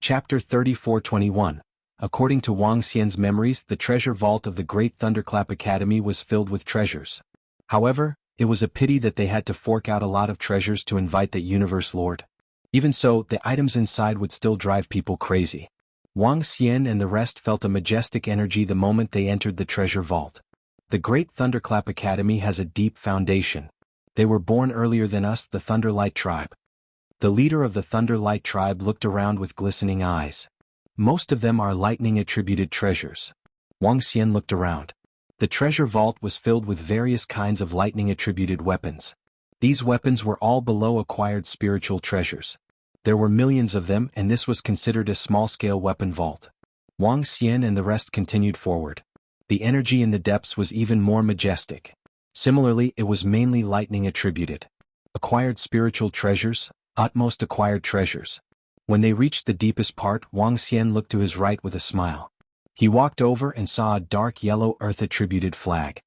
Chapter 34-21. According to Wang Xian's memories, the treasure vault of the Great Thunderclap Academy was filled with treasures. However, it was a pity that they had to fork out a lot of treasures to invite the Universe Lord. Even so, the items inside would still drive people crazy. Wang Xian and the rest felt a majestic energy the moment they entered the treasure vault. The Great Thunderclap Academy has a deep foundation. They were born earlier than us, the Thunderlight tribe. The leader of the Thunderlight tribe looked around with glistening eyes. Most of them are lightning-attributed treasures. Wang Xian looked around. The treasure vault was filled with various kinds of lightning-attributed weapons. These weapons were all below acquired spiritual treasures. There were millions of them, and this was considered a small-scale weapon vault. Wang Xian and the rest continued forward. The energy in the depths was even more majestic. Similarly, it was mainly lightning-attributed. Acquired spiritual treasures, utmost acquired treasures. When they reached the deepest part, Wang Xian looked to his right with a smile. He walked over and saw a dark yellow earth-attributed flag.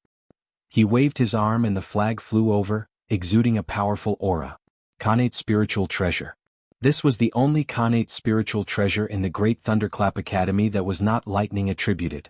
He waved his arm and the flag flew over, exuding a powerful aura. Khanate spiritual treasure. This was the only Khanate spiritual treasure in the Great Thunderclap Academy that was not lightning-attributed.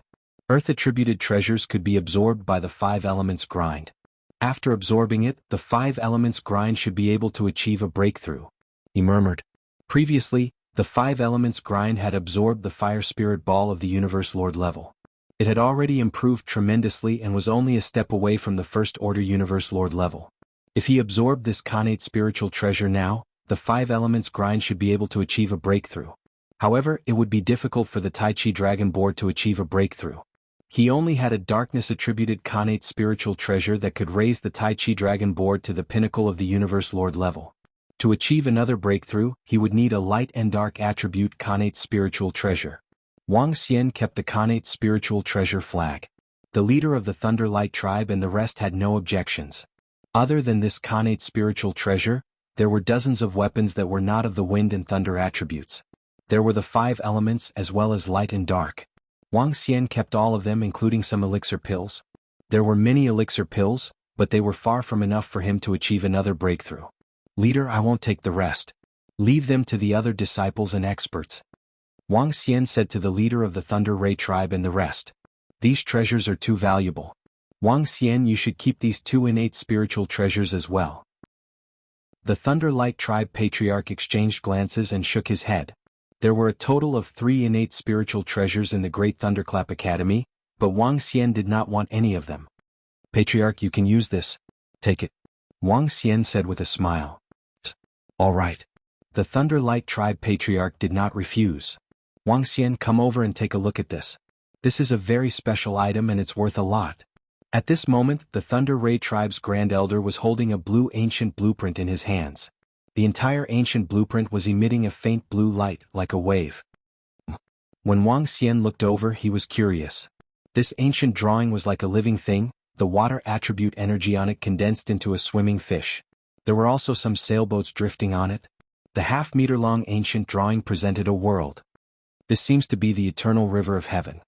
Earth-attributed treasures could be absorbed by the 5 elements grind. After absorbing it, the 5 elements grind should be able to achieve a breakthrough. He murmured. Previously, the 5 elements grind had absorbed the fire spirit ball of the Universe Lord level. It had already improved tremendously and was only a step away from the First Order Universe Lord level. If he absorbed this Khanate spiritual treasure now, the 5 elements grind should be able to achieve a breakthrough. However, it would be difficult for the Tai Chi Dragon Board to achieve a breakthrough. He only had a darkness-attributed Khanate spiritual treasure that could raise the Tai Chi Dragon Board to the pinnacle of the Universe Lord level. To achieve another breakthrough, he would need a light and dark attribute Khanate spiritual treasure. Wang Xian kept the Khanate spiritual treasure flag. The leader of the Thunderlight tribe and the rest had no objections. Other than this Khanate spiritual treasure, there were dozens of weapons that were not of the wind and thunder attributes. There were the 5 elements as well as light and dark. Wang Xian kept all of them, including some elixir pills. There were many elixir pills, but they were far from enough for him to achieve another breakthrough. Leader, I won't take the rest. Leave them to the other disciples and experts. Wang Xian said to the leader of the Thunder Ray tribe and the rest. These treasures are too valuable. Wang Xian, you should keep these 2 innate spiritual treasures as well. The Thunderlight tribe patriarch exchanged glances and shook his head. There were a total of 3 innate spiritual treasures in the Great Thunderclap Academy, but Wang Xian did not want any of them. Patriarch, you can use this. Take it. Wang Xian said with a smile. All right. The Thunderlight tribe patriarch did not refuse. Wang Xian, come over and take a look at this. This is a very special item and it's worth a lot. At this moment, the Thunder Ray tribe's Grand Elder was holding a blue ancient blueprint in his hands. The entire ancient blueprint was emitting a faint blue light, like a wave. When Wang Xian looked over, he was curious. This ancient drawing was like a living thing, the water attribute energy on it condensed into a swimming fish. There were also some sailboats drifting on it. The half-meter-long ancient drawing presented a world. This seems to be the eternal river of heaven.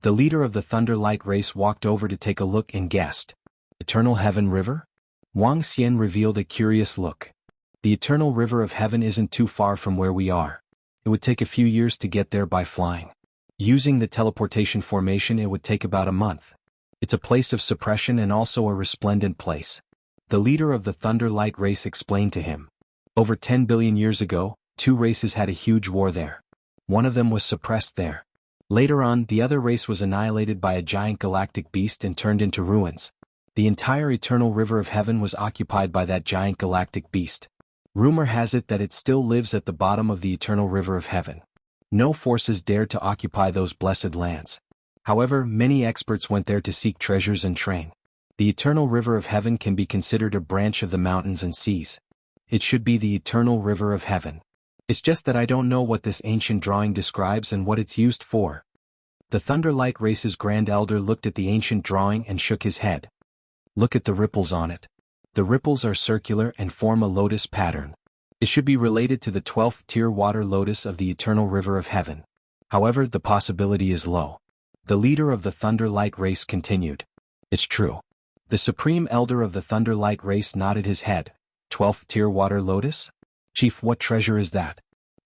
The leader of the Thunderlight race walked over to take a look and guessed. Eternal Heaven River? Wang Xian revealed a curious look. The eternal river of heaven isn't too far from where we are. It would take a few years to get there by flying. Using the teleportation formation, it would take about a month. It's a place of suppression and also a resplendent place. The leader of the Thunderlight race explained to him. Over 10 billion years ago, 2 races had a huge war there. One of them was suppressed there. Later on, the other race was annihilated by a giant galactic beast and turned into ruins. The entire eternal river of heaven was occupied by that giant galactic beast. Rumor has it that it still lives at the bottom of the eternal river of heaven. No forces dared to occupy those blessed lands. However, many experts went there to seek treasures and train. The eternal river of heaven can be considered a branch of the mountains and seas. It should be the eternal river of heaven. It's just that I don't know what this ancient drawing describes and what it's used for. The Thunderlight race's Grand Elder looked at the ancient drawing and shook his head. Look at the ripples on it. The ripples are circular and form a lotus pattern. It should be related to the 12th tier water lotus of the eternal river of heaven. However, the possibility is low. The leader of the Thunderlight race continued. It's true. The Supreme Elder of the Thunderlight race nodded his head. 12th tier water lotus? Chief, what treasure is that?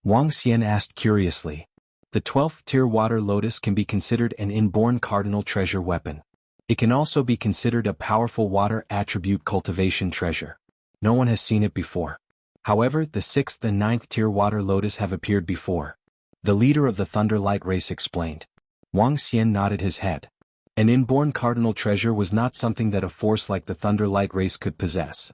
Wang Xian asked curiously. The 12th tier water lotus can be considered an inborn cardinal treasure weapon. It can also be considered a powerful water attribute cultivation treasure. No one has seen it before. However, the 6th and 9th tier water lotus have appeared before. The leader of the Thunder Light race explained. Wang Xian nodded his head. An inborn cardinal treasure was not something that a force like the Thunder Light race could possess.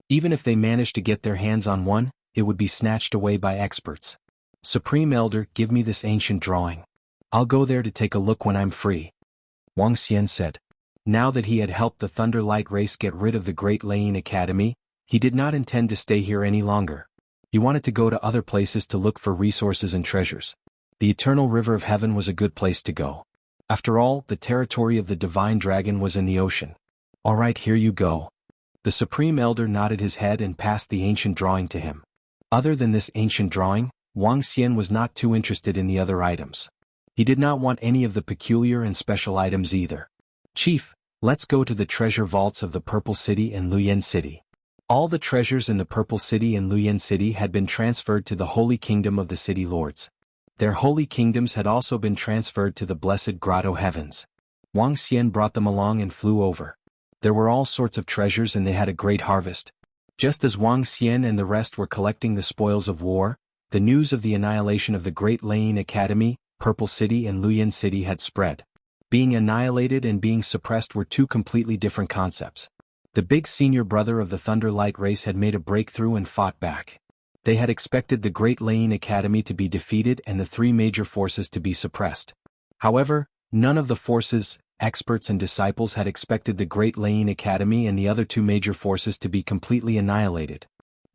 Even if they managed to get their hands on one, it would be snatched away by experts. Supreme Elder, give me this ancient drawing. I'll go there to take a look when I'm free. Wang Xian said. Now that he had helped the Thunder Light race get rid of the Great Lane Academy, he did not intend to stay here any longer. He wanted to go to other places to look for resources and treasures. The Eternal River of Heaven was a good place to go. After all, the territory of the Divine Dragon was in the ocean. All right, here you go. The Supreme Elder nodded his head and passed the ancient drawing to him. Other than this ancient drawing, Wang Xian was not too interested in the other items. He did not want any of the peculiar and special items either. Chief, let's go to the treasure vaults of the Purple City and Luyan City. All the treasures in the Purple City and Luyan City had been transferred to the Holy Kingdom of the City Lords. Their holy kingdoms had also been transferred to the Blessed Grotto Heavens. Wang Xian brought them along and flew over. There were all sorts of treasures and they had a great harvest. Just as Wang Xian and the rest were collecting the spoils of war, the news of the annihilation of the Great Lane Academy, Purple City and Luyan City had spread. Being annihilated and being suppressed were two completely different concepts. The big senior brother of the Thunder Light race had made a breakthrough and fought back. They had expected the Great Lane Academy to be defeated and the three major forces to be suppressed. However, none of the forces, experts and disciples had expected the Great Lane Academy and the other two major forces to be completely annihilated.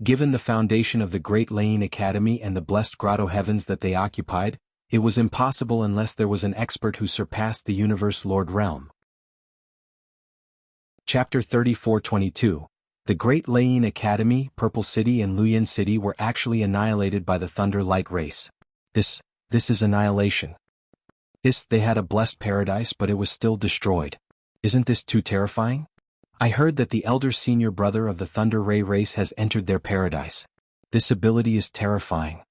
Given the foundation of the Great Lane Academy and the blessed Grotto Heavens that they occupied, it was impossible unless there was an expert who surpassed the Universe Lord Realm. Chapter 34-22. The Great Lane Academy, Purple City and Luyan City were actually annihilated by the Thunder Light race. This is annihilation. They had a blessed paradise but it was still destroyed. Isn't this too terrifying? I heard that the elder senior brother of the Thunder Ray race has entered their paradise. This ability is terrifying.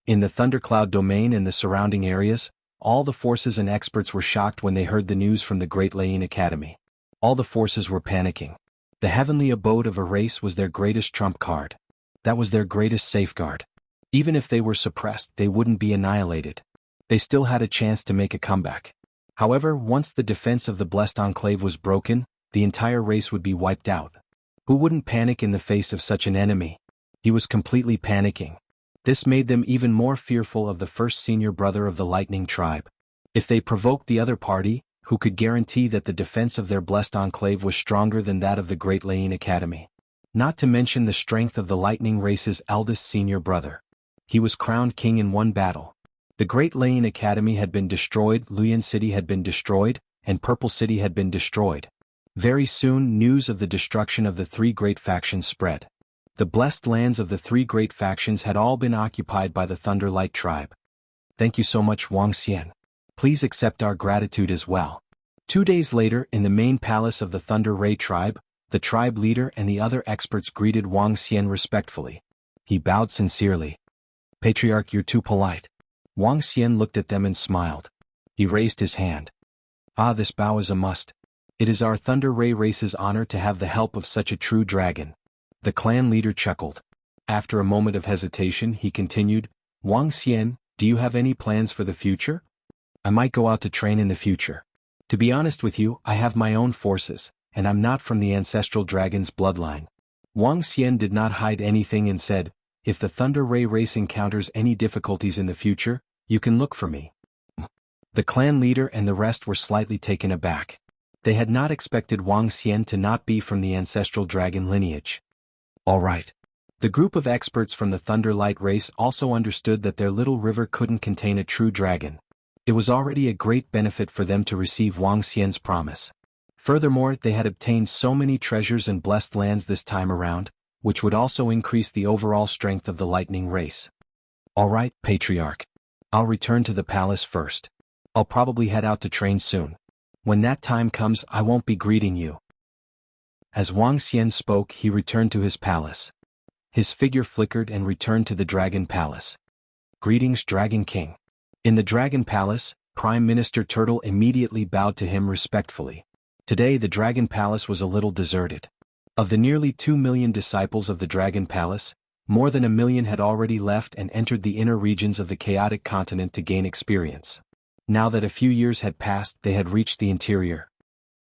In the Thundercloud domain and the surrounding areas, all the forces and experts were shocked when they heard the news from the Great Lane Academy. All the forces were panicking. The heavenly abode of a race was their greatest trump card. That was their greatest safeguard. Even if they were suppressed, they wouldn't be annihilated. They still had a chance to make a comeback. However, once the defense of the Blessed Enclave was broken, the entire race would be wiped out. Who wouldn't panic in the face of such an enemy? He was completely panicking. This made them even more fearful of the first senior brother of the Lightning Tribe. If they provoked the other party, who could guarantee that the defense of their blessed enclave was stronger than that of the Great Lane Academy? Not to mention the strength of the Lightning race's eldest senior brother. He was crowned king in one battle. The Great Lane Academy had been destroyed, Luyan City had been destroyed, and Purple City had been destroyed. Very soon news of the destruction of the three great factions spread. The blessed lands of the three great factions had all been occupied by the Thunder Light tribe. Thank you so much, Wang Xian. Please accept our gratitude as well. 2 days later, in the main palace of the Thunder Ray tribe, the tribe leader and the other experts greeted Wang Xian respectfully. He bowed sincerely. Patriarch, you're too polite. Wang Xian looked at them and smiled. He raised his hand. This bow is a must. It is our Thunder Ray race's honor to have the help of such a true dragon. The clan leader chuckled. After a moment of hesitation, he continued, Wang Xian, do you have any plans for the future? I might go out to train in the future. To be honest with you, I have my own forces, and I'm not from the ancestral dragon's bloodline. Wang Xian did not hide anything and said, if the Thunder Ray race encounters any difficulties in the future, you can look for me. The clan leader and the rest were slightly taken aback. They had not expected Wang Xian to not be from the ancestral dragon lineage. All right. The group of experts from the Thunder Light race also understood that their little river couldn't contain a true dragon. It was already a great benefit for them to receive Wang Xian's promise. Furthermore, they had obtained so many treasures and blessed lands this time around, which would also increase the overall strength of the Lightning race. All right, Patriarch. I'll return to the palace first. I'll probably head out to train soon. When that time comes, I won't be greeting you. As Wang Xian spoke, he returned to his palace. his figure flickered and returned to the Dragon Palace. "Greetings, Dragon King." In the Dragon Palace, Prime Minister Turtle immediately bowed to him respectfully. Today the Dragon Palace was a little deserted. Of the nearly 2 million disciples of the Dragon Palace, more than 1 million had already left and entered the inner regions of the chaotic continent to gain experience. Now that a few years had passed, they had reached the interior.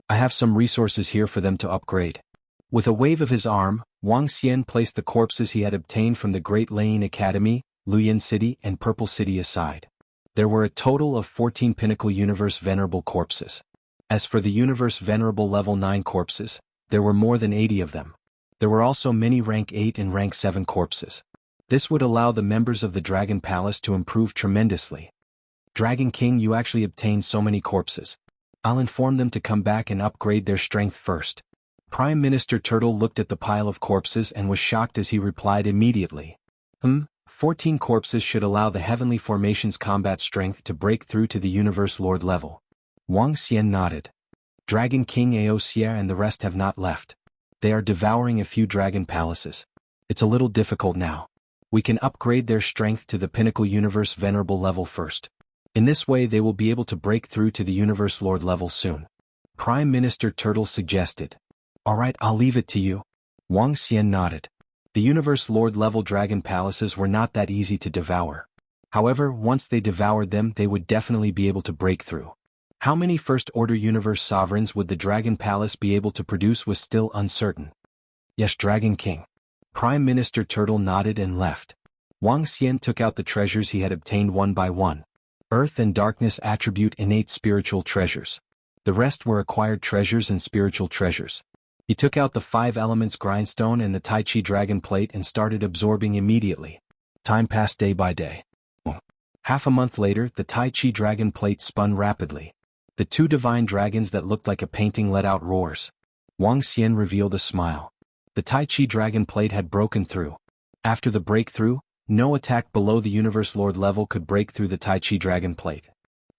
"I have some resources here for them to upgrade." With a wave of his arm, Wang Xian placed the corpses he had obtained from the Great Lane Academy, Luyan City and Purple City aside. There were a total of 14 Pinnacle Universe Venerable corpses. As for the Universe Venerable Level 9 corpses, there were more than 80 of them. There were also many Rank 8 and Rank 7 corpses. This would allow the members of the Dragon Palace to improve tremendously. "Dragon King, you actually obtained so many corpses. I'll inform them to come back and upgrade their strength first." Prime Minister Turtle looked at the pile of corpses and was shocked as he replied immediately. 14 corpses should allow the Heavenly Formation's combat strength to break through to the Universe Lord level." Wang Xian nodded. "Dragon King Aosia and the rest have not left. They are devouring a few dragon palaces. It's a little difficult now. We can upgrade their strength to the Pinnacle Universe Venerable level first. In this way they will be able to break through to the Universe Lord level soon," Prime Minister Turtle suggested. "Alright, I'll leave it to you." Wang Xian nodded. The Universe Lord level dragon palaces were not that easy to devour. However, once they devoured them they would definitely be able to break through. How many First Order Universe Sovereigns would the Dragon Palace be able to produce was still uncertain. "Yes, Dragon King." Prime Minister Turtle nodded and left. Wang Xian took out the treasures he had obtained one by one. Earth and Darkness Attribute Innate Spiritual Treasures. The rest were acquired treasures and spiritual treasures. He took out the 5 elements grindstone and the Tai Chi dragon plate and started absorbing immediately. Time passed day by day. Half a month later, the Tai Chi dragon plate spun rapidly. The 2 divine dragons that looked like a painting let out roars. Wang Xian revealed a smile. The Tai Chi dragon plate had broken through. After the breakthrough, no attack below the Universe Lord level could break through the Tai Chi dragon plate.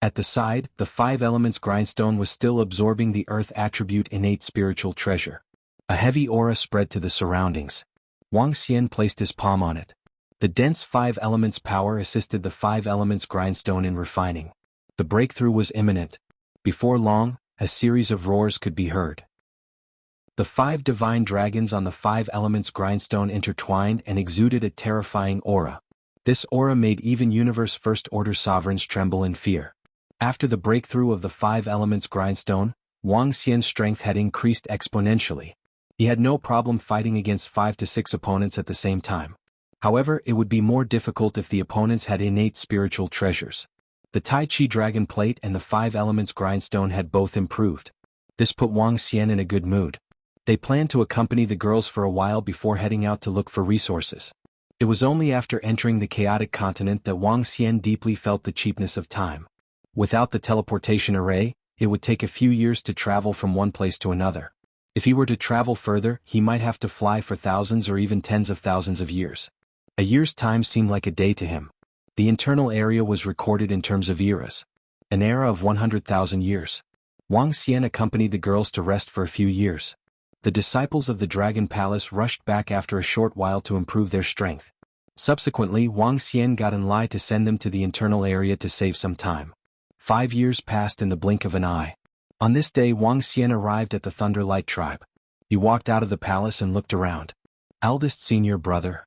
At the side, the 5 elements grindstone was still absorbing the earth attribute innate spiritual treasure. A heavy aura spread to the surroundings. Wang Xian placed his palm on it. The dense 5 elements power assisted the 5 elements grindstone in refining. The breakthrough was imminent. Before long, a series of roars could be heard. The 5 divine dragons on the 5 elements grindstone intertwined and exuded a terrifying aura. This aura made even Universe First Order Sovereigns tremble in fear. After the breakthrough of the 5 elements grindstone, Wang Xian's strength had increased exponentially. He had no problem fighting against 5 to 6 opponents at the same time. However, it would be more difficult if the opponents had innate spiritual treasures. The Tai Chi dragon plate and the 5 elements grindstone had both improved. This put Wang Xian in a good mood. They planned to accompany the girls for a while before heading out to look for resources. It was only after entering the chaotic continent that Wang Xian deeply felt the cheapness of time. Without the teleportation array, it would take a few years to travel from one place to another. If he were to travel further, he might have to fly for thousands or even tens of thousands of years. A year's time seemed like a day to him. The internal area was recorded in terms of eras. An era of 100,000 years. Wang Xian accompanied the girls to rest for a few years. The disciples of the Dragon Palace rushed back after a short while to improve their strength. Subsequently, Wang Xian got in line to send them to the internal area to save some time. 5 years passed in the blink of an eye. On this day Wang Xian arrived at the Thunderlight tribe. He walked out of the palace and looked around. "Eldest senior brother."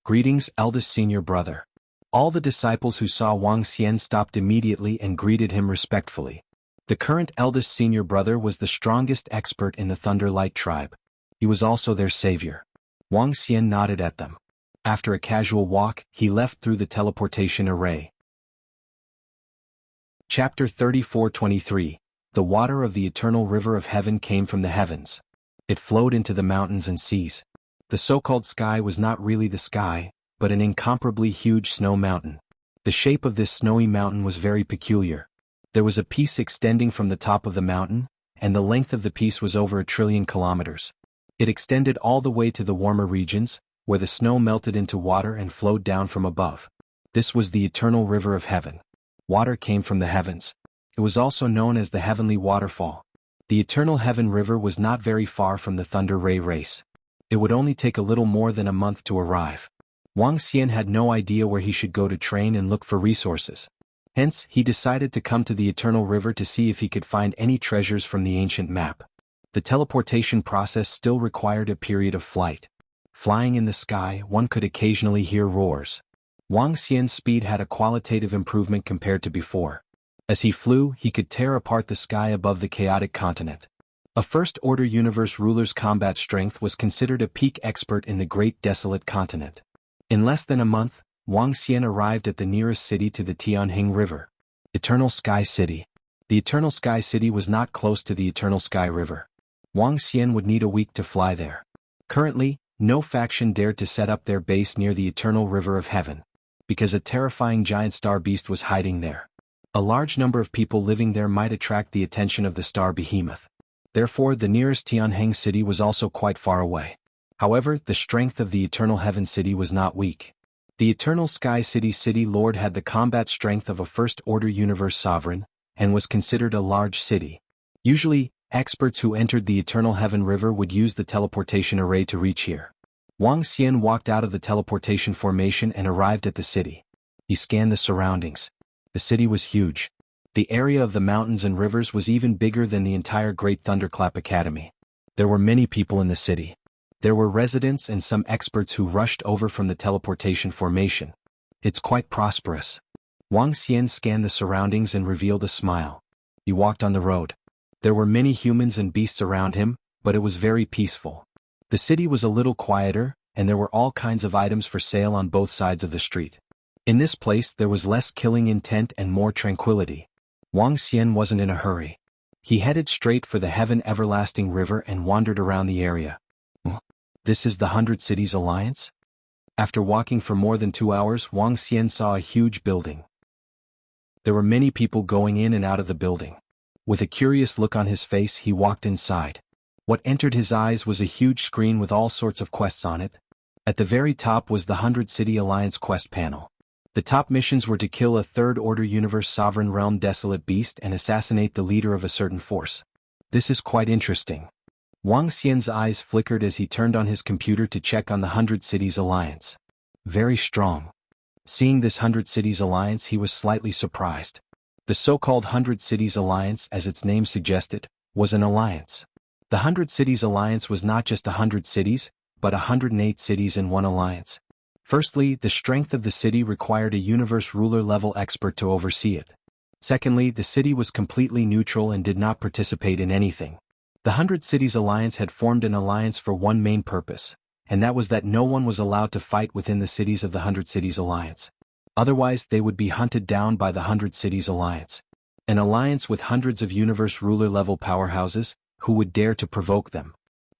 "Greetings, eldest senior brother." All the disciples who saw Wang Xian stopped immediately and greeted him respectfully. The current eldest senior brother was the strongest expert in the Thunderlight tribe. He was also their savior. Wang Xian nodded at them. After a casual walk, he left through the teleportation array. Chapter 34-23. The water of the eternal river of heaven came from the heavens. It flowed into the mountains and seas. The so-called sky was not really the sky, but an incomparably huge snow mountain. The shape of this snowy mountain was very peculiar. There was a piece extending from the top of the mountain, and the length of the piece was over 1 trillion kilometers. It extended all the way to the warmer regions, where the snow melted into water and flowed down from above. This was the eternal river of heaven. Water came from the heavens. It was also known as the heavenly waterfall. The eternal heaven river was not very far from the thunder ray race. It would only take a little more than a month to arrive. Wang Xian had no idea where he should go to train and look for resources. Hence, he decided to come to the Eternal River to see if he could find any treasures from the ancient map. The teleportation process still required a period of flight. Flying in the sky, one could occasionally hear roars. Wang Xian's speed had a qualitative improvement compared to before. As he flew, he could tear apart the sky above the chaotic continent. A First-Order Universe ruler's combat strength was considered a peak expert in the Great Desolate Continent. In less than a month, Wang Xian arrived at the nearest city to the Tianjing River. Eternal Sky City. The Eternal Sky City was not close to the Eternal Sky River. Wang Xian would need a week to fly there. Currently, no faction dared to set up their base near the Eternal River of Heaven, because a terrifying giant star beast was hiding there. A large number of people living there might attract the attention of the star behemoth. Therefore, the nearest Tianjing city was also quite far away. However, the strength of the Eternal Heaven City was not weak. The Eternal Sky City Lord had the combat strength of a First-Order Universe sovereign, and was considered a large city. Usually, experts who entered the Eternal Heaven River would use the teleportation array to reach here. Wang Xian walked out of the teleportation formation and arrived at the city. He scanned the surroundings. The city was huge. The area of the mountains and rivers was even bigger than the entire Great Thunderclap Academy. There were many people in the city. There were residents and some experts who rushed over from the teleportation formation. It's quite prosperous. Wang Xian scanned the surroundings and revealed a smile. He walked on the road. There were many humans and beasts around him, but it was very peaceful. The city was a little quieter, and there were all kinds of items for sale on both sides of the street. In this place there was less killing intent and more tranquility. Wang Xian wasn't in a hurry. He headed straight for the Heaven Everlasting River and wandered around the area. This is the 100 Cities Alliance? After walking for more than 2 hours, Wang Xian saw a huge building. There were many people going in and out of the building. With a curious look on his face, he walked inside. What entered his eyes was a huge screen with all sorts of quests on it. At the very top was the 100 City Alliance quest panel. The top missions were to kill a Third-Order Universe Sovereign Realm Desolate Beast and assassinate the leader of a certain force. This is quite interesting. Wang Xian's eyes flickered as he turned on his computer to check on the 100 Cities Alliance. Very strong. Seeing this 100 Cities Alliance, he was slightly surprised. The so-called 100 Cities Alliance, as its name suggested, was an alliance. The 100 Cities Alliance was not just 100 cities, but 108 cities in one alliance. Firstly, the strength of the city required a universe ruler-level expert to oversee it. Secondly, the city was completely neutral and did not participate in anything. The 100 Cities Alliance had formed an alliance for one main purpose, and that was that no one was allowed to fight within the cities of the 100 Cities Alliance. Otherwise, they would be hunted down by the 100 Cities Alliance. An alliance with hundreds of universe ruler-level powerhouses, who would dare to provoke them.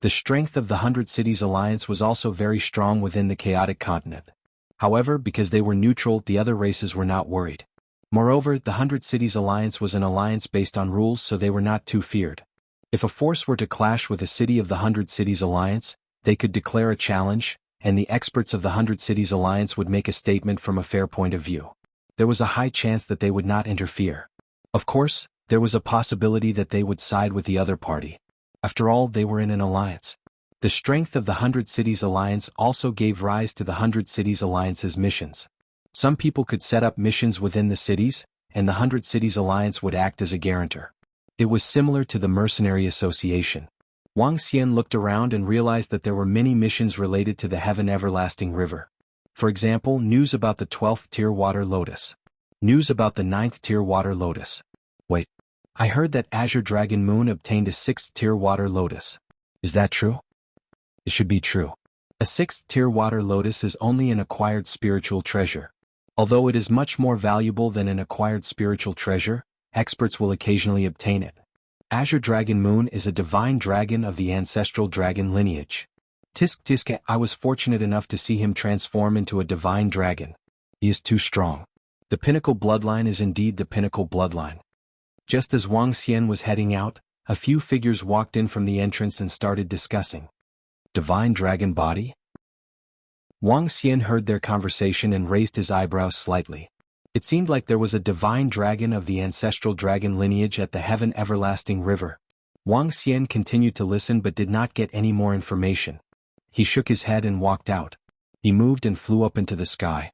The strength of the 100 Cities Alliance was also very strong within the chaotic continent. However, because they were neutral, the other races were not worried. Moreover, the 100 Cities Alliance was an alliance based on rules, so they were not too feared. If a force were to clash with a city of the 100 Cities Alliance, they could declare a challenge, and the experts of the 100 Cities Alliance would make a statement from a fair point of view. There was a high chance that they would not interfere. Of course, there was a possibility that they would side with the other party. After all, they were in an alliance. The strength of the 100 Cities Alliance also gave rise to the 100 Cities Alliance's missions. Some people could set up missions within the cities, and the 100 Cities Alliance would act as a guarantor. It was similar to the Mercenary Association. Wang Xian looked around and realized that there were many missions related to the Heaven Everlasting River. For example, news about the 12th tier water lotus. News about the 9th tier water lotus. Wait. I heard that Azure Dragon Moon obtained a 6th tier water lotus. Is that true? It should be true. A 6th tier water lotus is only an acquired spiritual treasure. Although it is much more valuable than an acquired spiritual treasure, experts will occasionally obtain it. Azure Dragon Moon is a divine dragon of the ancestral dragon lineage. Tisk, I was fortunate enough to see him transform into a divine dragon. He is too strong. The pinnacle bloodline is indeed the pinnacle bloodline. Just as Wang Xian was heading out, a few figures walked in from the entrance and started discussing. Divine dragon body? Wang Xian heard their conversation and raised his eyebrows slightly. It seemed like there was a divine dragon of the ancestral dragon lineage at the Heaven Everlasting River. Wang Xian continued to listen but did not get any more information. He shook his head and walked out. He moved and flew up into the sky.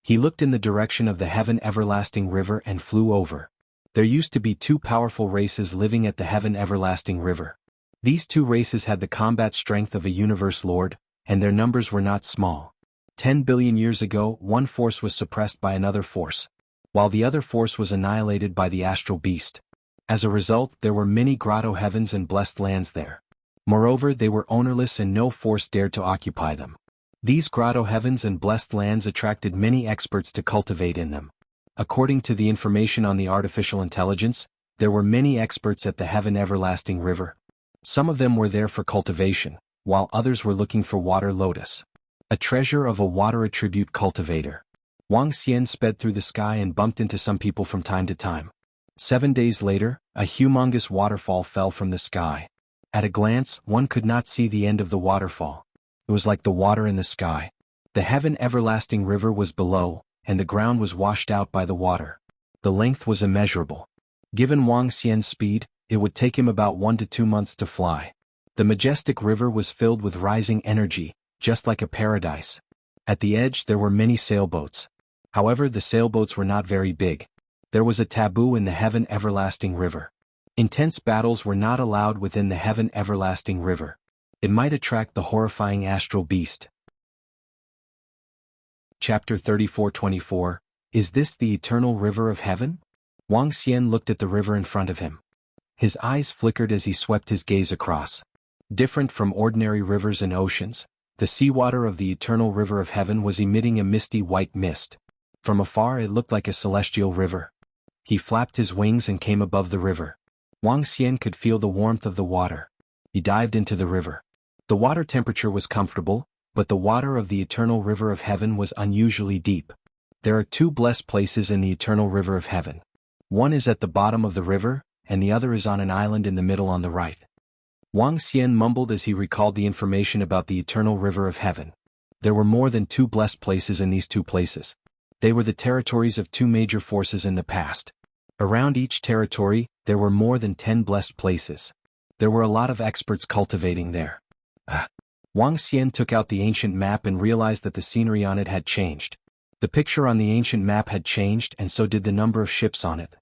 He looked in the direction of the Heaven Everlasting River and flew over. There used to be two powerful races living at the Heaven Everlasting River. These two races had the combat strength of a universe lord, and their numbers were not small. 10 billion years ago, one force was suppressed by another force, while the other force was annihilated by the astral beast. As a result, there were many grotto heavens and blessed lands there. Moreover, they were ownerless and no force dared to occupy them. These grotto heavens and blessed lands attracted many experts to cultivate in them. According to the information on the artificial intelligence, there were many experts at the Heaven Everlasting River. Some of them were there for cultivation, while others were looking for water lotus, a treasure of a water attribute cultivator. Wang Xian sped through the sky and bumped into some people from time to time. 7 days later, a humongous waterfall fell from the sky. At a glance, one could not see the end of the waterfall. It was like the water in the sky. The Heaven Everlasting River was below, and the ground was washed out by the water. The length was immeasurable. Given Wang Xian's speed, it would take him about 1 to 2 months to fly. The majestic river was filled with rising energy, just like a paradise. At the edge there were many sailboats. However, the sailboats were not very big. There was a taboo in the Heaven Everlasting River. Intense battles were not allowed within the Heaven Everlasting River. It might attract the horrifying astral beast. Chapter 34-24. Is this the eternal river of heaven? Wang Xian looked at the river in front of him. His eyes flickered as he swept his gaze across. Different from ordinary rivers and oceans, the seawater of the eternal river of heaven was emitting a misty white mist. From afar it looked like a celestial river. He flapped his wings and came above the river. Wang Xian could feel the warmth of the water. He dived into the river. The water temperature was comfortable, but the water of the eternal river of heaven was unusually deep. There are two blessed places in the eternal river of heaven. One is at the bottom of the river, and the other is on an island in the middle on the right. Wang Xian mumbled as he recalled the information about the eternal river of heaven. There were more than two blessed places in these two places. They were the territories of two major forces in the past. Around each territory, there were more than 10 blessed places. There were a lot of experts cultivating there. Wang Xian took out the ancient map and realized that the scenery on it had changed. The picture on the ancient map had changed and so did the number of ships on it.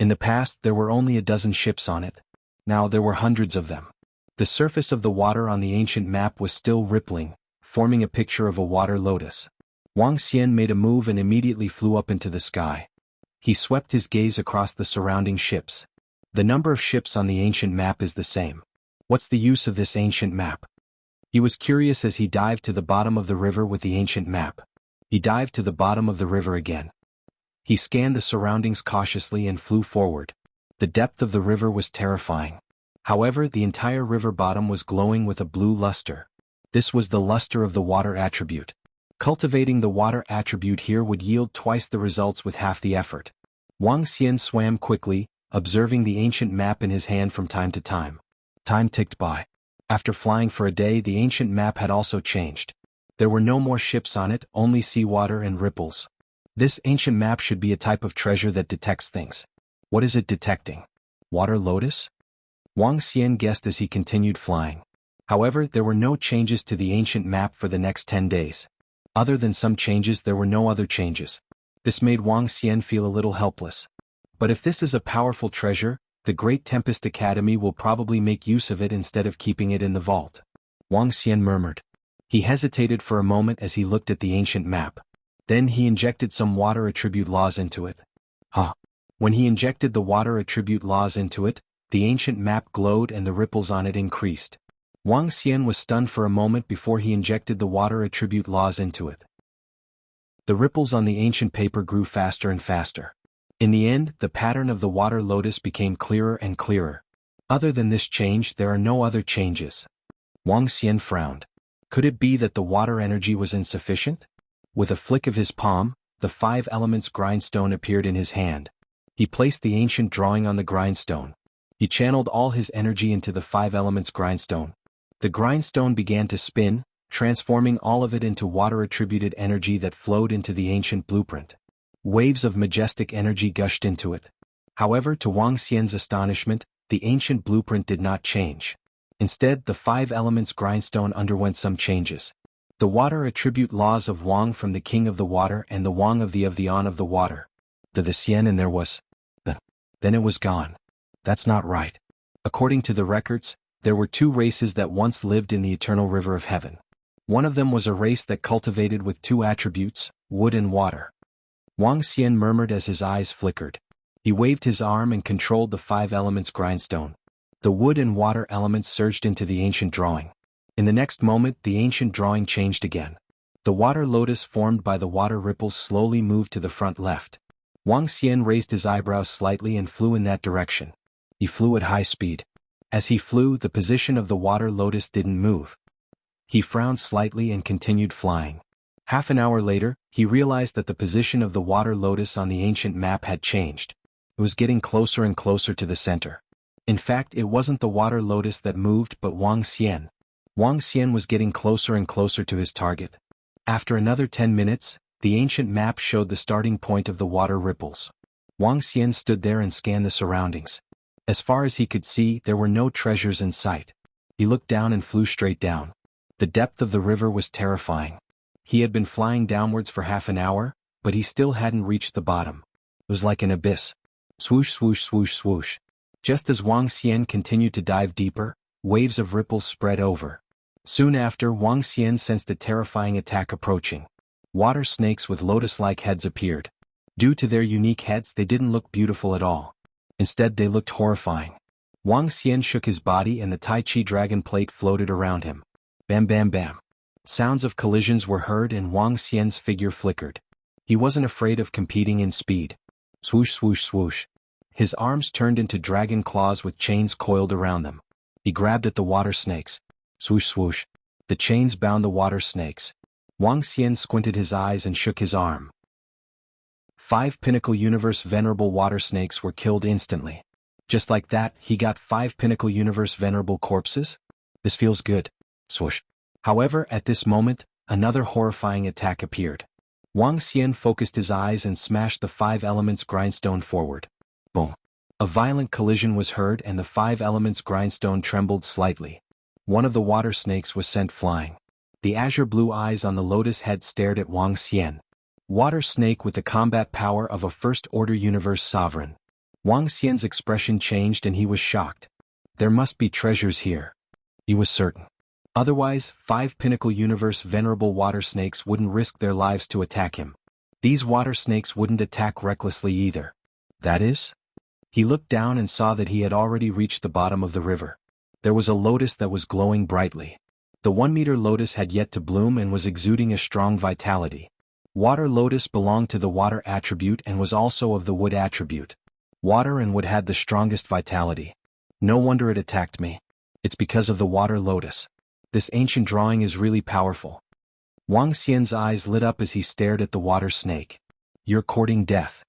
In the past there were only a dozen ships on it. Now there were hundreds of them. The surface of the water on the ancient map was still rippling, forming a picture of a water lotus. Wang Xian made a move and immediately flew up into the sky. He swept his gaze across the surrounding ships. The number of ships on the ancient map is the same. What's the use of this ancient map? He was curious as he dived to the bottom of the river with the ancient map. He dived to the bottom of the river again. He scanned the surroundings cautiously and flew forward. The depth of the river was terrifying. However, the entire river bottom was glowing with a blue luster. This was the luster of the water attribute. Cultivating the water attribute here would yield twice the results with half the effort. Wang Xian swam quickly, observing the ancient map in his hand from time to time. Time ticked by. After flying for a day, the ancient map had also changed. There were no more ships on it, only seawater and ripples. This ancient map should be a type of treasure that detects things. What is it detecting? Water lotus? Wang Xian guessed as he continued flying. However, there were no changes to the ancient map for the next 10 days. Other than some changes, there were no other changes. This made Wang Xian feel a little helpless. But if this is a powerful treasure, the Great Tempest Academy will probably make use of it instead of keeping it in the vault. Wang Xian murmured. He hesitated for a moment as he looked at the ancient map. Then he injected some water attribute laws into it. When he injected the water attribute laws into it, the ancient map glowed and the ripples on it increased. Wang Xian was stunned for a moment before he injected the water attribute laws into it. The ripples on the ancient paper grew faster and faster. In the end, the pattern of the water lotus became clearer and clearer. Other than this change, there are no other changes. Wang Xian frowned. Could it be that the water energy was insufficient? With a flick of his palm, the 5 elements grindstone appeared in his hand. He placed the ancient drawing on the grindstone. He channeled all his energy into the 5 elements grindstone. The grindstone began to spin, transforming all of it into water-attributed energy that flowed into the ancient blueprint. Waves of majestic energy gushed into it. However, to Wang Xian's astonishment, the ancient blueprint did not change. Instead, the five elements grindstone underwent some changes. The water attribute laws of Wang from the king of the water and the Wang of the on of the water. The Xian and there was the. Then it was gone. That's not right. According to the records, there were two races that once lived in the eternal river of heaven. One of them was a race that cultivated with two attributes, wood and water. Wang Xian murmured as his eyes flickered. He waved his arm and controlled the five elements grindstone. The wood and water elements surged into the ancient drawing. In the next moment, the ancient drawing changed again. The water lotus formed by the water ripples slowly moved to the front left. Wang Xian raised his eyebrows slightly and flew in that direction. He flew at high speed. As he flew, the position of the water lotus didn't move. He frowned slightly and continued flying. Half an hour later, he realized that the position of the water lotus on the ancient map had changed. It was getting closer and closer to the center. In fact, it wasn't the water lotus that moved but Wang Xian. Wang Xian was getting closer and closer to his target. After another 10 minutes, the ancient map showed the starting point of the water ripples. Wang Xian stood there and scanned the surroundings. As far as he could see, there were no treasures in sight. He looked down and flew straight down. The depth of the river was terrifying. He had been flying downwards for half an hour, but he still hadn't reached the bottom. It was like an abyss. Swoosh, swoosh, swoosh, swoosh. Just as Wang Xian continued to dive deeper, waves of ripples spread over. Soon after, Wang Xian sensed a terrifying attack approaching. Water snakes with lotus-like heads appeared. Due to their unique heads, they didn't look beautiful at all. Instead, they looked horrifying. Wang Xian shook his body and the Tai Chi dragon plate floated around him. Bam bam bam. Sounds of collisions were heard and Wang Xian's figure flickered. He wasn't afraid of competing in speed. Swoosh swoosh swoosh. His arms turned into dragon claws with chains coiled around them. He grabbed at the water snakes. Swoosh swoosh. The chains bound the water snakes. Wang Xian squinted his eyes and shook his arm. 5 Pinnacle Universe Venerable Water Snakes were killed instantly. Just like that, he got 5 Pinnacle Universe Venerable Corpses? This feels good. Swoosh. However, at this moment, another horrifying attack appeared. Wang Xian focused his eyes and smashed the 5 elements grindstone forward. Boom. A violent collision was heard and the 5 elements grindstone trembled slightly. One of the water snakes was sent flying. The azure blue eyes on the lotus head stared at Wang Xian. Water snake with the combat power of a first-order universe sovereign. Wang Xian's expression changed and he was shocked. There must be treasures here. He was certain. Otherwise, 5 Pinnacle Universe Venerable Water Snakes wouldn't risk their lives to attack him. These water snakes wouldn't attack recklessly either. That is? He looked down and saw that he had already reached the bottom of the river. There was a lotus that was glowing brightly. The 1-meter lotus had yet to bloom and was exuding a strong vitality. Water lotus belonged to the water attribute and was also of the wood attribute. Water and wood had the strongest vitality. No wonder it attacked me. It's because of the water lotus. This ancient drawing is really powerful. Wang Xian's eyes lit up as he stared at the water snake. You're courting death.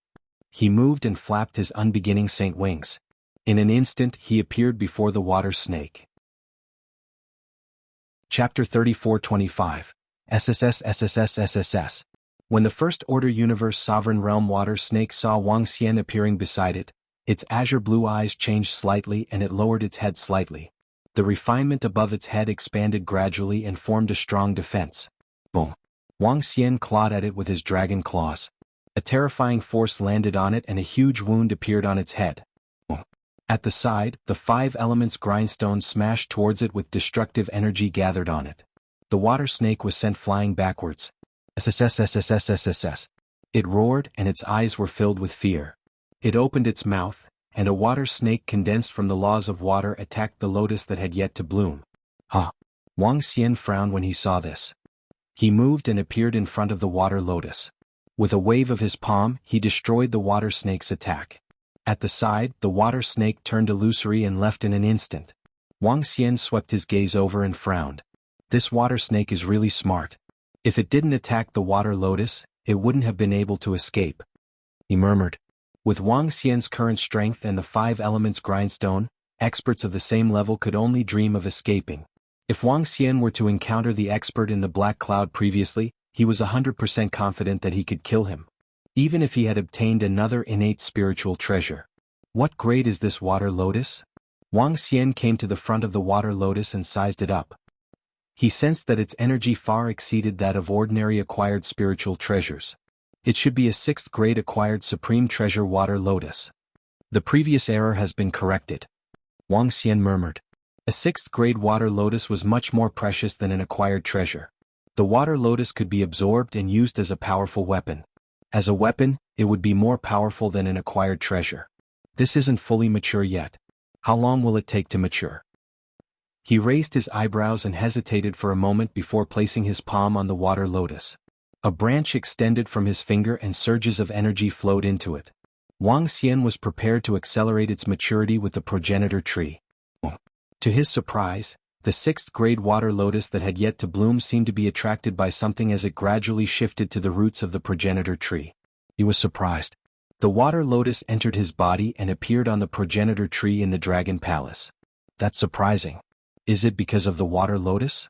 He moved and flapped his unbeginning saint wings. In an instant, he appeared before the water snake. Chapter 34-25. SSS SSS SSS. When the First Order Universe Sovereign Realm Water Snake saw Wang Xian appearing beside it, its azure blue eyes changed slightly and it lowered its head slightly. The refinement above its head expanded gradually and formed a strong defense. Boom. Wang Xian clawed at it with his dragon claws. A terrifying force landed on it and a huge wound appeared on its head. Boom. At the side, the 5 elements grindstone smashed towards it with destructive energy gathered on it. The water snake was sent flying backwards. SSS SSS SSS. It roared and its eyes were filled with fear. It opened its mouth, and a water snake condensed from the laws of water attacked the lotus that had yet to bloom. Ha! Wang Xian frowned when he saw this. He moved and appeared in front of the water lotus. With a wave of his palm, he destroyed the water snake's attack. At the side, the water snake turned illusory and left in an instant. Wang Xian swept his gaze over and frowned. This water snake is really smart. If it didn't attack the water lotus, it wouldn't have been able to escape. He murmured. With Wang Xian's current strength and the 5 elements grindstone, experts of the same level could only dream of escaping. If Wang Xian were to encounter the expert in the black cloud previously, he was 100% confident that he could kill him. Even if he had obtained another innate spiritual treasure. What grade is this water lotus? Wang Xian came to the front of the water lotus and sized it up. He sensed that its energy far exceeded that of ordinary acquired spiritual treasures. It should be a 6th grade acquired supreme treasure water lotus. The previous error has been corrected. Wang Xian murmured. A 6th grade water lotus was much more precious than an acquired treasure. The water lotus could be absorbed and used as a powerful weapon. As a weapon, it would be more powerful than an acquired treasure. This isn't fully mature yet. How long will it take to mature? He raised his eyebrows and hesitated for a moment before placing his palm on the water lotus. A branch extended from his finger and surges of energy flowed into it. Wang Xian was prepared to accelerate its maturity with the progenitor tree. To his surprise, the 6th grade water lotus that had yet to bloom seemed to be attracted by something as it gradually shifted to the roots of the progenitor tree. He was surprised. The water lotus entered his body and appeared on the progenitor tree in the Dragon Palace. That's surprising. Is it because of the water lotus?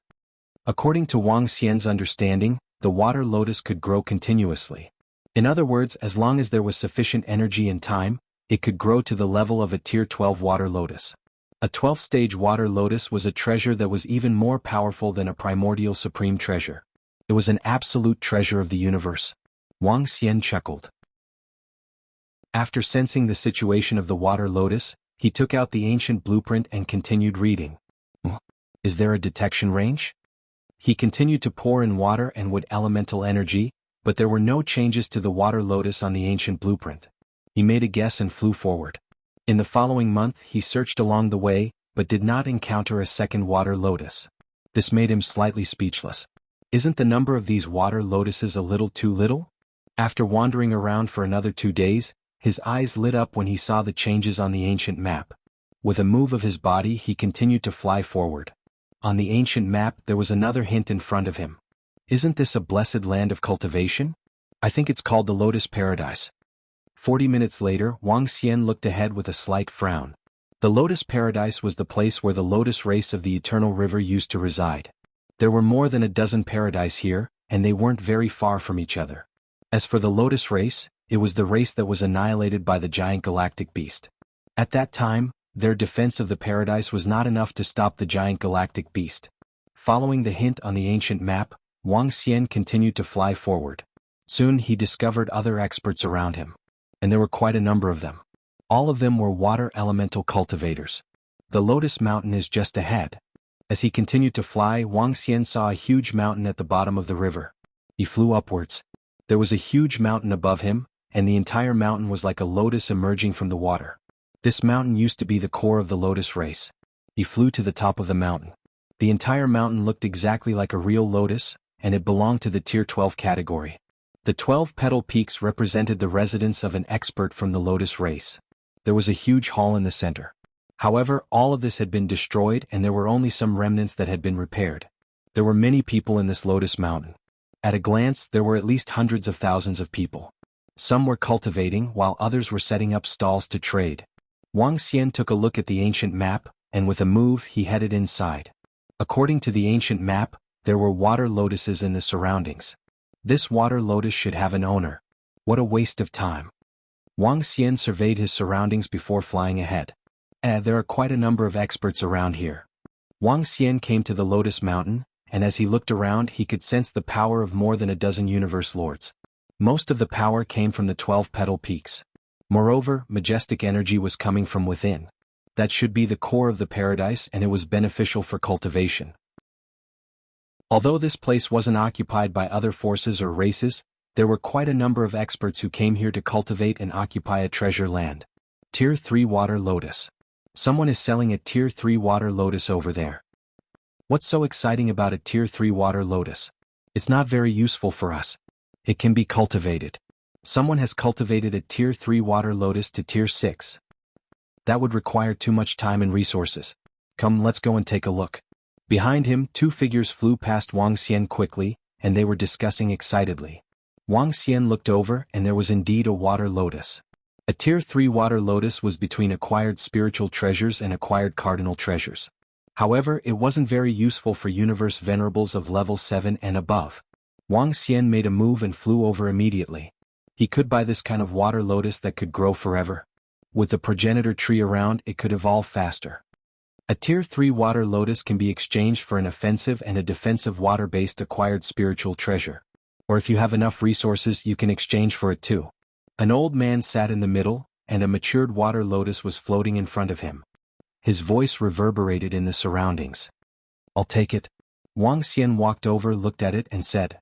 According to Wang Xian's understanding, the water lotus could grow continuously. In other words, as long as there was sufficient energy and time, it could grow to the level of a Tier 12 water lotus. A 12th-stage water lotus was a treasure that was even more powerful than a primordial supreme treasure. It was an absolute treasure of the universe. Wang Xian chuckled. After sensing the situation of the water lotus, he took out the ancient blueprint and continued reading. Is there a detection range? He continued to pour in water and wood elemental energy, but there were no changes to the water lotus on the ancient blueprint. He made a guess and flew forward. In the following month he searched along the way, but did not encounter a second water lotus. This made him slightly speechless. Isn't the number of these water lotuses a little too little? After wandering around for another 2 days, his eyes lit up when he saw the changes on the ancient map. With a move of his body he continued to fly forward. On the ancient map there was another hint in front of him. Isn't this a blessed land of cultivation? I think it's called the Lotus Paradise. 40 minutes later, Wang Xian looked ahead with a slight frown. The Lotus Paradise was the place where the lotus race of the Eternal River used to reside. There were more than a dozen paradise here, and they weren't very far from each other. As for the lotus race, it was the race that was annihilated by the giant galactic beast. At that time, their defense of the paradise was not enough to stop the giant galactic beast. Following the hint on the ancient map, Wang Xian continued to fly forward. Soon he discovered other experts around him. And there were quite a number of them. All of them were water elemental cultivators. The Lotus Mountain is just ahead. As he continued to fly, Wang Xian saw a huge mountain at the bottom of the river. He flew upwards. There was a huge mountain above him, and the entire mountain was like a lotus emerging from the water. This mountain used to be the core of the lotus race. He flew to the top of the mountain. The entire mountain looked exactly like a real lotus, and it belonged to the Tier 12 category. The 12 petal peaks represented the residence of an expert from the lotus race. There was a huge hall in the center. However, all of this had been destroyed and there were only some remnants that had been repaired. There were many people in this lotus mountain. At a glance, there were at least hundreds of thousands of people. Some were cultivating while others were setting up stalls to trade. Wang Xian took a look at the ancient map, and with a move he headed inside. According to the ancient map, there were water lotuses in the surroundings. This water lotus should have an owner. What a waste of time. Wang Xian surveyed his surroundings before flying ahead. There are quite a number of experts around here. Wang Xian came to the Lotus Mountain, and as he looked around he could sense the power of more than a dozen universe lords. Most of the power came from the 12 petal peaks. Moreover, majestic energy was coming from within. That should be the core of the paradise and it was beneficial for cultivation. Although this place wasn't occupied by other forces or races, there were quite a number of experts who came here to cultivate and occupy a treasure land. Tier 3 water lotus. Someone is selling a Tier 3 water lotus over there. What's so exciting about a Tier 3 water lotus? It's not very useful for us. It can be cultivated. Someone has cultivated a Tier 3 water lotus to Tier 6. That would require too much time and resources. Come, let's go and take a look. Behind him, 2 figures flew past Wang Xian quickly, and they were discussing excitedly. Wang Xian looked over and there was indeed a water lotus. A Tier 3 water lotus was between acquired spiritual treasures and acquired cardinal treasures. However, it wasn't very useful for universe venerables of level 7 and above. Wang Xian made a move and flew over immediately. He could buy this kind of water lotus that could grow forever. With the progenitor tree around, it could evolve faster. A Tier 3 water lotus can be exchanged for an offensive and a defensive water-based acquired spiritual treasure. Or if you have enough resources you can exchange for it too. An old man sat in the middle, and a matured water lotus was floating in front of him. His voice reverberated in the surroundings. "I'll take it." Wang Xian walked over, looked at it and said.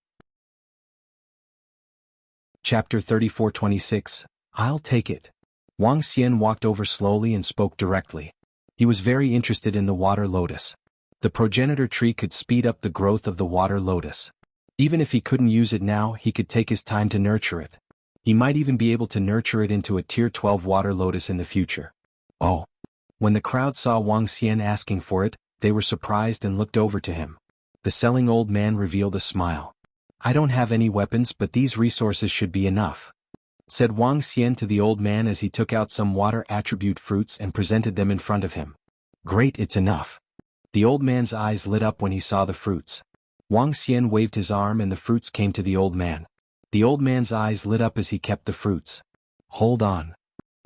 Chapter 34-26, I'll take it. Wang Xian walked over slowly and spoke directly. He was very interested in the water lotus. The progenitor tree could speed up the growth of the water lotus. Even if he couldn't use it now, he could take his time to nurture it. He might even be able to nurture it into a Tier 12 water lotus in the future. Oh! When the crowd saw Wang Xian asking for it, they were surprised and looked over to him. The selling old man revealed a smile. "I don't have any weapons, but these resources should be enough," said Wang Xian to the old man as he took out some water attribute fruits and presented them in front of him. "Great, it's enough." The old man's eyes lit up when he saw the fruits. Wang Xian waved his arm and the fruits came to the old man. The old man's eyes lit up as he kept the fruits. "Hold on.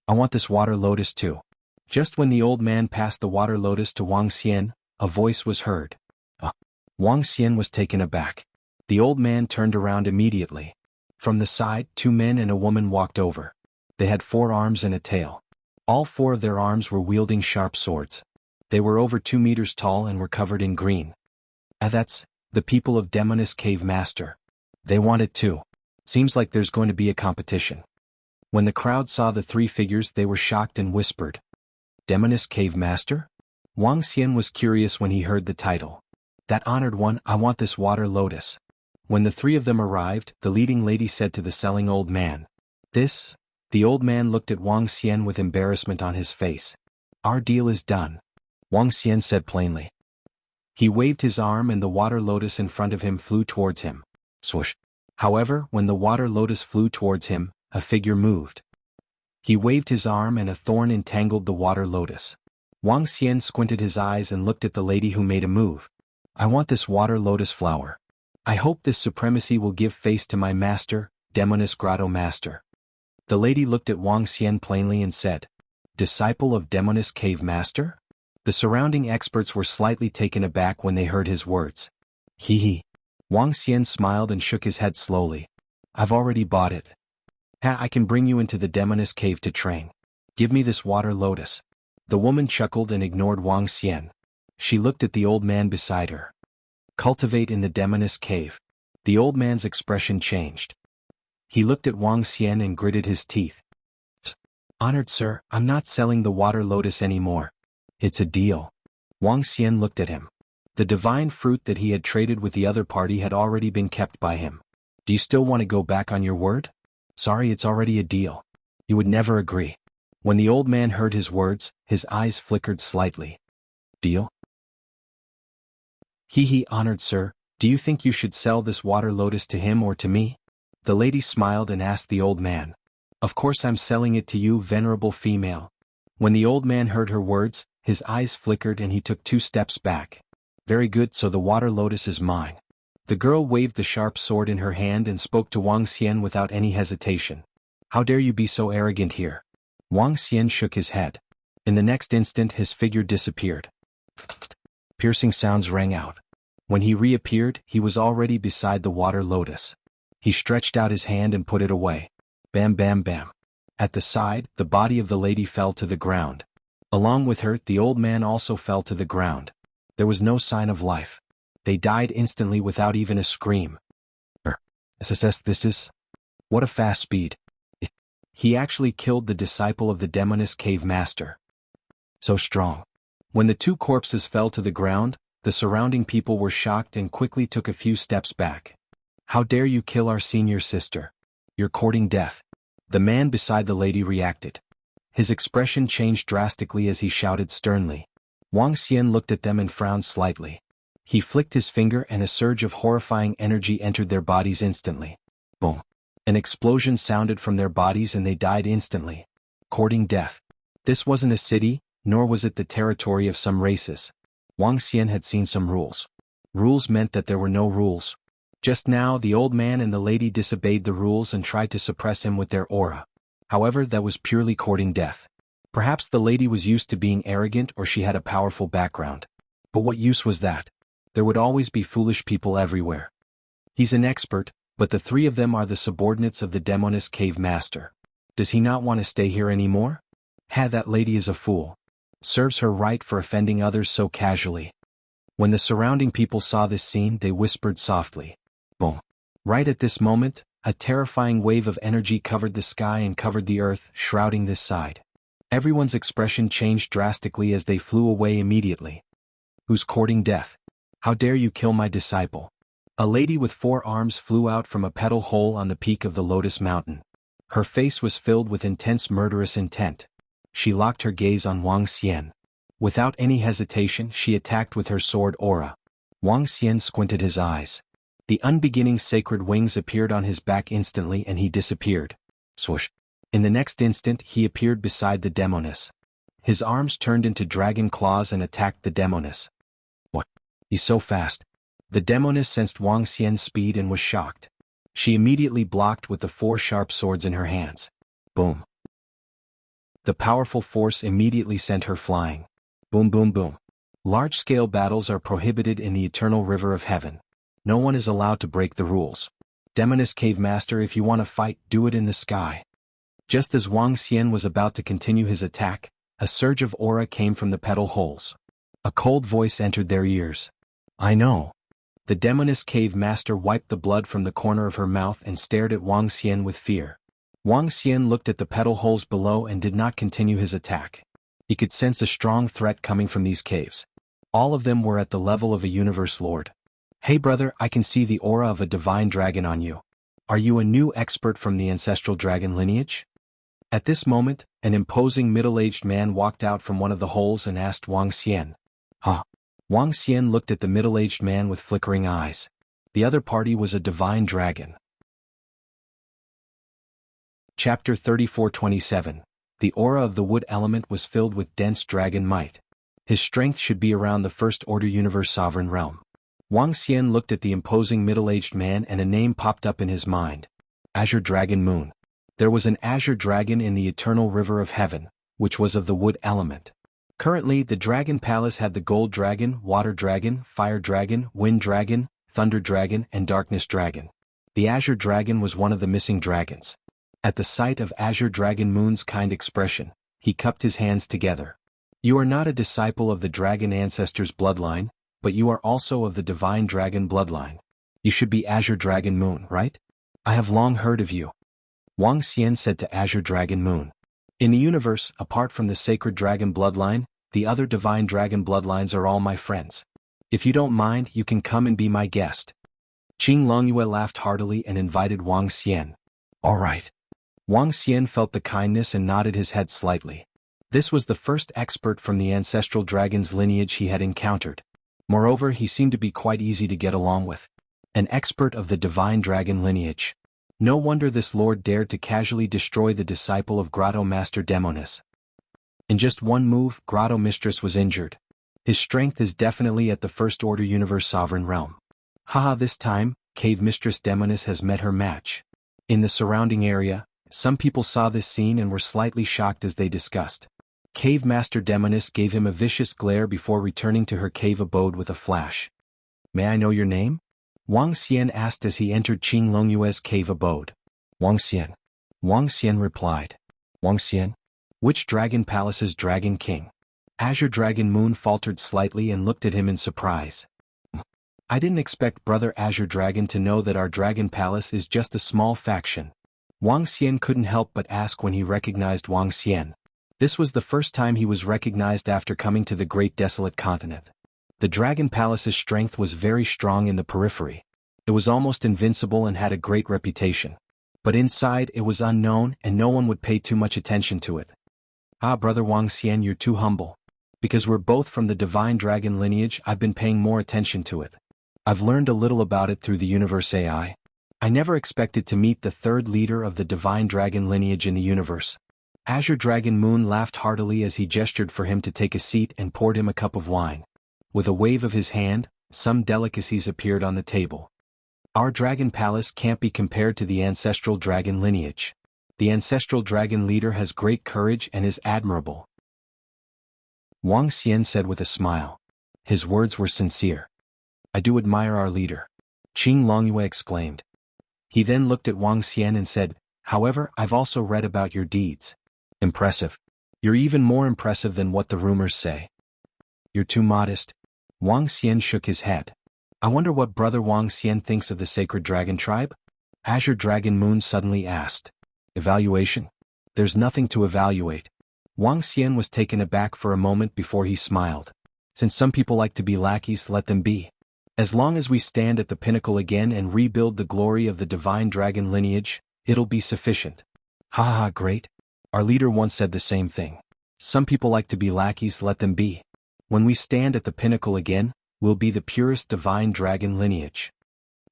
I want this water lotus too." Just when the old man passed the water lotus to Wang Xian, a voice was heard. Wang Xian was taken aback. The old man turned around immediately. From the side, 2 men and a woman walked over. They had 4 arms and a tail. All 4 of their arms were wielding sharp swords. They were over 2 meters tall and were covered in green. That's the people of Demoness Cave Master. They want it too. Seems like there's going to be a competition. When the crowd saw the 3 figures, they were shocked and whispered, "Demoness Cave Master?" Wang Xian was curious when he heard the title. "That honored one, I want this water lotus." When the 3 of them arrived, the leading lady said to the selling old man, "This?" The old man looked at Wang Xian with embarrassment on his face. "Our deal is done," Wang Xian said plainly. He waved his arm and the water lotus in front of him flew towards him. Swoosh! However, when the water lotus flew towards him, a figure moved. He waved his arm and a thorn entangled the water lotus. Wang Xian squinted his eyes and looked at the lady who made a move. "I want this water lotus flower. I hope this supremacy will give face to my master, Demoness Grotto Master." The lady looked at Wang Xian plainly and said, "Disciple of Demoness Cave Master?" The surrounding experts were slightly taken aback when they heard his words. Hee. Wang Xian smiled and shook his head slowly. "I've already bought it. I can bring you into the Demoness Cave to train. Give me this water lotus." The woman chuckled and ignored Wang Xian. She looked at the old man beside her. "Cultivate in the Demoness Cave." The old man's expression changed. He looked at Wang Xian and gritted his teeth. "Honored sir, I'm not selling the water lotus anymore. It's a deal." Wang Xian looked at him. The divine fruit that he had traded with the other party had already been kept by him. "Do you still want to go back on your word?" "Sorry, it's already a deal. You would never agree." When the old man heard his words, his eyes flickered slightly. "Deal?" Hee, honored sir, do you think you should sell this water lotus to him or to me?" The lady smiled and asked the old man. "Of course I'm selling it to you, venerable female." When the old man heard her words, his eyes flickered and he took 2 steps back. "Very good, so the water lotus is mine." The girl waved the sharp sword in her hand and spoke to Wang Xian without any hesitation. "How dare you be so arrogant here?" Wang Xian shook his head. In the next instant his figure disappeared. Piercing sounds rang out. When he reappeared, he was already beside the water lotus. He stretched out his hand and put it away. Bam bam bam. At the side, the body of the lady fell to the ground. Along with her, the old man also fell to the ground. There was no sign of life. They died instantly without even a scream. SSS, this is? What a fast speed. He actually killed the disciple of the Demoness Cave Master. So strong. When the 2 corpses fell to the ground, the surrounding people were shocked and quickly took a few steps back. "How dare you kill our senior sister? You're courting death." The man beside the lady reacted. His expression changed drastically as he shouted sternly. Wang Xian looked at them and frowned slightly. He flicked his finger and a surge of horrifying energy entered their bodies instantly. Boom. An explosion sounded from their bodies and they died instantly. Courting death. This wasn't a city, nor was it the territory of some races. Wang Xian had seen some rules. Rules meant that there were no rules. Just now the old man and the lady disobeyed the rules and tried to suppress him with their aura. However, that was purely courting death. Perhaps the lady was used to being arrogant or she had a powerful background. But what use was that? There would always be foolish people everywhere. He's an expert, but the three of them are the subordinates of the Demoness Cave Master. Does he not want to stay here anymore? That lady is a fool. Serves her right for offending others so casually. When the surrounding people saw this scene, they whispered softly. Boom. Right at this moment, a terrifying wave of energy covered the sky and covered the earth, shrouding this side. Everyone's expression changed drastically as they flew away immediately. Who's courting death? How dare you kill my disciple? A lady with 4 arms flew out from a petal hole on the peak of the Lotus Mountain. Her face was filled with intense murderous intent. She locked her gaze on Wang Xian. Without any hesitation, she attacked with her sword aura. Wang Xian squinted his eyes. The unbeginning sacred wings appeared on his back instantly and he disappeared. Swoosh. In the next instant he appeared beside the Demoness. His arms turned into dragon claws and attacked the Demoness. What? He's so fast. The Demoness sensed Wang Xian's speed and was shocked. She immediately blocked with the 4 sharp swords in her hands. Boom. The powerful force immediately sent her flying. Boom boom boom. Large-scale battles are prohibited in the eternal river of heaven. No one is allowed to break the rules. Demoness Cave Master, if you want to fight, do it in the sky. Just as Wang Xian was about to continue his attack, a surge of aura came from the petal holes. A cold voice entered their ears. I know. The Demoness Cave Master wiped the blood from the corner of her mouth and stared at Wang Xian with fear. Wang Xian looked at the petal holes below and did not continue his attack. He could sense a strong threat coming from these caves. All of them were at the level of a universe lord. Hey brother, I can see the aura of a divine dragon on you. Are you a new expert from the ancestral dragon lineage? At this moment, an imposing middle-aged man walked out from one of the holes and asked Wang Xian. Huh? Wang Xian looked at the middle-aged man with flickering eyes. The other party was a divine dragon. Chapter 34-27. The aura of the wood element was filled with dense dragon might. His strength should be around the First Order Universe Sovereign Realm. Wang Xian looked at the imposing middle-aged man and a name popped up in his mind. Azure Dragon Moon. There was an azure dragon in the eternal river of heaven, which was of the wood element. Currently, the Dragon Palace had the Gold Dragon, Water Dragon, Fire Dragon, Wind Dragon, Thunder Dragon, and Darkness Dragon. The Azure Dragon was one of the missing dragons. At the sight of Azure Dragon Moon's kind expression, he cupped his hands together. You are not a disciple of the dragon ancestors' bloodline, but you are also of the divine dragon bloodline. You should be Azure Dragon Moon, right? I have long heard of you. Wang Xian said to Azure Dragon Moon. In the universe, apart from the sacred dragon bloodline, the other divine dragon bloodlines are all my friends. If you don't mind, you can come and be my guest. Qing Longyue laughed heartily and invited Wang Xian. All right. Wang Xian felt the kindness and nodded his head slightly. This was the first expert from the ancestral dragon's lineage he had encountered. Moreover, he seemed to be quite easy to get along with. An expert of the divine dragon lineage. No wonder this lord dared to casually destroy the disciple of Grotto Master Demoness. In just one move, Grotto Mistress was injured. His strength is definitely at the First Order Universe Sovereign Realm. Haha, this time, Cave Mistress Demoness has met her match. In the surrounding area, some people saw this scene and were slightly shocked as they discussed. Cave Master Demoness gave him a vicious glare before returning to her cave abode with a flash. May I know your name? Wang Xian asked as he entered Qing Longyue's cave abode. Wang Xian. Wang Xian replied. Wang Xian? Which dragon palace's dragon king? Azure Dragon Moon faltered slightly and looked at him in surprise. I didn't expect Brother Azure Dragon to know that our dragon palace is just a small faction. Wang Xian couldn't help but ask when he recognized Wang Xian. This was the first time he was recognized after coming to the Great Desolate Continent. The Dragon Palace's strength was very strong in the periphery. It was almost invincible and had a great reputation. But inside it was unknown and no one would pay too much attention to it. Ah, Brother Wang Xian, you're too humble. Because we're both from the Divine Dragon lineage, I've been paying more attention to it. I've learned a little about it through the Universe AI. I never expected to meet the third leader of the Divine Dragon lineage in the universe. Azure Dragon Moon laughed heartily as he gestured for him to take a seat and poured him a cup of wine. With a wave of his hand, some delicacies appeared on the table. Our dragon palace can't be compared to the ancestral dragon lineage. The ancestral dragon leader has great courage and is admirable. Wang Xian said with a smile. His words were sincere. I do admire our leader. Qing Longyue exclaimed. He then looked at Wang Xian and said, however, I've also read about your deeds. Impressive. You're even more impressive than what the rumors say. You're too modest. Wang Xian shook his head. I wonder what Brother Wang Xian thinks of the sacred dragon tribe? Azure Dragon Moon suddenly asked. Evaluation? There's nothing to evaluate. Wang Xian was taken aback for a moment before he smiled. Since some people like to be lackeys, let them be. As long as we stand at the pinnacle again and rebuild the glory of the divine dragon lineage, it'll be sufficient. Ha ha, great. Our leader once said the same thing. Some people like to be lackeys, let them be. When we stand at the pinnacle again, we'll be the purest divine dragon lineage.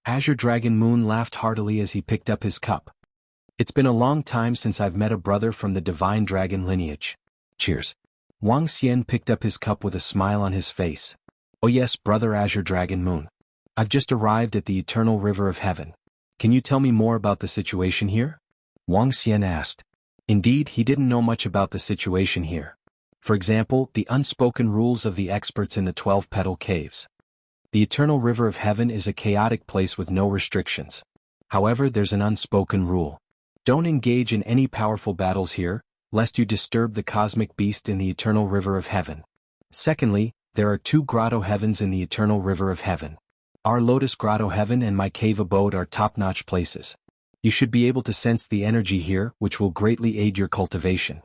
Azure Dragon Moon laughed heartily as he picked up his cup. It's been a long time since I've met a brother from the divine dragon lineage. Cheers. Wang Xian picked up his cup with a smile on his face. Oh yes, Brother Azure Dragon Moon. I've just arrived at the eternal river of heaven. Can you tell me more about the situation here? Wang Xian asked. Indeed, he didn't know much about the situation here. For example, the unspoken rules of the experts in the 12-petal caves. The eternal river of heaven is a chaotic place with no restrictions. However, there's an unspoken rule. Don't engage in any powerful battles here, lest you disturb the cosmic beast in the eternal river of heaven. Secondly, there are 2 grotto heavens in the eternal river of heaven. Our Lotus Grotto Heaven and my cave abode are top-notch places. You should be able to sense the energy here, which will greatly aid your cultivation.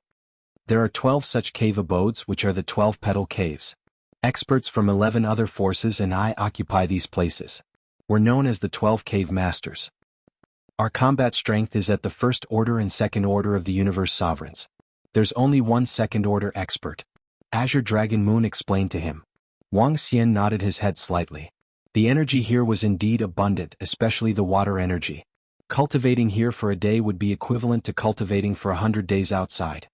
There are 12 such cave abodes, which are the 12-petal caves. Experts from 11 other forces and I occupy these places. We're known as the 12 cave masters. Our combat strength is at the first order and second order of the universe sovereigns. There's only one second order expert. Azure Dragon Moon explained to him. Wang Xian nodded his head slightly. The energy here was indeed abundant, especially the water energy. Cultivating here for a day would be equivalent to cultivating for 100 days outside.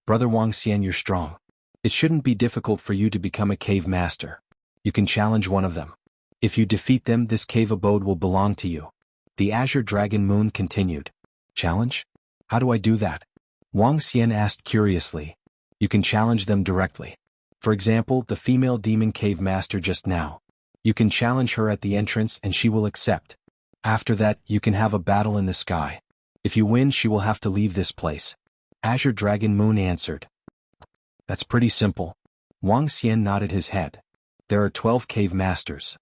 Brother Wang Xian, you're strong. It shouldn't be difficult for you to become a cave master. You can challenge one of them. If you defeat them, this cave abode will belong to you. The Azure Dragon Moon continued. Challenge? How do I do that? Wang Xian asked curiously. You can challenge them directly. For example, the female demon cave master just now. You can challenge her at the entrance and she will accept. After that, you can have a battle in the sky. If you win, she will have to leave this place. Azure Dragon Moon answered. That's pretty simple. Wang Xian nodded his head. There are 12 cave masters.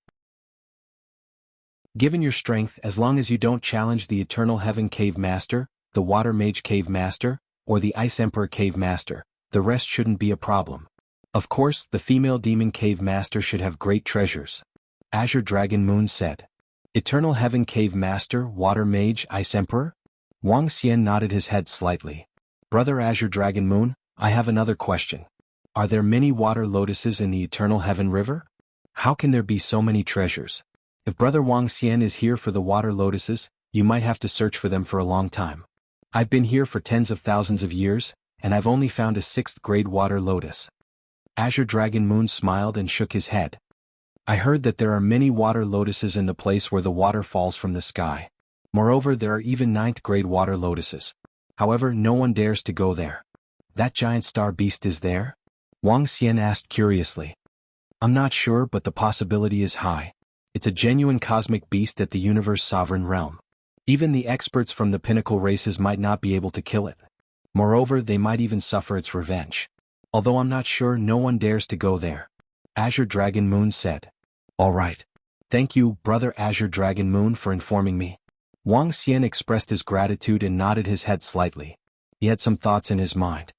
Given your strength, as long as you don't challenge the Eternal Heaven Cave Master, the Water Mage Cave Master, or the Ice Emperor Cave Master, the rest shouldn't be a problem. Of course, the female Demon Cave Master should have great treasures. Azure Dragon Moon said. Eternal Heaven Cave Master, Water Mage, Ice Emperor? Wang Xian nodded his head slightly. Brother Azure Dragon Moon, I have another question. Are there many water lotuses in the Eternal Heaven River? How can there be so many treasures? If Brother Wang Xian is here for the water lotuses, you might have to search for them for a long time. I've been here for tens of thousands of years, and I've only found a 6th-grade water lotus. Azure Dragon Moon smiled and shook his head. I heard that there are many water lotuses in the place where the water falls from the sky. Moreover, there are even 9th-grade water lotuses. However, no one dares to go there. That giant star beast is there? Wang Xian asked curiously. I'm not sure, but the possibility is high. It's a genuine cosmic beast at the universe sovereign realm. Even the experts from the pinnacle races might not be able to kill it. Moreover, they might even suffer its revenge. Although I'm not sure, no one dares to go there. Azure Dragon Moon said. All right. Thank you, Brother Azure Dragon Moon, for informing me. Wang Xian expressed his gratitude and nodded his head slightly. He had some thoughts in his mind.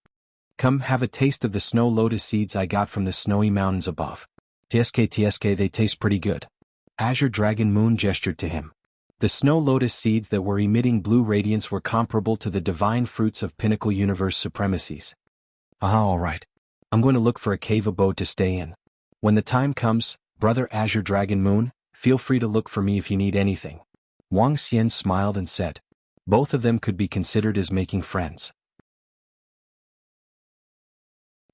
Come, have a taste of the snow lotus seeds I got from the snowy mountains above. TSK, they taste pretty good. Azure Dragon Moon gestured to him. The snow lotus seeds that were emitting blue radiance were comparable to the divine fruits of pinnacle universe supremacies. All right. I'm going to look for a cave abode to stay in. When the time comes, Brother Azure Dragon Moon, feel free to look for me if you need anything. Wang Xian smiled and said. Both of them could be considered as making friends.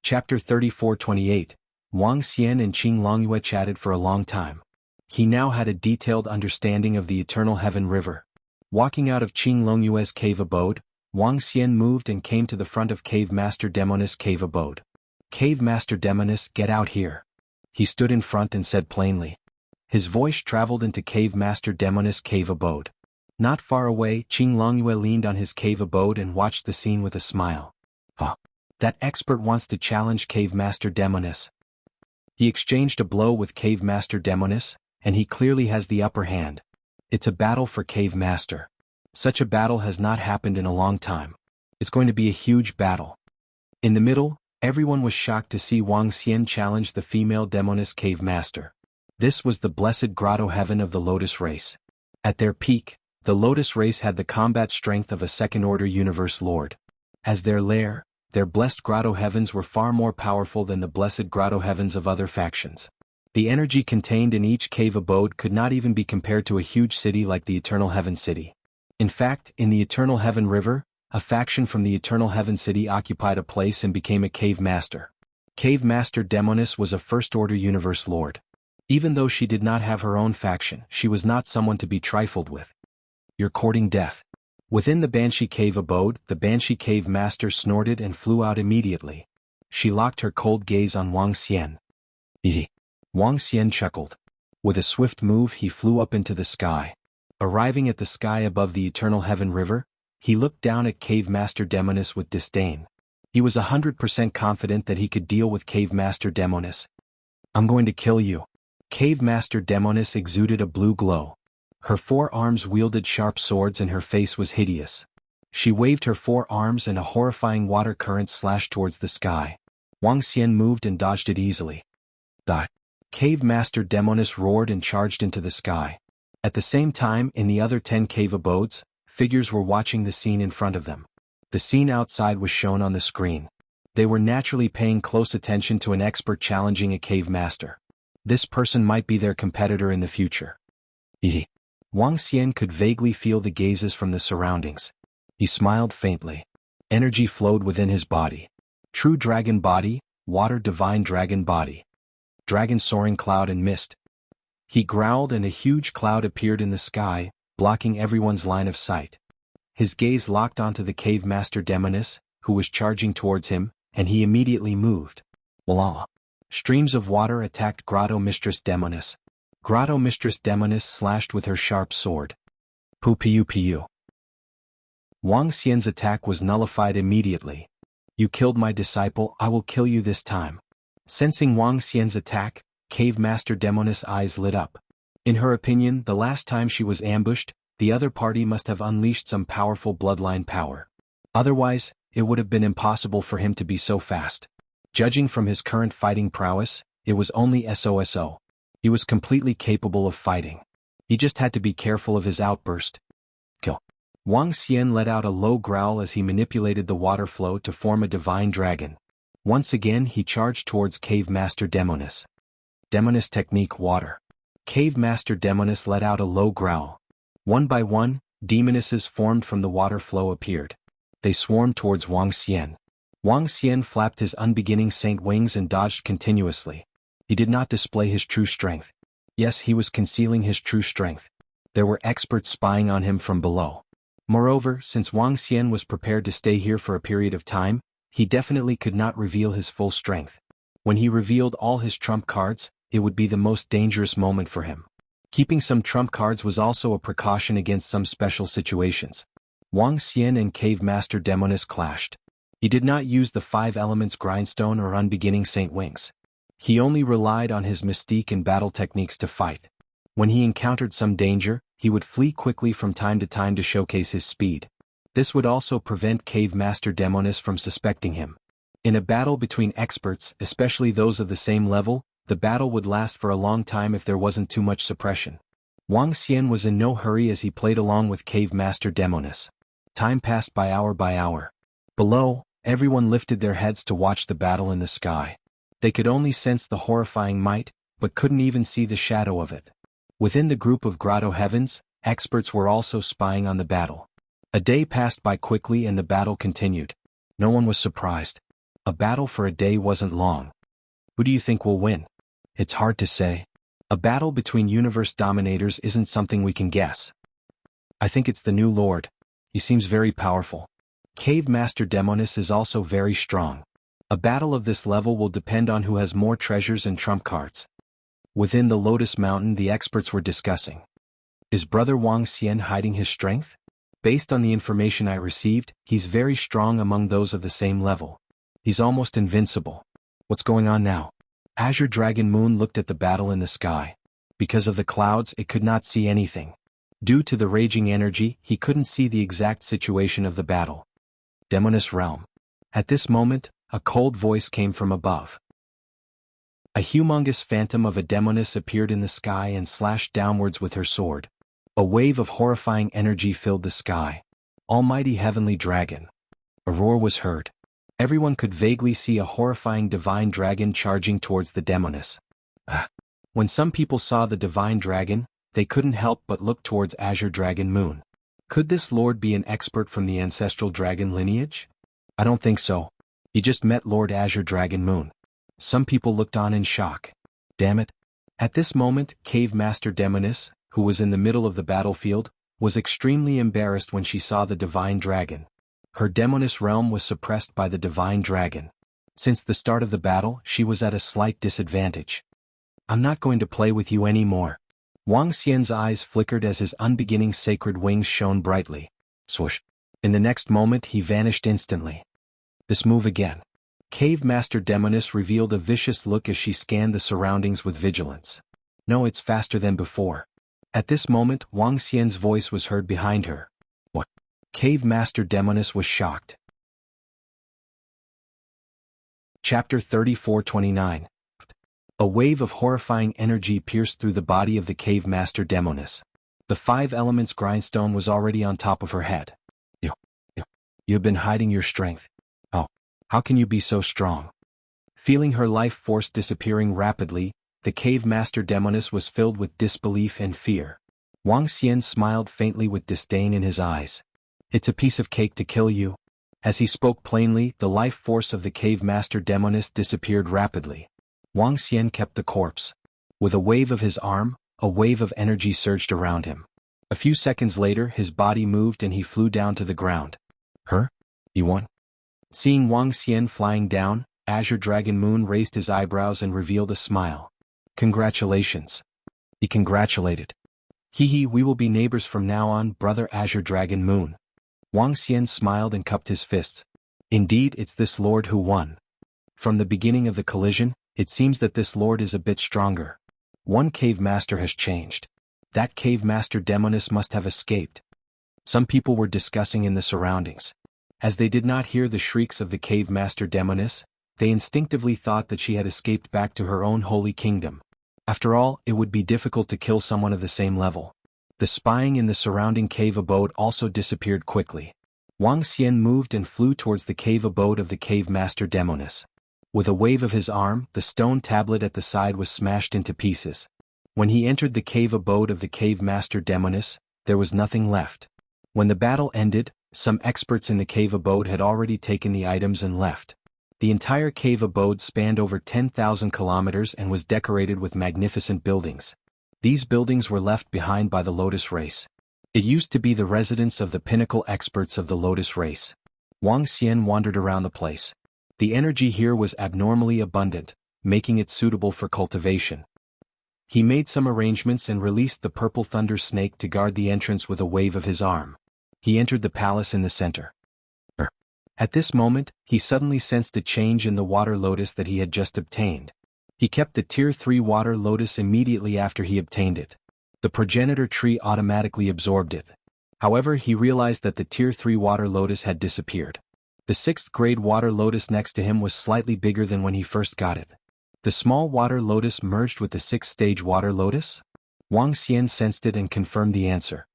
Chapter 34-28. Wang Xian and Qing Longyue chatted for a long time. He now had a detailed understanding of the Eternal Heaven River. Walking out of Qing Longyue's cave abode, Wang Xian moved and came to the front of Cave Master Demoness' cave abode. Cave Master Demoness, get out here. He stood in front and said plainly. His voice traveled into Cave Master Demoness' cave abode. Not far away, Qing Longyue leaned on his cave abode and watched the scene with a smile. That expert wants to challenge Cave Master Demoness. He exchanged a blow with Cave Master Demoness, and he clearly has the upper hand. It's a battle for Cave Master. Such a battle has not happened in a long time. It's going to be a huge battle. In the middle, everyone was shocked to see Wang Xian challenge the female Demoness Cave Master. This was the blessed grotto heaven of the Lotus race. At their peak, the Lotus race had the combat strength of a second-order universe lord. As their lair, their blessed grotto heavens were far more powerful than the blessed grotto heavens of other factions. The energy contained in each cave abode could not even be compared to a huge city like the Eternal Heaven City. In fact, in the Eternal Heaven River, a faction from the Eternal Heaven City occupied a place and became a cave master. Cave Master Demoness was a first-order universe lord. Even though she did not have her own faction, she was not someone to be trifled with. You're courting death. Within the Banshee Cave abode, the Banshee Cave Master snorted and flew out immediately. She locked her cold gaze on Wang Xian. Wang Xian chuckled. With a swift move he flew up into the sky. Arriving at the sky above the Eternal Heaven River, he looked down at Cave Master Demoness with disdain. He was 100% confident that he could deal with Cave Master Demoness. I'm going to kill you. Cave Master Demoness exuded a blue glow. Her 4 arms wielded sharp swords and her face was hideous. She waved her 4 arms and a horrifying water current slashed towards the sky. Wang Xian moved and dodged it easily. Cave Master Demoness roared and charged into the sky. At the same time, in the other 10 cave abodes, figures were watching the scene in front of them. The scene outside was shown on the screen. They were naturally paying close attention to an expert challenging a cave master. This person might be their competitor in the future. Wang Xian could vaguely feel the gazes from the surroundings. He smiled faintly. Energy flowed within his body. True dragon body, water divine dragon body. Dragon soaring cloud and mist. He growled and a huge cloud appeared in the sky, blocking everyone's line of sight. His gaze locked onto the Cave Master Demoness, who was charging towards him, and he immediately moved. Blah. Streams of water attacked Grotto Mistress Demoness. Grotto Mistress Demoness slashed with her sharp sword. Pu. Wang Xian's attack was nullified immediately. You killed my disciple, I will kill you this time. Sensing Wang Xian's attack, Cave Master Demoness' eyes lit up. In her opinion, the last time she was ambushed, the other party must have unleashed some powerful bloodline power. Otherwise, it would have been impossible for him to be so fast. Judging from his current fighting prowess, it was only SOSO. He was completely capable of fighting. He just had to be careful of his outburst. Kill. Wang Xian let out a low growl as he manipulated the water flow to form a divine dragon. Once again he charged towards Cave Master Demoness. Demoness technique water. Cave Master Demoness let out a low growl. One by one, demonesses formed from the water flow appeared. They swarmed towards Wang Xian. Wang Xian flapped his unbeginning saint wings and dodged continuously. He did not display his true strength. Yes, he was concealing his true strength. There were experts spying on him from below. Moreover, since Wang Xian was prepared to stay here for a period of time, he definitely could not reveal his full strength. When he revealed all his trump cards, it would be the most dangerous moment for him. Keeping some trump cards was also a precaution against some special situations. Wang Xian and Cave Master Demoness clashed. He did not use the 5 elements grindstone or unbeginning saint wings. He only relied on his mystique and battle techniques to fight. When he encountered some danger, he would flee quickly from time to time to showcase his speed. This would also prevent Cave Master Demoness from suspecting him. In a battle between experts, especially those of the same level, the battle would last for a long time if there wasn't too much suppression. Wang Xian was in no hurry as he played along with Cave Master Demoness. Time passed by hour. Below, everyone lifted their heads to watch the battle in the sky. They could only sense the horrifying might, but couldn't even see the shadow of it. Within the group of Grotto Heavens, experts were also spying on the battle. A day passed by quickly and the battle continued. No one was surprised. A battle for a day wasn't long. Who do you think will win? It's hard to say. A battle between universe dominators isn't something we can guess. I think it's the new lord. He seems very powerful. Cave Master Demonis is also very strong. A battle of this level will depend on who has more treasures and trump cards. Within the Lotus Mountain, the experts were discussing. Is Brother Wang Xian hiding his strength? Based on the information I received, he's very strong among those of the same level. He's almost invincible. What's going on now? Azure Dragon Moon looked at the battle in the sky. Because of the clouds, it could not see anything. Due to the raging energy, he couldn't see the exact situation of the battle. Demoness Realm. At this moment, a cold voice came from above. A humongous phantom of a demoness appeared in the sky and slashed downwards with her sword. A wave of horrifying energy filled the sky. Almighty Heavenly Dragon. A roar was heard. Everyone could vaguely see a horrifying divine dragon charging towards the demoness. When some people saw the divine dragon, they couldn't help but look towards Azure Dragon Moon. Could this lord be an expert from the ancestral dragon lineage? I don't think so. He just met Lord Azure Dragon Moon. Some people looked on in shock. Damn it. At this moment, Cave Master Demoness, who was in the middle of the battlefield, was extremely embarrassed when she saw the divine dragon. Her demoness realm was suppressed by the divine dragon. Since the start of the battle, she was at a slight disadvantage. I'm not going to play with you anymore. Wang Xian's eyes flickered as his unbeginning sacred wings shone brightly. Swoosh. In the next moment, he vanished instantly. This move again. Cave Master Demoness revealed a vicious look as she scanned the surroundings with vigilance. No, it's faster than before. At this moment, Wang Xian's voice was heard behind her. What? Cave Master Demoness was shocked. Chapter 34-29. A wave of horrifying energy pierced through the body of the Cave Master Demoness. The 5 elements grindstone was already on top of her head. You've been hiding your strength. Oh, how can you be so strong? Feeling her life force disappearing rapidly, the Cave Master Demoness was filled with disbelief and fear. Wang Xian smiled faintly with disdain in his eyes. It's a piece of cake to kill you. As he spoke plainly, the life force of the Cave Master Demoness disappeared rapidly. Wang Xian kept the corpse. With a wave of his arm, a wave of energy surged around him. A few seconds later, his body moved and he flew down to the ground. He won? Seeing Wang Xian flying down, Azure Dragon Moon raised his eyebrows and revealed a smile. Congratulations. He congratulated. We will be neighbors from now on, Brother Azure Dragon Moon. Wang Xian smiled and cupped his fists. Indeed, it's this lord who won. From the beginning of the collision, it seems that this lord is a bit stronger. One cave master has changed. That Cave Master Demoness must have escaped. Some people were discussing in the surroundings. As they did not hear the shrieks of the Cave Master Demoness, they instinctively thought that she had escaped back to her own holy kingdom. After all, it would be difficult to kill someone of the same level. The spying in the surrounding cave abode also disappeared quickly. Wang Xian moved and flew towards the cave abode of the Cave Master Demoness. With a wave of his arm, the stone tablet at the side was smashed into pieces. When he entered the cave abode of the Cave Master Demoness, there was nothing left. When the battle ended, some experts in the cave abode had already taken the items and left. The entire cave abode spanned over 10,000 kilometers and was decorated with magnificent buildings. These buildings were left behind by the Lotus race. It used to be the residence of the pinnacle experts of the Lotus race. Wang Xian wandered around the place. The energy here was abnormally abundant, making it suitable for cultivation. He made some arrangements and released the purple thunder snake to guard the entrance with a wave of his arm. He entered the palace in the center. At this moment, he suddenly sensed a change in the water lotus that he had just obtained. He kept the Tier 3 water lotus immediately after he obtained it. The progenitor tree automatically absorbed it. However, he realized that the Tier 3 water lotus had disappeared. The 6th grade water lotus next to him was slightly bigger than when he first got it. The small water lotus merged with the 6th stage water lotus? Wang Xian sensed it and confirmed the answer.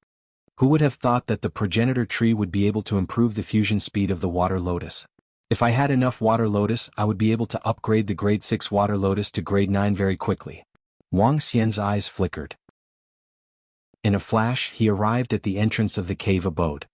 Who would have thought that the progenitor tree would be able to improve the fusion speed of the water lotus? If I had enough water lotus, I would be able to upgrade the grade 6 water lotus to grade 9 very quickly. Wang Xian's eyes flickered. In a flash, he arrived at the entrance of the cave abode.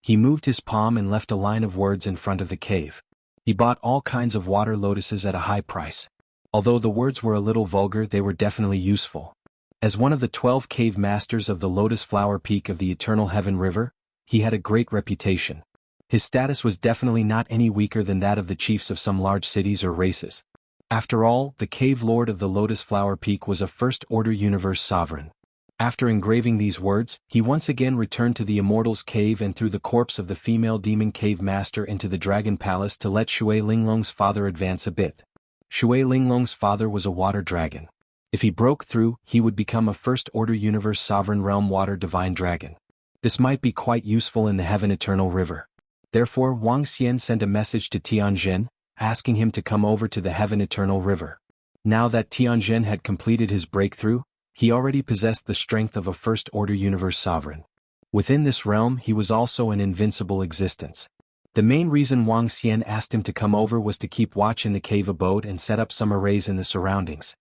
He moved his palm and left a line of words in front of the cave. He bought all kinds of water lotuses at a high price. Although the words were a little vulgar, they were definitely useful. As one of the 12 cave masters of the Lotus Flower Peak of the Eternal Heaven River, he had a great reputation. His status was definitely not any weaker than that of the chiefs of some large cities or races. After all, the cave lord of the Lotus Flower Peak was a first-order universe sovereign. After engraving these words, he once again returned to the Immortals' Cave and threw the corpse of the female demon cave master into the Dragon Palace to let Shui Linglong's father advance a bit. Shui Linglong's father was a water dragon. If he broke through, he would become a first-order universe sovereign realm water divine dragon. This might be quite useful in the Heaven Eternal River. Therefore Wang Xian sent a message to Tianjin, asking him to come over to the Heaven Eternal River. Now that Tianjin had completed his breakthrough, he already possessed the strength of a first-order universe sovereign. Within this realm he was also an invincible existence. The main reason Wang Xian asked him to come over was to keep watch in the cave abode and set up some arrays in the surroundings.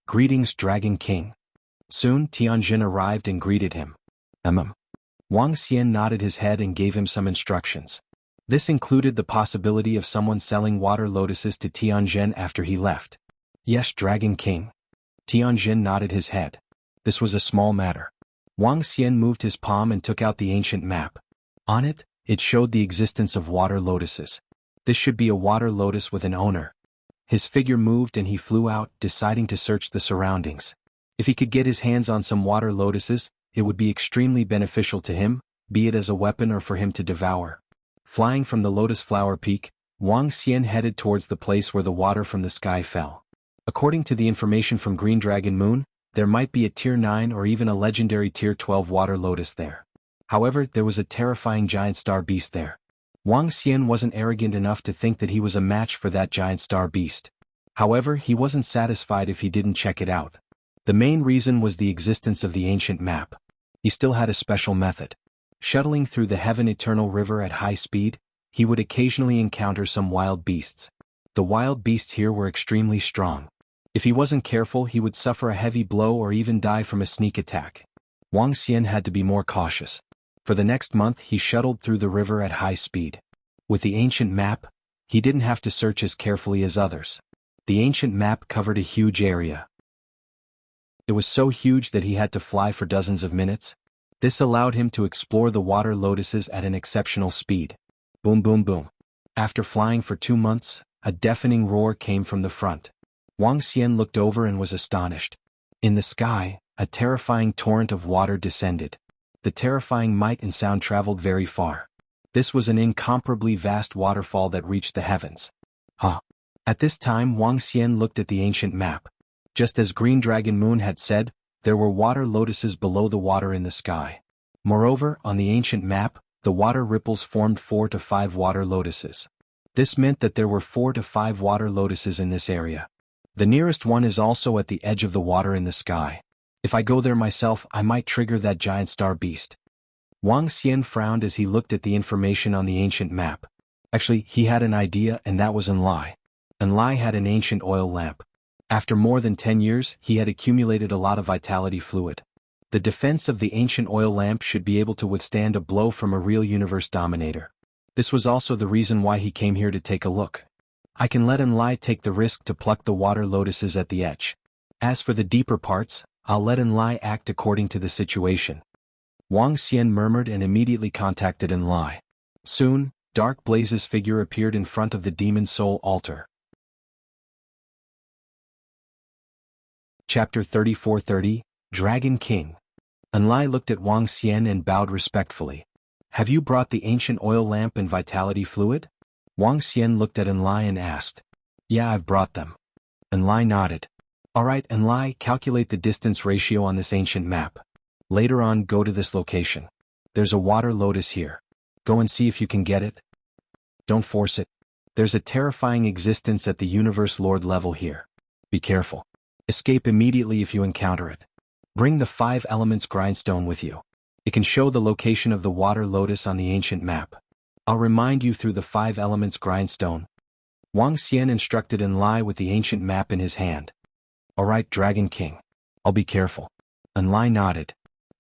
Greetings, Dragon King. Soon Tianjin arrived and greeted him. Wang Xian nodded his head and gave him some instructions. This included the possibility of someone selling water lotuses to Tianjin after he left. Yes, Dragon King. Tianjin nodded his head. This was a small matter. Wang Xian moved his palm and took out the ancient map. On it, it showed the existence of water lotuses. This should be a water lotus with an owner. His figure moved and he flew out, deciding to search the surroundings. If he could get his hands on some water lotuses, it would be extremely beneficial to him, be it as a weapon or for him to devour. Flying from the Lotus Flower Peak, Wang Xian headed towards the place where the water from the sky fell. According to the information from Green Dragon Moon, there might be a Tier 9 or even a legendary Tier 12 water lotus there. However, there was a terrifying giant star beast there. Wang Xian wasn't arrogant enough to think that he was a match for that giant star beast. However, he wasn't satisfied if he didn't check it out. The main reason was the existence of the ancient map. He still had a special method. Shuttling through the Heaven Eternal River at high speed, he would occasionally encounter some wild beasts. The wild beasts here were extremely strong. If he wasn't careful, he would suffer a heavy blow or even die from a sneak attack. Wang Xian had to be more cautious. For the next month he shuttled through the river at high speed. With the ancient map, he didn't have to search as carefully as others. The ancient map covered a huge area. It was so huge that he had to fly for dozens of minutes. This allowed him to explore the water lotuses at an exceptional speed. Boom boom boom. After flying for 2 months, a deafening roar came from the front. Wang Xian looked over and was astonished. In the sky, a terrifying torrent of water descended. The terrifying might and sound traveled very far. This was an incomparably vast waterfall that reached the heavens. At this time Wang Xian looked at the ancient map. Just as Green Dragon Moon had said, there were water lotuses below the water in the sky. Moreover, on the ancient map, the water ripples formed 4 to 5 water lotuses. This meant that there were 4 to 5 water lotuses in this area. The nearest one is also at the edge of the water in the sky. If I go there myself, I might trigger that giant star beast. Wang Xian frowned as he looked at the information on the ancient map. Actually, he had an idea, and that was Enlai. Enlai had an ancient oil lamp. After more than 10 years, he had accumulated a lot of vitality fluid. The defense of the ancient oil lamp should be able to withstand a blow from a real universe dominator. This was also the reason why he came here to take a look. I can let Enlai take the risk to pluck the water lotuses at the edge. As for the deeper parts, I'll let Enlai act according to the situation. Wang Xian murmured and immediately contacted Enlai. Soon, Dark Blaze's figure appeared in front of the Demon Soul altar. Chapter 3430, Dragon King. Enlai looked at Wang Xian and bowed respectfully. Have you brought the ancient oil lamp and vitality fluid? Wang Xian looked at Enlai and asked. Yeah, I've brought them. Enlai nodded. Alright, Enlai, calculate the distance ratio on this ancient map. Later on, go to this location. There's a water lotus here. Go and see if you can get it. Don't force it. There's a terrifying existence at the Universe Lord level here. Be careful. Escape immediately if you encounter it. Bring the 5 elements grindstone with you. It can show the location of the water lotus on the ancient map. I'll remind you through the 5 elements grindstone. Wang Xian instructed Enlai with the ancient map in his hand. Alright, Dragon King. I'll be careful. Enlai nodded.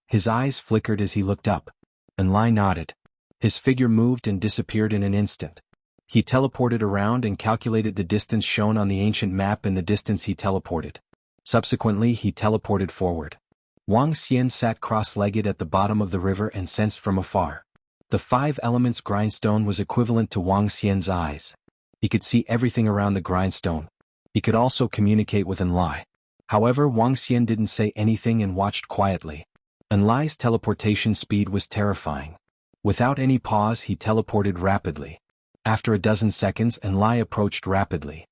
His eyes flickered as he looked up. Enlai nodded. His figure moved and disappeared in an instant. He teleported around and calculated the distance shown on the ancient map and the distance he teleported. Subsequently, he teleported forward. Wang Xian sat cross-legged at the bottom of the river and sensed from afar. The five elements grindstone was equivalent to Wang Xian's eyes. He could see everything around the grindstone. He could also communicate with Enlai. However, Wang Xian didn't say anything and watched quietly. Enlai's teleportation speed was terrifying. Without any pause, he teleported rapidly. After a dozen seconds, Enlai approached rapidly.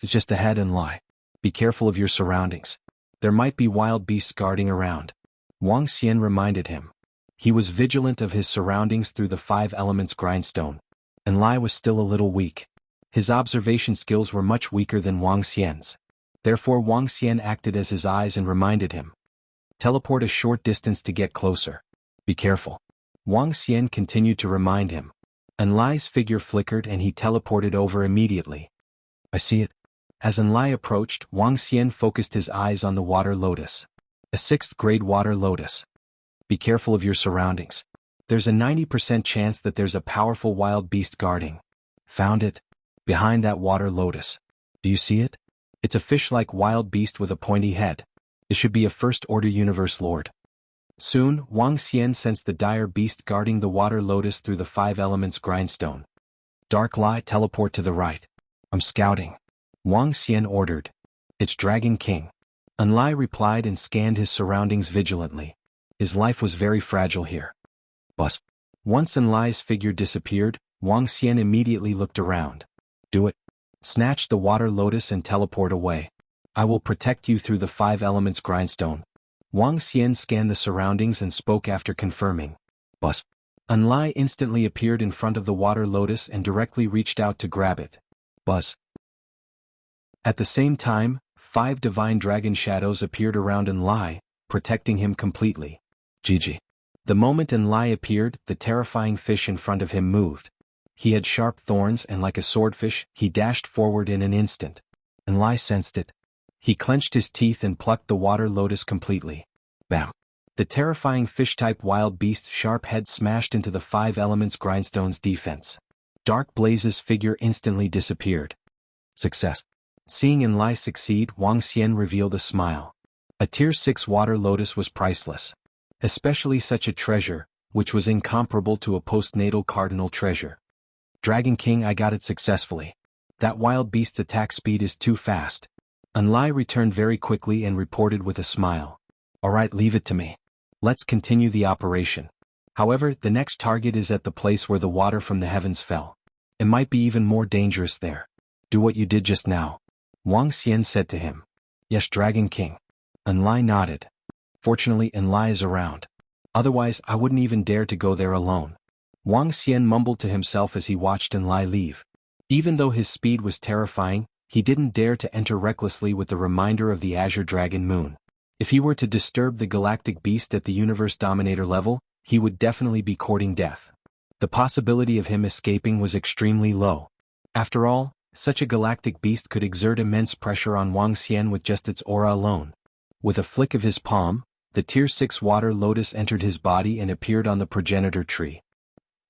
It's just ahead, Enlai. Be careful of your surroundings. There might be wild beasts guarding around. Wang Xian reminded him. He was vigilant of his surroundings through the five elements grindstone. Enlai was still a little weak. His observation skills were much weaker than Wang Xian's. Therefore Wang Xian acted as his eyes and reminded him. Teleport a short distance to get closer. Be careful. Wang Xian continued to remind him. Enlai's figure flickered and he teleported over immediately. I see it. As Enlai approached, Wang Xian focused his eyes on the water lotus. A 6th grade water lotus. Be careful of your surroundings. There's a 90% chance that there's a powerful wild beast guarding. Found it? Behind that water lotus. Do you see it? It's a fish-like wild beast with a pointy head. It should be a first-order universe lord. Soon, Wang Xian sensed the dire beast guarding the water lotus through the five elements grindstone. Dark Lai, teleport to the right. I'm scouting. Wang Xian ordered. It's Dragon King. Enlai replied and scanned his surroundings vigilantly. His life was very fragile here. Bus. Once Enlai's figure disappeared, Wang Xian immediately looked around. Do it. Snatch the water lotus and teleport away. I will protect you through the five elements grindstone. Wang Xian scanned the surroundings and spoke after confirming. Bus. Enlai instantly appeared in front of the water lotus and directly reached out to grab it. Buzz. At the same time, 5 divine dragon shadows appeared around Enlai, protecting him completely. GG. The moment Enlai appeared, the terrifying fish in front of him moved. He had sharp thorns and like a swordfish, he dashed forward in an instant. Enlai sensed it. He clenched his teeth and plucked the water lotus completely. Bam. The terrifying fish-type wild beast's sharp head smashed into the five elements grindstone's defense. Dark Blaze's figure instantly disappeared. Success. Seeing Enlai succeed, Wang Xian revealed a smile. A tier 6 water lotus was priceless. Especially such a treasure, which was incomparable to a postnatal cardinal treasure. Dragon King, I got it successfully. That wild beast's attack speed is too fast. Enlai returned very quickly and reported with a smile. Alright, leave it to me. Let's continue the operation. However, the next target is at the place where the water from the heavens fell. It might be even more dangerous there. Do what you did just now. Wang Xian said to him. Yes, Dragon King. Enlai nodded. Fortunately, Enlai is around. Otherwise, I wouldn't even dare to go there alone. Wang Xian mumbled to himself as he watched Enlai leave. Even though his speed was terrifying, he didn't dare to enter recklessly with the reminder of the Azure Dragon Moon. If he were to disturb the galactic beast at the Universe Dominator level, he would definitely be courting death. The possibility of him escaping was extremely low. After all, such a galactic beast could exert immense pressure on Wang Xian with just its aura alone. With a flick of his palm, the tier 6 water lotus entered his body and appeared on the progenitor tree.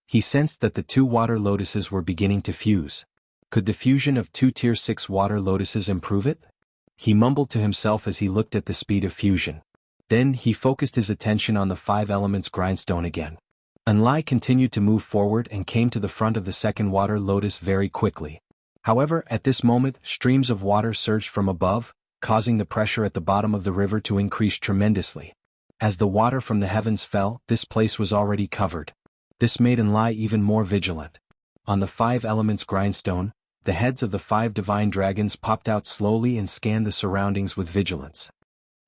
He sensed that the 2 water lotuses were beginning to fuse. Could the fusion of 2 tier 6 water lotuses improve it? He mumbled to himself as he looked at the speed of fusion. Then he focused his attention on the 5 elements grindstone again. Enlai continued to move forward and came to the front of the second water lotus very quickly. However, at this moment, streams of water surged from above, causing the pressure at the bottom of the river to increase tremendously. As the water from the heavens fell, this place was already covered. This made Enlai even more vigilant. On the 5 elements grindstone, the heads of the 5 divine dragons popped out slowly and scanned the surroundings with vigilance.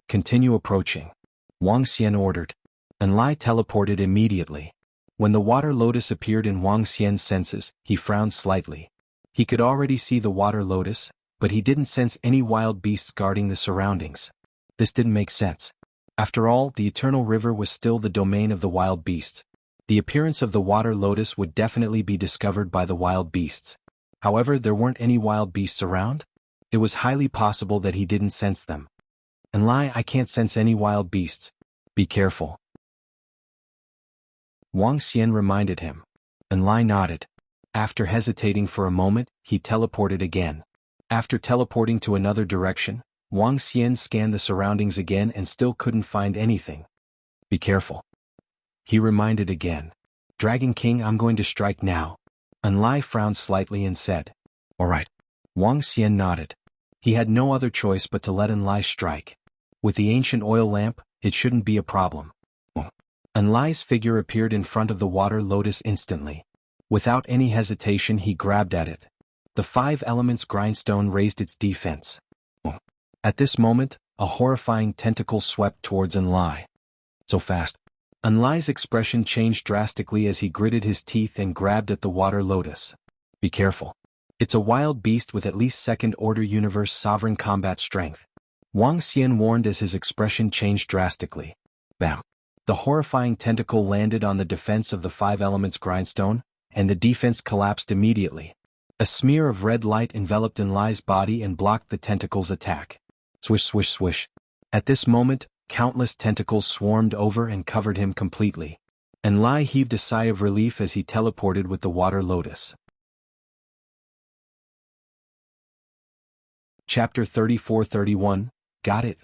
Continue approaching. Wang Xian ordered. Enlai teleported immediately. When the water lotus appeared in Wang Xian's senses, he frowned slightly. He could already see the water lotus, but he didn't sense any wild beasts guarding the surroundings. This didn't make sense. After all, the eternal river was still the domain of the wild beasts. The appearance of the water lotus would definitely be discovered by the wild beasts. However, there weren't any wild beasts around. It was highly possible that he didn't sense them. Enlai, I can't sense any wild beasts. Be careful. Wang Xian reminded him. Enlai nodded. After hesitating for a moment, he teleported again. After teleporting to another direction, Wang Xian scanned the surroundings again and still couldn't find anything. Be careful. He reminded again. Dragon King, I'm going to strike now. Enlai frowned slightly and said, "All right." Wang Xian nodded. He had no other choice but to let Enlai strike. With the ancient oil lamp, it shouldn't be a problem. Enlai's figure appeared in front of the water lotus instantly. Without any hesitation he grabbed at it. The 5 elements grindstone raised its defense. At this moment, a horrifying tentacle swept towards Enlai. So fast. Enlai's expression changed drastically as he gritted his teeth and grabbed at the water lotus. Be careful. It's a wild beast with at least second-order universe sovereign combat strength. Wang Xian warned as his expression changed drastically. Bam. The horrifying tentacle landed on the defense of the 5 elements grindstone, and the defense collapsed immediately. A smear of red light enveloped Enlai's body and blocked the tentacle's attack. Swish, swish, swish. At this moment, countless tentacles swarmed over and covered him completely. Enlai heaved a sigh of relief as he teleported with the water lotus. Chapter 34-31, Got it?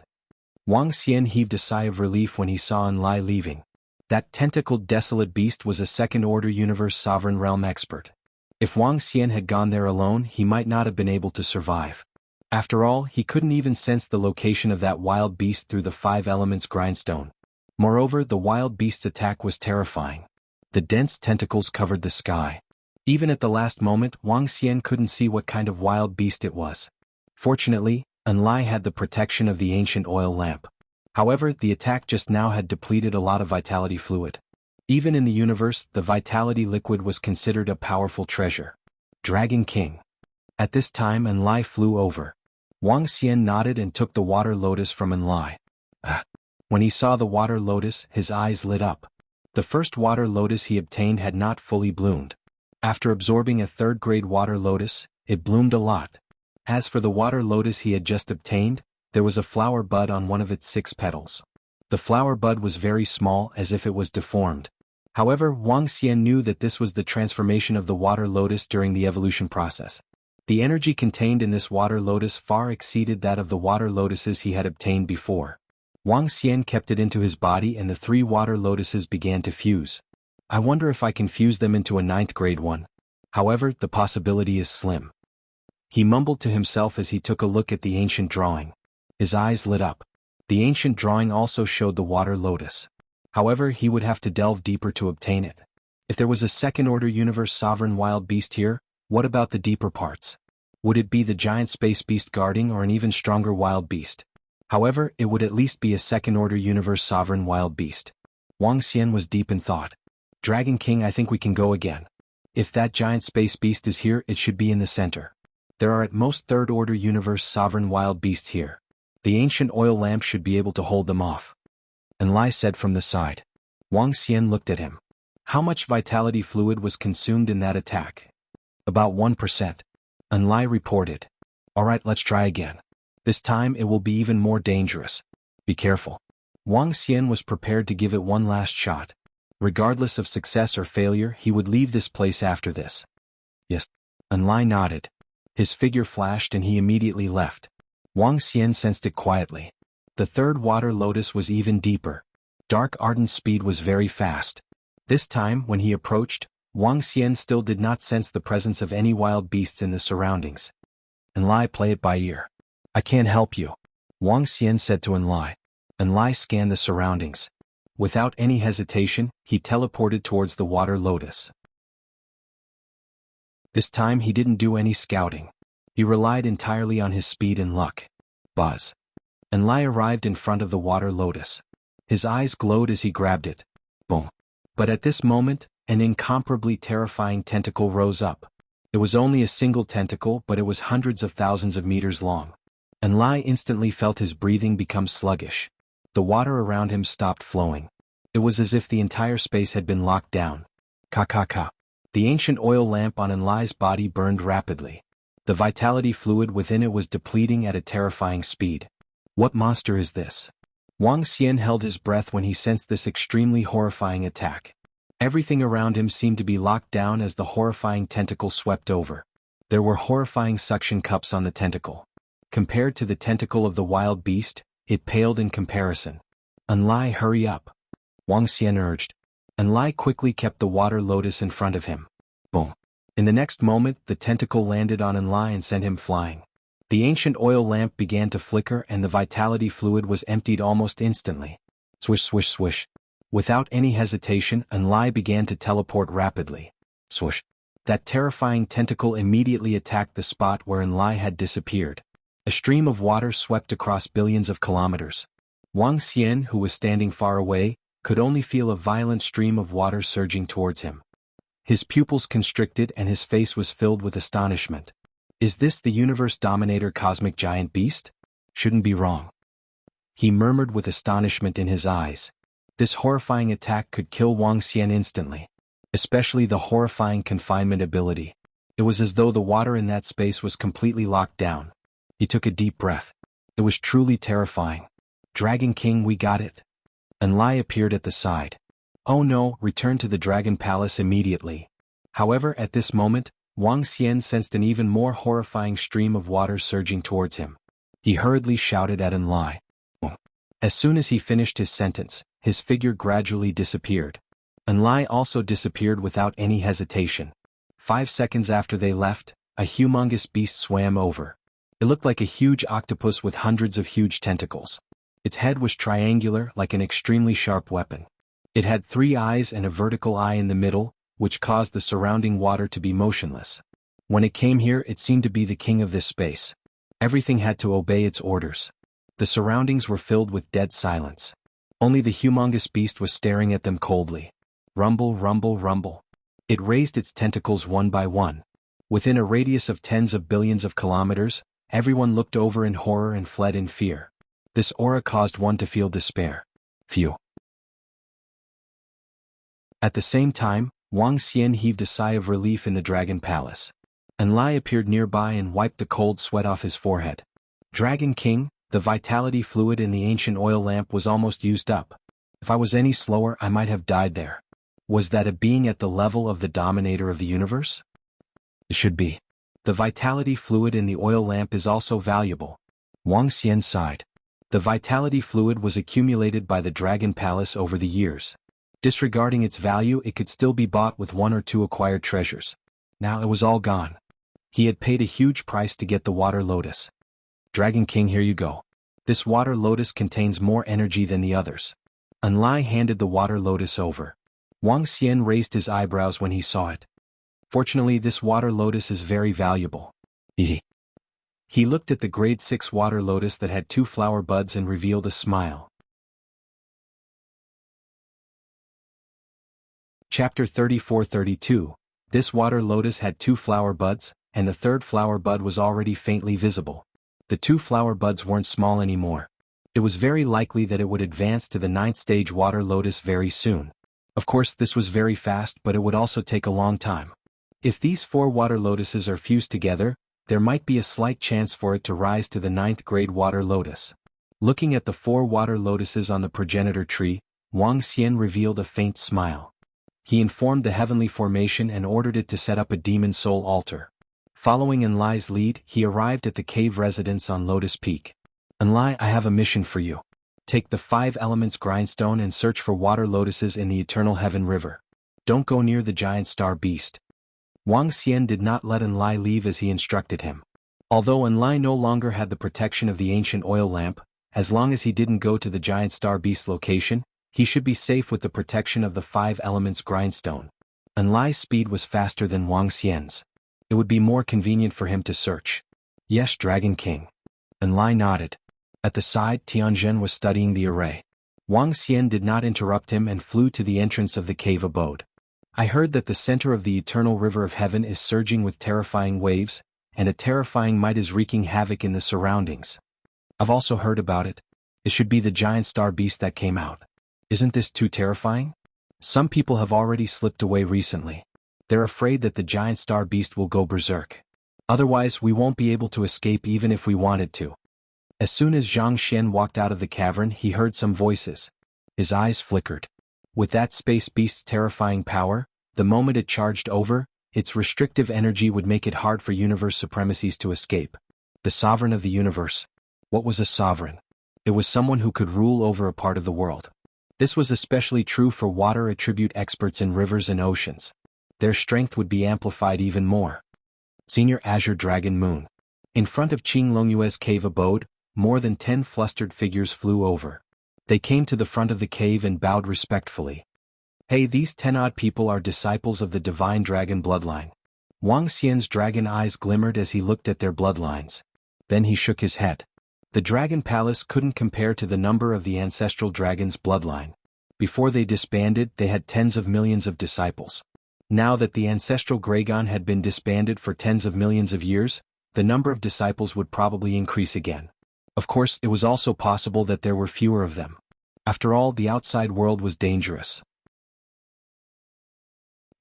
Wang Xian heaved a sigh of relief when he saw Enlai leaving. That tentacled desolate beast was a second-order universe sovereign realm expert. If Wang Xian had gone there alone, he might not have been able to survive. After all, he couldn't even sense the location of that wild beast through the 5 elements grindstone. Moreover, the wild beast's attack was terrifying. The dense tentacles covered the sky. Even at the last moment, Wang Xian couldn't see what kind of wild beast it was. Fortunately, Enlai had the protection of the ancient oil lamp. However, the attack just now had depleted a lot of vitality fluid. Even in the universe, the vitality liquid was considered a powerful treasure. Dragon King. At this time, Enlai flew over. Wang Xian nodded and took the water lotus from Enlai. When he saw the water lotus, his eyes lit up. The first water lotus he obtained had not fully bloomed. After absorbing a 3rd-grade water lotus, it bloomed a lot. As for the water lotus he had just obtained, there was a flower bud on one of its 6 petals. The flower bud was very small, as if it was deformed. However, Wang Xian knew that this was the transformation of the water lotus during the evolution process. The energy contained in this water lotus far exceeded that of the water lotuses he had obtained before. Wang Xian kept it into his body and the 3 water lotuses began to fuse. I wonder if I can fuse them into a 9th-grade one. However, the possibility is slim. He mumbled to himself as he took a look at the ancient drawing. His eyes lit up. The ancient drawing also showed the water lotus. However, he would have to delve deeper to obtain it. If there was a second-order universe sovereign wild beast here, what about the deeper parts? Would it be the giant space beast guarding or an even stronger wild beast? However, it would at least be a second-order universe sovereign wild beast. Wang Xian was deep in thought. Dragon King, I think we can go again. If that giant space beast is here, it should be in the center. There are at most 3rd-order universe sovereign wild beasts here. The ancient oil lamp should be able to hold them off. Enlai said from the side. Wang Xian looked at him. How much vitality fluid was consumed in that attack? About 1%. Enlai reported. Alright, let's try again. This time it will be even more dangerous. Be careful. Wang Xian was prepared to give it one last shot. Regardless of success or failure, he would leave this place after this. Yes. Enlai nodded. His figure flashed and he immediately left. Wang Xian sensed it quietly. The 3rd water lotus was even deeper. Dark Ardent's speed was very fast. This time, when he approached, Wang Xian still did not sense the presence of any wild beasts in the surroundings. Enlai, play it by ear. I can't help you. Wang Xian said to Enlai. Enlai scanned the surroundings. Without any hesitation, he teleported towards the water lotus. This time he didn't do any scouting. He relied entirely on his speed and luck. Buzz. Enlai arrived in front of the water lotus. His eyes glowed as he grabbed it. Boom. But at this moment, an incomparably terrifying tentacle rose up. It was only a single tentacle, but it was hundreds of thousands of meters long. Enlai instantly felt his breathing become sluggish. The water around him stopped flowing. It was as if the entire space had been locked down. Ka. The ancient oil lamp on Enlai's body burned rapidly. The vitality fluid within it was depleting at a terrifying speed. What monster is this? Wang Xian held his breath when he sensed this extremely horrifying attack. Everything around him seemed to be locked down as the horrifying tentacle swept over. There were horrifying suction cups on the tentacle. Compared to the tentacle of the wild beast, it paled in comparison. Enlai, hurry up. Wang Xian urged. and Lai quickly kept the water lotus in front of him. Boom. In the next moment, the tentacle landed on Enlai and sent him flying. The ancient oil lamp began to flicker and the vitality fluid was emptied almost instantly. Swish, swish, swish. Without any hesitation, Enlai began to teleport rapidly. Swoosh. That terrifying tentacle immediately attacked the spot where Enlai had disappeared. A stream of water swept across billions of kilometers. Wang Xian, who was standing far away, could only feel a violent stream of water surging towards him. His pupils constricted and his face was filled with astonishment. Is this the universe dominator cosmic giant beast? Shouldn't be wrong. He murmured with astonishment in his eyes. This horrifying attack could kill Wang Xian instantly. Especially the horrifying confinement ability. It was as though the water in that space was completely locked down. He took a deep breath. It was truly terrifying. Dragon King, we got it. Enlai appeared at the side. Oh no, return to the Dragon Palace immediately. However, at this moment, Wang Xian sensed an even more horrifying stream of water surging towards him. He hurriedly shouted at Enlai. As soon as he finished his sentence, his figure gradually disappeared. Enlai also disappeared without any hesitation. 5 seconds after they left, a humongous beast swam over. It looked like a huge octopus with hundreds of huge tentacles. Its head was triangular like an extremely sharp weapon. It had 3 eyes and a vertical eye in the middle, which caused the surrounding water to be motionless. When it came here, it seemed to be the king of this space. Everything had to obey its orders. The surroundings were filled with dead silence. Only the humongous beast was staring at them coldly. Rumble, rumble, rumble. It raised its tentacles one by one. Within a radius of tens of billions of kilometers, everyone looked over in horror and fled in fear. This aura caused one to feel despair. Phew. At the same time, Wang Xian heaved a sigh of relief in the Dragon Palace. Enlai appeared nearby and wiped the cold sweat off his forehead. Dragon King, the vitality fluid in the ancient oil lamp was almost used up. If I was any slower, I might have died there. Was that a being at the level of the dominator of the universe? It should be. The vitality fluid in the oil lamp is also valuable. Wang Xian sighed. The vitality fluid was accumulated by the Dragon Palace over the years. Disregarding its value, it could still be bought with 1 or 2 acquired treasures. Now it was all gone. He had paid a huge price to get the water lotus. Dragon King, here you go. This water lotus contains more energy than the others. Enlai handed the water lotus over. Wang Xian raised his eyebrows when he saw it. Fortunately, this water lotus is very valuable. He looked at the grade 6 water lotus that had 2 flower buds and revealed a smile. Chapter 34-32. This water lotus had 2 flower buds, and the 3rd flower bud was already faintly visible. The 2 flower buds weren't small anymore. It was very likely that it would advance to the 9th stage water lotus very soon. Of course, this was very fast, but it would also take a long time. If these 4 water lotuses are fused together, there might be a slight chance for it to rise to the 9th grade water lotus. Looking at the 4 water lotuses on the progenitor tree, Wang Xian revealed a faint smile. He informed the heavenly formation and ordered it to set up a demon soul altar. Following Enlai's lead, he arrived at the cave residence on Lotus Peak. Enlai, I have a mission for you. Take the 5 elements grindstone and search for water lotuses in the eternal heaven river. Don't go near the giant star beast. Wang Xian did not let Enlai leave as he instructed him. Although Enlai no longer had the protection of the ancient oil lamp, as long as he didn't go to the giant star beast location, he should be safe with the protection of the 5 elements grindstone. Enlai's speed was faster than Wang Xian's. It would be more convenient for him to search. Yes, Dragon King. Enlai nodded. At the side, Tianzhen was studying the array. Wang Xian did not interrupt him and flew to the entrance of the cave abode. I heard that the center of the eternal river of heaven is surging with terrifying waves, and a terrifying might is wreaking havoc in the surroundings. I've also heard about it. It should be the giant star beast that came out. Isn't this too terrifying? Some people have already slipped away recently. They're afraid that the giant star beast will go berserk. Otherwise, we won't be able to escape even if we wanted to. As soon as Zhang Xian walked out of the cavern, he heard some voices. His eyes flickered. With that space beast's terrifying power, the moment it charged over, its restrictive energy would make it hard for universe supremacies to escape. The sovereign of the universe. What was a sovereign? It was someone who could rule over a part of the world. This was especially true for water attribute experts in rivers and oceans. Their strength would be amplified even more. Senior Azure Dragon Moon. In front of Qing Longyue's cave abode, more than 10 flustered figures flew over. They came to the front of the cave and bowed respectfully. Hey, these 10 odd people are disciples of the divine dragon bloodline. Wang Xian's dragon eyes glimmered as he looked at their bloodlines. Then he shook his head. The dragon palace couldn't compare to the number of the ancestral dragon's bloodline. Before they disbanded, they had tens of millions of disciples. Now that the ancestral Gragon had been disbanded for tens of millions of years, the number of disciples would probably increase again. Of course, it was also possible that there were fewer of them. After all, the outside world was dangerous.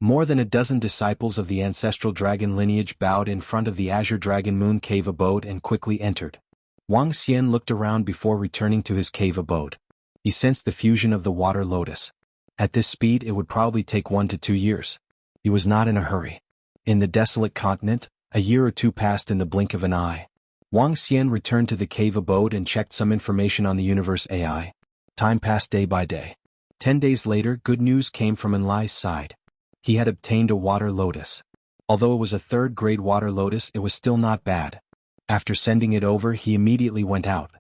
More than a dozen disciples of the ancestral dragon lineage bowed in front of the Azure Dragon Moon cave abode and quickly entered. Wang Xian looked around before returning to his cave abode. He sensed the fusion of the water lotus. At this speed, it would probably take 1 to 2 years. He was not in a hurry. In the desolate continent, a year or two passed in the blink of an eye. Wang Xian returned to the cave abode and checked some information on the universe AI. Time passed day by day. 10 days later, good news came from Enlai's side. He had obtained a water lotus. Although it was a third-grade water lotus, it was still not bad. After sending it over, he immediately went out.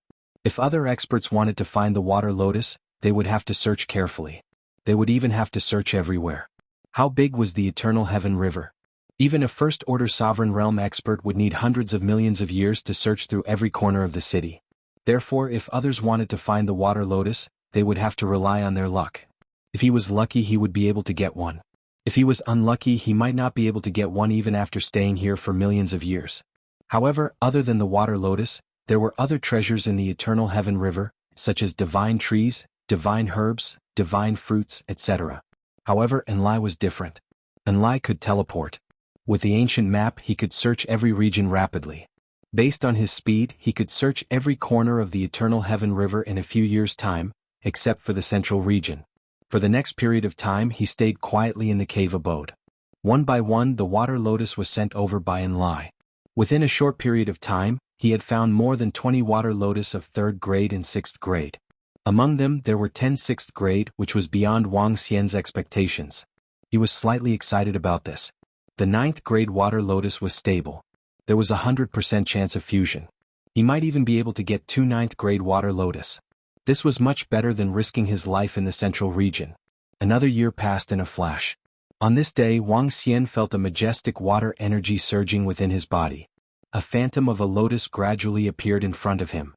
If other experts wanted to find the water lotus, they would have to search carefully. They would even have to search everywhere. How big was the Eternal Heaven River? Even a first-order sovereign realm expert would need hundreds of millions of years to search through every corner of the city. Therefore, if others wanted to find the water lotus, they would have to rely on their luck. If he was lucky, he would be able to get one. If he was unlucky, he might not be able to get one even after staying here for millions of years. However, other than the water lotus, there were other treasures in the Eternal Heaven River, such as divine trees, divine herbs, divine fruits, etc. However, Enlai was different. Enlai could teleport. With the ancient map, he could search every region rapidly. Based on his speed, he could search every corner of the Eternal Heaven River in a few years' time, except for the central region. For the next period of time, he stayed quietly in the cave abode. One by one, the water lotus was sent over by Enlai. Within a short period of time, he had found more than 20 water lotus of 3rd grade and 6th grade. Among them, there were 10 6th grade, which was beyond Wang Xian's expectations. He was slightly excited about this. The 9th grade water lotus was stable. There was a 100% chance of fusion. He might even be able to get 2 9th grade water lotus. This was much better than risking his life in the central region. Another year passed in a flash. On this day, Wang Xian felt a majestic water energy surging within his body. A phantom of a lotus gradually appeared in front of him.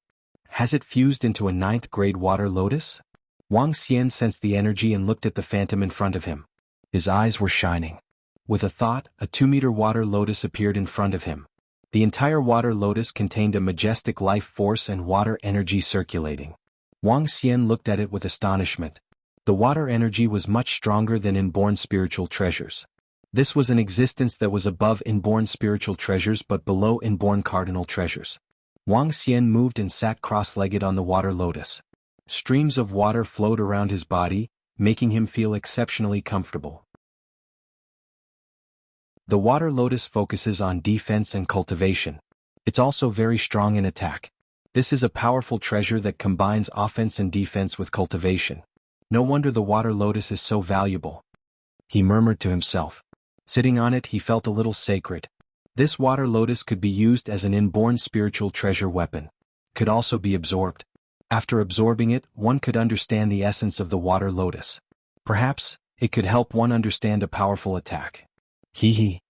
Has it fused into a 9th grade water lotus? Wang Xian sensed the energy and looked at the phantom in front of him. His eyes were shining. With a thought, a 2-meter water lotus appeared in front of him. The entire water lotus contained a majestic life force and water energy circulating. Wang Xian looked at it with astonishment. The water energy was much stronger than inborn spiritual treasures. This was an existence that was above inborn spiritual treasures but below inborn cardinal treasures. Wang Xian moved and sat cross-legged on the water lotus. Streams of water flowed around his body, making him feel exceptionally comfortable. The water lotus focuses on defense and cultivation. It's also very strong in attack. This is a powerful treasure that combines offense and defense with cultivation. No wonder the water lotus is so valuable. He murmured to himself. Sitting on it, he felt a little sacred. This water lotus could be used as an inborn spiritual treasure weapon. Could also be absorbed. After absorbing it, one could understand the essence of the water lotus. Perhaps, it could help one understand a powerful attack. Hee.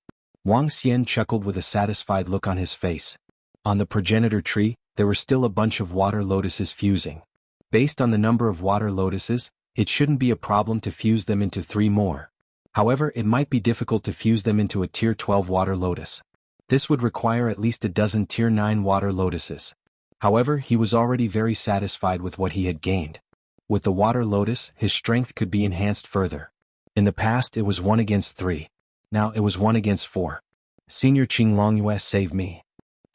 Wang Xian chuckled with a satisfied look on his face. On the progenitor tree, there were still a bunch of water lotuses fusing. Based on the number of water lotuses, it shouldn't be a problem to fuse them into 3 more. However, it might be difficult to fuse them into a Tier 12 water lotus. This would require at least a dozen Tier 9 water lotuses. However, he was already very satisfied with what he had gained. With the water lotus, his strength could be enhanced further. In the past, it was 1 against 3. Now it was 1 against 4. Senior Qing Longyue, save me.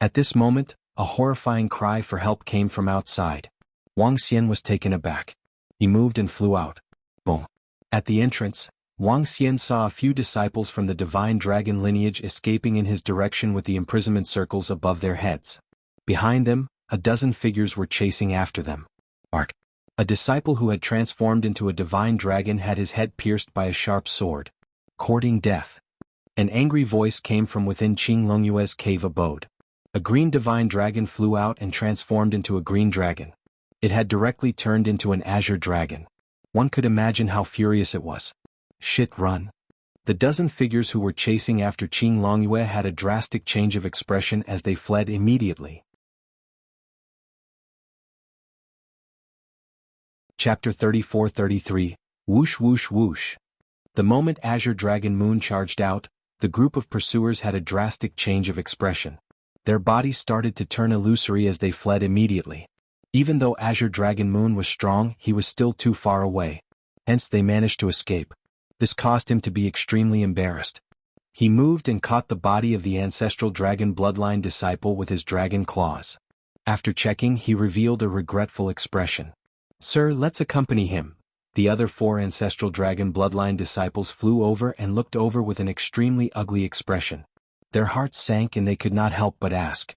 At this moment, a horrifying cry for help came from outside. Wang Xian was taken aback. He moved and flew out. Boom. At the entrance, Wang Xian saw a few disciples from the divine dragon lineage escaping in his direction with the imprisonment circles above their heads. Behind them, a dozen figures were chasing after them. Ark! A disciple who had transformed into a divine dragon had his head pierced by a sharp sword, courting death. An angry voice came from within Qing Longyue's cave abode. A green divine dragon flew out and transformed into a green dragon. It had directly turned into an azure dragon. One could imagine how furious it was. Shit, run. The dozen figures who were chasing after Qing Longyue had a drastic change of expression as they fled immediately. Chapter 34-33, Whoosh Whoosh Whoosh. The moment Azure Dragon Moon charged out, the group of pursuers had a drastic change of expression. Their bodies started to turn illusory as they fled immediately. Even though Azure Dragon Moon was strong, he was still too far away. Hence they managed to escape. This caused him to be extremely embarrassed. He moved and caught the body of the ancestral dragon bloodline disciple with his dragon claws. After checking, he revealed a regretful expression. "Sir, let's accompany him." The other 4 ancestral dragon bloodline disciples flew over and looked over with an extremely ugly expression. Their hearts sank and they could not help but ask.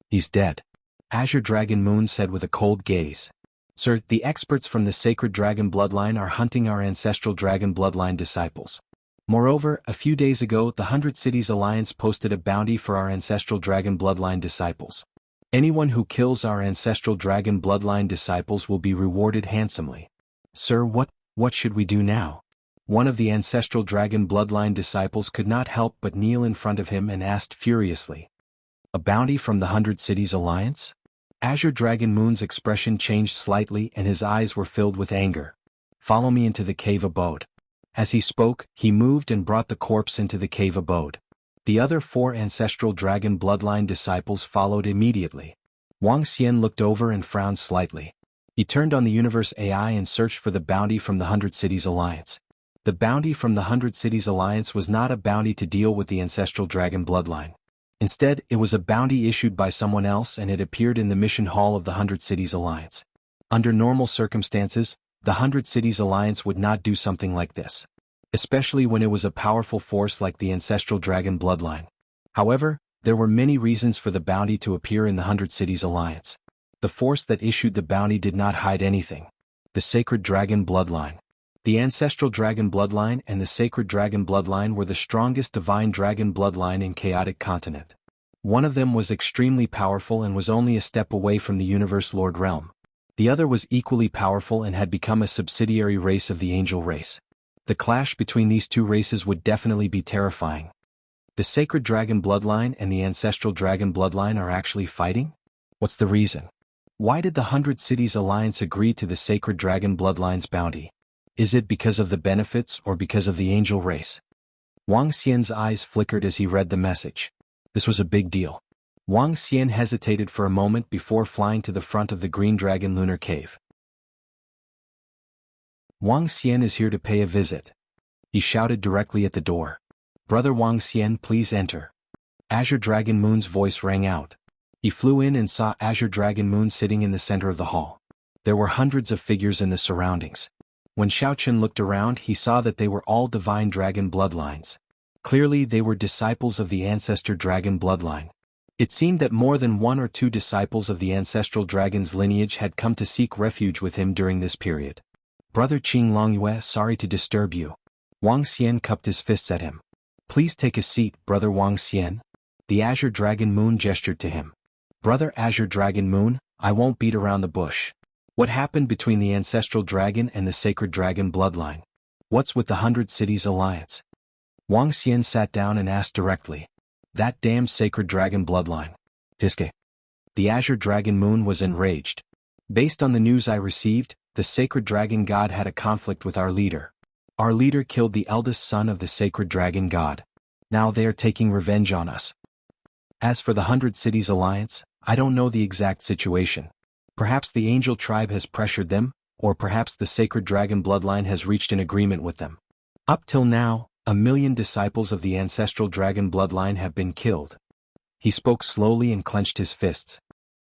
"He's dead," Azure Dragon Moon said with a cold gaze. "Sir, the experts from the sacred dragon bloodline are hunting our ancestral dragon bloodline disciples. Moreover, a few days ago the 100 Cities Alliance posted a bounty for our ancestral dragon bloodline disciples. Anyone who kills our ancestral dragon bloodline disciples will be rewarded handsomely." "Sir, what should we do now?" One of the ancestral dragon bloodline disciples could not help but kneel in front of him and asked furiously. "A bounty from the 100 Cities Alliance?" Azure Dragon Moon's expression changed slightly and his eyes were filled with anger. "Follow me into the cave abode." As he spoke, he moved and brought the corpse into the cave abode. The other 4 ancestral dragon bloodline disciples followed immediately. Wang Xian looked over and frowned slightly. He turned on the Universe AI and searched for the bounty from the 100 Cities Alliance. The bounty from the 100 Cities Alliance was not a bounty to deal with the ancestral dragon bloodline. Instead, it was a bounty issued by someone else and it appeared in the mission hall of the 100 Cities Alliance. Under normal circumstances, the 100 Cities Alliance would not do something like this, especially when it was a powerful force like the ancestral dragon bloodline. However, there were many reasons for the bounty to appear in the 100 Cities Alliance. The force that issued the bounty did not hide anything. The sacred dragon bloodline. The ancestral dragon bloodline and the sacred dragon bloodline were the strongest divine dragon bloodline in Chaotic Continent. One of them was extremely powerful and was only a step away from the Universe Lord realm. The other was equally powerful and had become a subsidiary race of the angel race. The clash between these two races would definitely be terrifying. The sacred dragon bloodline and the ancestral dragon bloodline are actually fighting? What's the reason? Why did the 100 Cities Alliance agree to the sacred dragon bloodline's bounty? Is it because of the benefits or because of the angel race? Wang Xian's eyes flickered as he read the message. This was a big deal. Wang Xian hesitated for a moment before flying to the front of the Green Dragon Lunar Cave. "Wang Xian is here to pay a visit," he shouted directly at the door. "Brother Wang Xian, please enter." Azure Dragon Moon's voice rang out. He flew in and saw Azure Dragon Moon sitting in the center of the hall. There were hundreds of figures in the surroundings. When Xiaochen looked around, he saw that they were all divine dragon bloodlines. Clearly, they were disciples of the ancestor dragon bloodline. It seemed that more than 1 or 2 disciples of the ancestral dragon's lineage had come to seek refuge with him during this period. "Brother Qing Longyue, sorry to disturb you." Wang Xian cupped his fists at him. "Please take a seat, Brother Wang Xian." The Azure Dragon Moon gestured to him. "Brother Azure Dragon Moon, I won't beat around the bush. What happened between the ancestral dragon and the sacred dragon bloodline? What's with the 100 Cities Alliance?" Wang Xian sat down and asked directly. "That damned sacred dragon bloodline. Diske." The Azure Dragon Moon was enraged. "Based on the news I received, the sacred dragon god had a conflict with our leader. Our leader killed the eldest son of the sacred dragon god. Now they are taking revenge on us. As for the 100 Cities Alliance, I don't know the exact situation. Perhaps the angel tribe has pressured them, or perhaps the sacred dragon bloodline has reached an agreement with them. Up till now, 1 million disciples of the ancestral dragon bloodline have been killed." He spoke slowly and clenched his fists.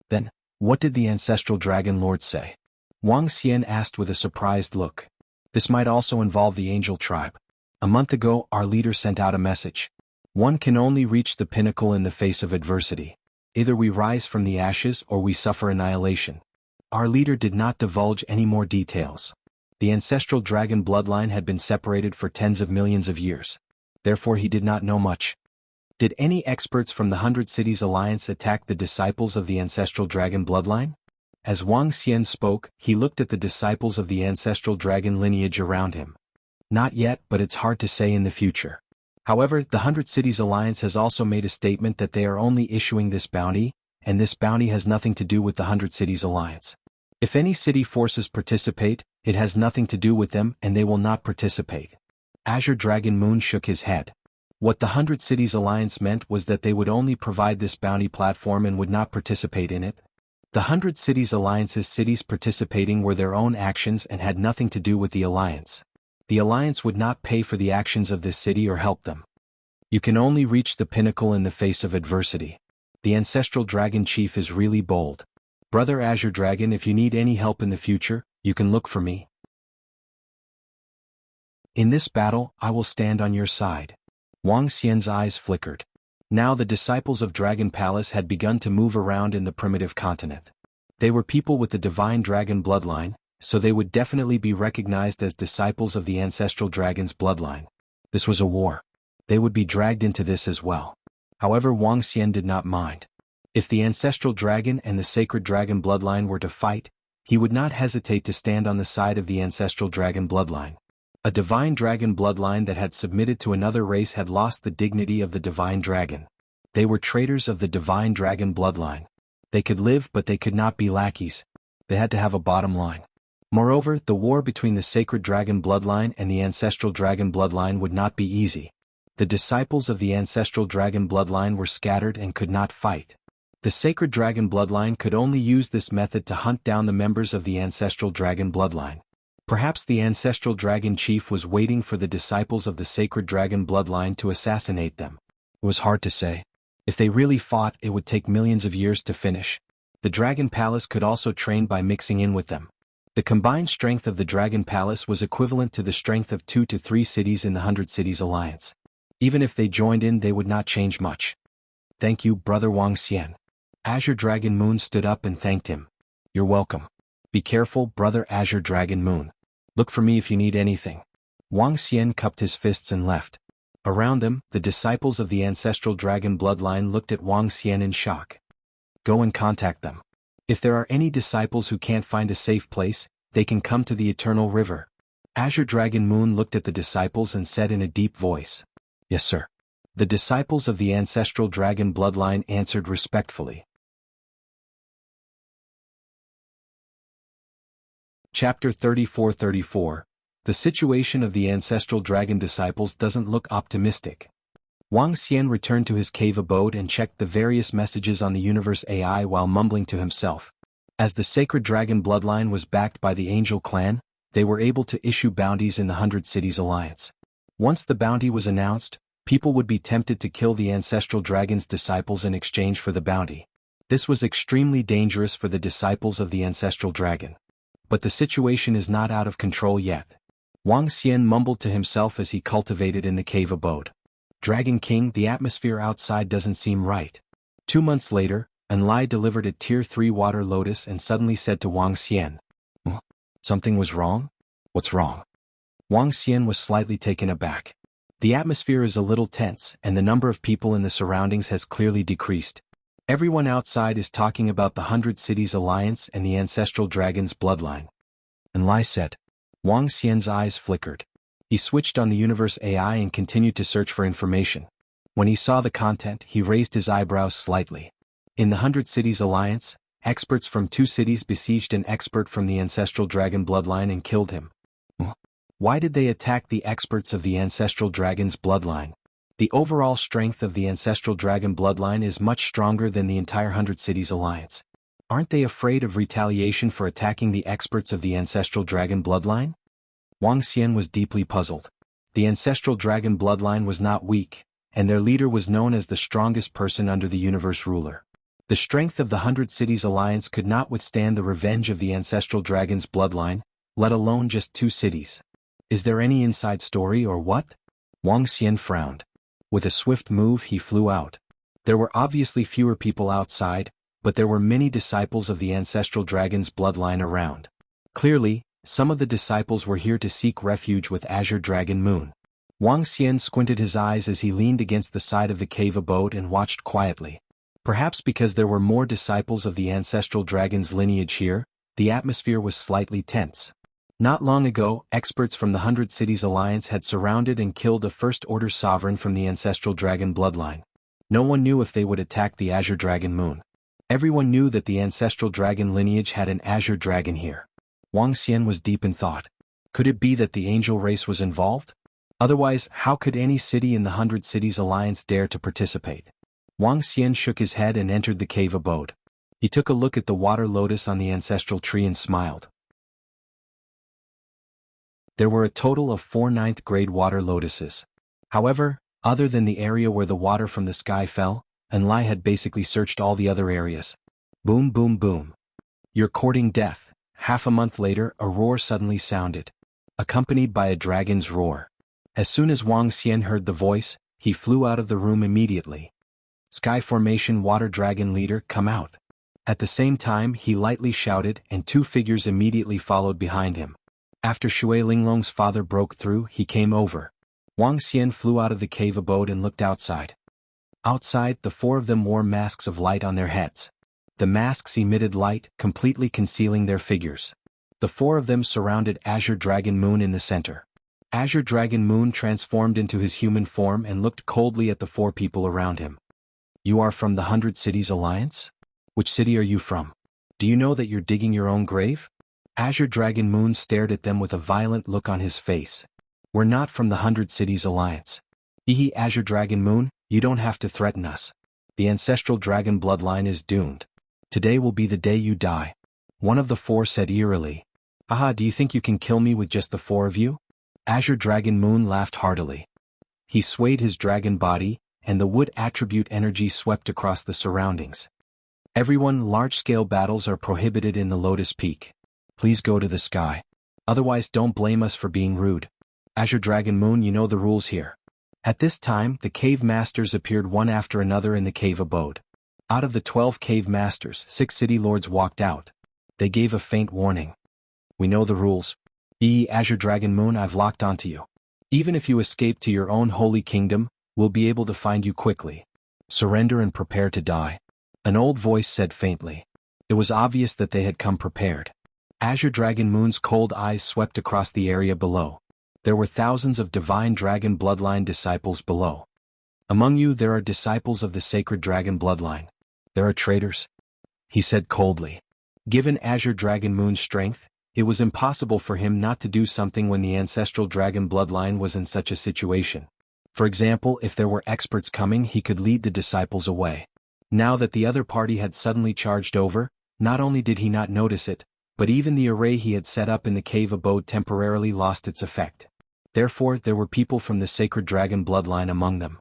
"Then, what did the ancestral dragon lord say?" Wang Xian asked with a surprised look. "This might also involve the angel tribe. A month ago, our leader sent out a message. One can only reach the pinnacle in the face of adversity. Either we rise from the ashes or we suffer annihilation. Our leader did not divulge any more details. The ancestral dragon bloodline had been separated for tens of millions of years. Therefore he did not know much. Did any experts from the 100 Cities Alliance attack the disciples of the ancestral dragon bloodline? As Wang Xian spoke, he looked at the disciples of the ancestral dragon lineage around him. Not yet, but it's hard to say in the future. However, the 100 Cities Alliance has also made a statement that they are only issuing this bounty, and this bounty has nothing to do with the 100 Cities Alliance. If any city forces participate, it has nothing to do with them and they will not participate. Azure Dragon Moon shook his head. What the 100 Cities Alliance meant was that they would only provide this bounty platform and would not participate in it. The 100 Cities Alliance's cities participating were their own actions and had nothing to do with the Alliance. The Alliance would not pay for the actions of this city or help them. You can only reach the pinnacle in the face of adversity. The ancestral dragon chief is really bold. Brother Azure Dragon, if you need any help in the future, you can look for me. In this battle, I will stand on your side. Wang Xian's eyes flickered. Now the disciples of Dragon Palace had begun to move around in the primitive continent. They were people with the divine dragon bloodline, so they would definitely be recognized as disciples of the ancestral dragon's bloodline. This was a war. They would be dragged into this as well. However, Wang Xian did not mind. If the ancestral dragon and the sacred dragon bloodline were to fight, he would not hesitate to stand on the side of the ancestral dragon bloodline. A divine dragon bloodline that had submitted to another race had lost the dignity of the divine dragon. They were traitors of the divine dragon bloodline. They could live, but they could not be lackeys. They had to have a bottom line. Moreover, the war between the sacred dragon bloodline and the ancestral dragon bloodline would not be easy. The disciples of the ancestral dragon bloodline were scattered and could not fight. The sacred dragon bloodline could only use this method to hunt down the members of the ancestral dragon bloodline. Perhaps the ancestral dragon chief was waiting for the disciples of the sacred dragon bloodline to assassinate them. It was hard to say. If they really fought, it would take millions of years to finish. The Dragon Palace could also train by mixing in with them. The combined strength of the Dragon Palace was equivalent to the strength of 2 to 3 cities in the 100 Cities Alliance. Even if they joined in, they would not change much. Thank you, Brother Wang Xian. Azure Dragon Moon stood up and thanked him. You're welcome. Be careful, Brother Azure Dragon Moon. Look for me if you need anything. Wang Xian cupped his fists and left. Around them, the disciples of the ancestral dragon bloodline looked at Wang Xian in shock. Go and contact them. If there are any disciples who can't find a safe place, they can come to the Eternal River. Azure Dragon Moon looked at the disciples and said in a deep voice. Yes, sir. The disciples of the ancestral dragon bloodline answered respectfully. Chapter 34-34. The situation of the ancestral dragon disciples doesn't look optimistic. Wang Xian returned to his cave abode and checked the various messages on the universe AI while mumbling to himself. As the sacred dragon bloodline was backed by the Angel Clan, they were able to issue bounties in the 100 Cities Alliance. Once the bounty was announced, people would be tempted to kill the ancestral dragon's disciples in exchange for the bounty. This was extremely dangerous for the disciples of the ancestral dragon. But the situation is not out of control yet. Wang Xian mumbled to himself as he cultivated in the cave abode. Dragon King, the atmosphere outside doesn't seem right. 2 months later, Enlai delivered a Tier 3 water lotus and suddenly said to Wang Xian. Something was wrong? What's wrong? Wang Xian was slightly taken aback. The atmosphere is a little tense and the number of people in the surroundings has clearly decreased. Everyone outside is talking about the 100 Cities Alliance and the ancestral dragon's bloodline. Enlai said. Wang Xian's eyes flickered. He switched on the universe AI and continued to search for information. When he saw the content, he raised his eyebrows slightly. In the 100 Cities Alliance, experts from 2 cities besieged an expert from the ancestral dragon bloodline and killed him. Why did they attack the experts of the ancestral dragon's bloodline? The overall strength of the ancestral dragon bloodline is much stronger than the entire 100 Cities Alliance. Aren't they afraid of retaliation for attacking the experts of the ancestral dragon bloodline? Wang Xian was deeply puzzled. The ancestral dragon bloodline was not weak, and their leader was known as the strongest person under the universe ruler. The strength of the 100 Cities Alliance could not withstand the revenge of the ancestral dragon's bloodline, let alone just 2 cities. Is there any inside story or what? Wang Xian frowned. With a swift move he flew out. There were obviously fewer people outside, but there were many disciples of the ancestral dragon's bloodline around. Clearly, some of the disciples were here to seek refuge with Azure Dragon Moon. Wang Xian squinted his eyes as he leaned against the side of the cave abode and watched quietly. Perhaps because there were more disciples of the ancestral dragon's lineage here, the atmosphere was slightly tense. Not long ago, experts from the 100 Cities Alliance had surrounded and killed a First Order sovereign from the ancestral dragon bloodline. No one knew if they would attack the Azure Dragon Moon. Everyone knew that the ancestral dragon lineage had an Azure Dragon here. Wang Xian was deep in thought. Could it be that the angel race was involved? Otherwise, how could any city in the 100 Cities Alliance dare to participate? Wang Xian shook his head and entered the cave abode. He took a look at the water lotus on the ancestral tree and smiled. There were a total of 4 ninth-grade water lotuses. However, other than the area where the water from the sky fell, Enlai had basically searched all the other areas. Boom boom boom. You're courting death. Half a month later, a roar suddenly sounded, accompanied by a dragon's roar. As soon as Wang Xian heard the voice, he flew out of the room immediately. Sky Formation Water Dragon Leader, come out. At the same time, he lightly shouted, and 2 figures immediately followed behind him. After Shui Linglong's father broke through, he came over. Wang Xian flew out of the cave abode and looked outside. Outside, the 4 of them wore masks of light on their heads. The masks emitted light, completely concealing their figures. The 4 of them surrounded Azure Dragon Moon in the center. Azure Dragon Moon transformed into his human form and looked coldly at the 4 people around him. You are from the 100 Cities Alliance? Which city are you from? Do you know that you're digging your own grave? Azure Dragon Moon stared at them with a violent look on his face. We're not from the 100 Cities Alliance. Ehe, Azure Dragon Moon, you don't have to threaten us. The ancestral dragon bloodline is doomed. Today will be the day you die. One of the 4 said eerily. Aha, do you think you can kill me with just the 4 of you? Azure Dragon Moon laughed heartily. He swayed his dragon body, and the wood attribute energy swept across the surroundings. Everyone, large-scale battles are prohibited in the Lotus Peak. Please go to the sky. Otherwise don't blame us for being rude. Azure Dragon Moon, you know the rules here. At this time, the cave masters appeared one after another in the cave abode. Out of the 12 cave masters, 6 city lords walked out. They gave a faint warning. We know the rules. Azure Dragon Moon, I've locked onto you. Even if you escape to your own holy kingdom, we'll be able to find you quickly. Surrender and prepare to die. An old voice said faintly. It was obvious that they had come prepared. Azure Dragon Moon's cold eyes swept across the area below. There were thousands of divine dragon bloodline disciples below. Among you there are disciples of the sacred dragon bloodline. There are traitors, he said coldly. Given Azure Dragon Moon's strength, it was impossible for him not to do something when the ancestral dragon bloodline was in such a situation. For example, if there were experts coming, he could lead the disciples away. Now that the other party had suddenly charged over, not only did he not notice it, but even the array he had set up in the cave abode temporarily lost its effect. Therefore, there were people from the sacred dragon bloodline among them.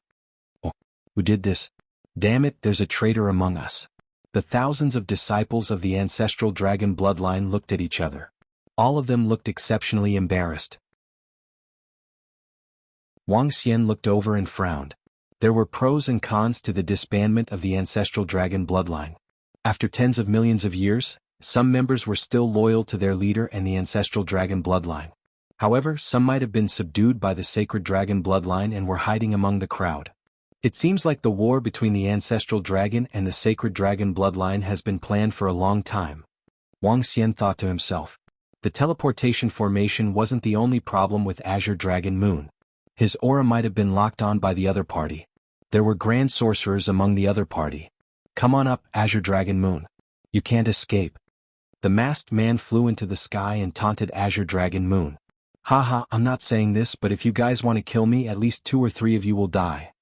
Oh, who did this? Damn it, there's a traitor among us. The thousands of disciples of the ancestral dragon bloodline looked at each other. All of them looked exceptionally embarrassed. Wang Xian looked over and frowned. There were pros and cons to the disbandment of the ancestral dragon bloodline. After tens of millions of years, some members were still loyal to their leader and the ancestral dragon bloodline. However, some might have been subdued by the sacred dragon bloodline and were hiding among the crowd. It seems like the war between the ancestral dragon and the sacred dragon bloodline has been planned for a long time. Wang Xian thought to himself. The teleportation formation wasn't the only problem with Azure Dragon Moon. His aura might have been locked on by the other party. There were grand sorcerers among the other party. Come on up, Azure Dragon Moon. You can't escape. The masked man flew into the sky and taunted Azure Dragon Moon. Haha, I'm not saying this, but if you guys want to kill me, at least 2 or 3 of you will die.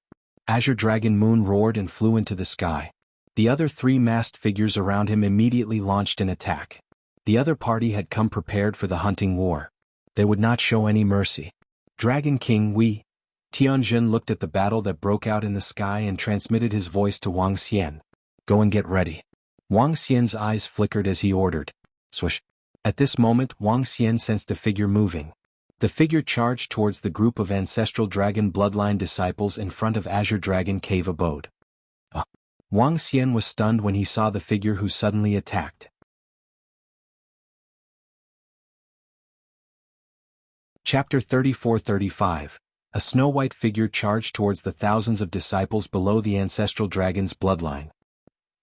Azure Dragon Moon roared and flew into the sky. The other 3 masked figures around him immediately launched an attack. The other party had come prepared for the hunting war. They would not show any mercy. Dragon King Wei. Tianjin looked at the battle that broke out in the sky and transmitted his voice to Wang Xian. Go and get ready. Wang Xian's eyes flickered as he ordered. Swish. At this moment, Wang Xian sensed a figure moving. The figure charged towards the group of ancestral dragon bloodline disciples in front of Azure Dragon Cave abode. Wang Xian was stunned when he saw the figure who suddenly attacked. Chapter 34-35. A snow-white figure charged towards the thousands of disciples below the ancestral dragon's bloodline.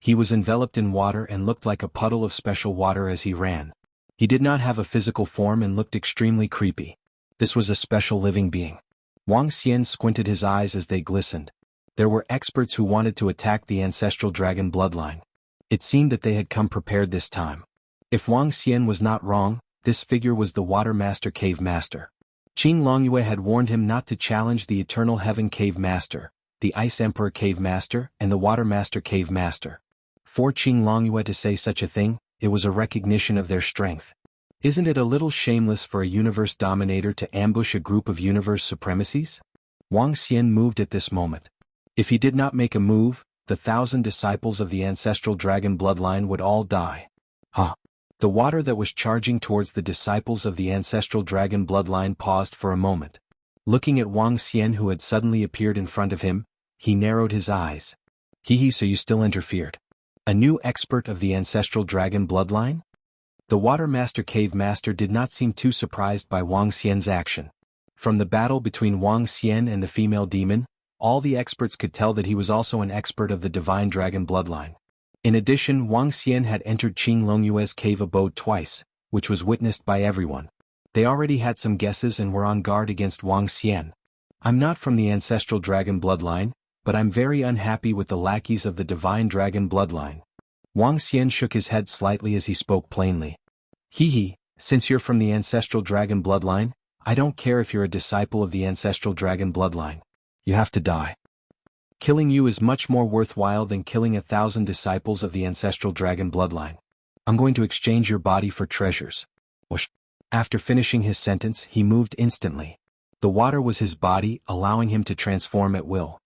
He was enveloped in water and looked like a puddle of special water as he ran. He did not have a physical form and looked extremely creepy. This was a special living being. Wang Xian squinted his eyes as they glistened. There were experts who wanted to attack the ancestral dragon bloodline. It seemed that they had come prepared this time. If Wang Xian was not wrong, this figure was the Water Master Cave Master. Qing Longyue had warned him not to challenge the Eternal Heaven Cave Master, the Ice Emperor Cave Master, and the Water Master Cave Master. For Qing Longyue to say such a thing, it was a recognition of their strength. Isn't it a little shameless for a universe dominator to ambush a group of universe supremacies? Wang Xian moved at this moment. If he did not make a move, the 1,000 disciples of the ancestral dragon bloodline would all die. The water that was charging towards the disciples of the ancestral dragon bloodline paused for a moment. Looking at Wang Xian who had suddenly appeared in front of him, he narrowed his eyes. So you still interfered. A new expert of the ancestral dragon bloodline? The Water Master Cave Master did not seem too surprised by Wang Xian's action. From the battle between Wang Xian and the female demon, all the experts could tell that he was also an expert of the divine dragon bloodline. In addition, Wang Xian had entered Qing Longyue's cave abode twice, which was witnessed by everyone. They already had some guesses and were on guard against Wang Xian. I'm not from the ancestral dragon bloodline, but I'm very unhappy with the lackeys of the divine dragon bloodline. Wang Xian shook his head slightly as he spoke plainly. Since you're from the ancestral dragon bloodline, I don't care if you're a disciple of the ancestral dragon bloodline. You have to die. Killing you is much more worthwhile than killing 1,000 disciples of the ancestral dragon bloodline. I'm going to exchange your body for treasures. Whoosh. After finishing his sentence, he moved instantly. The water was his body, allowing him to transform at will.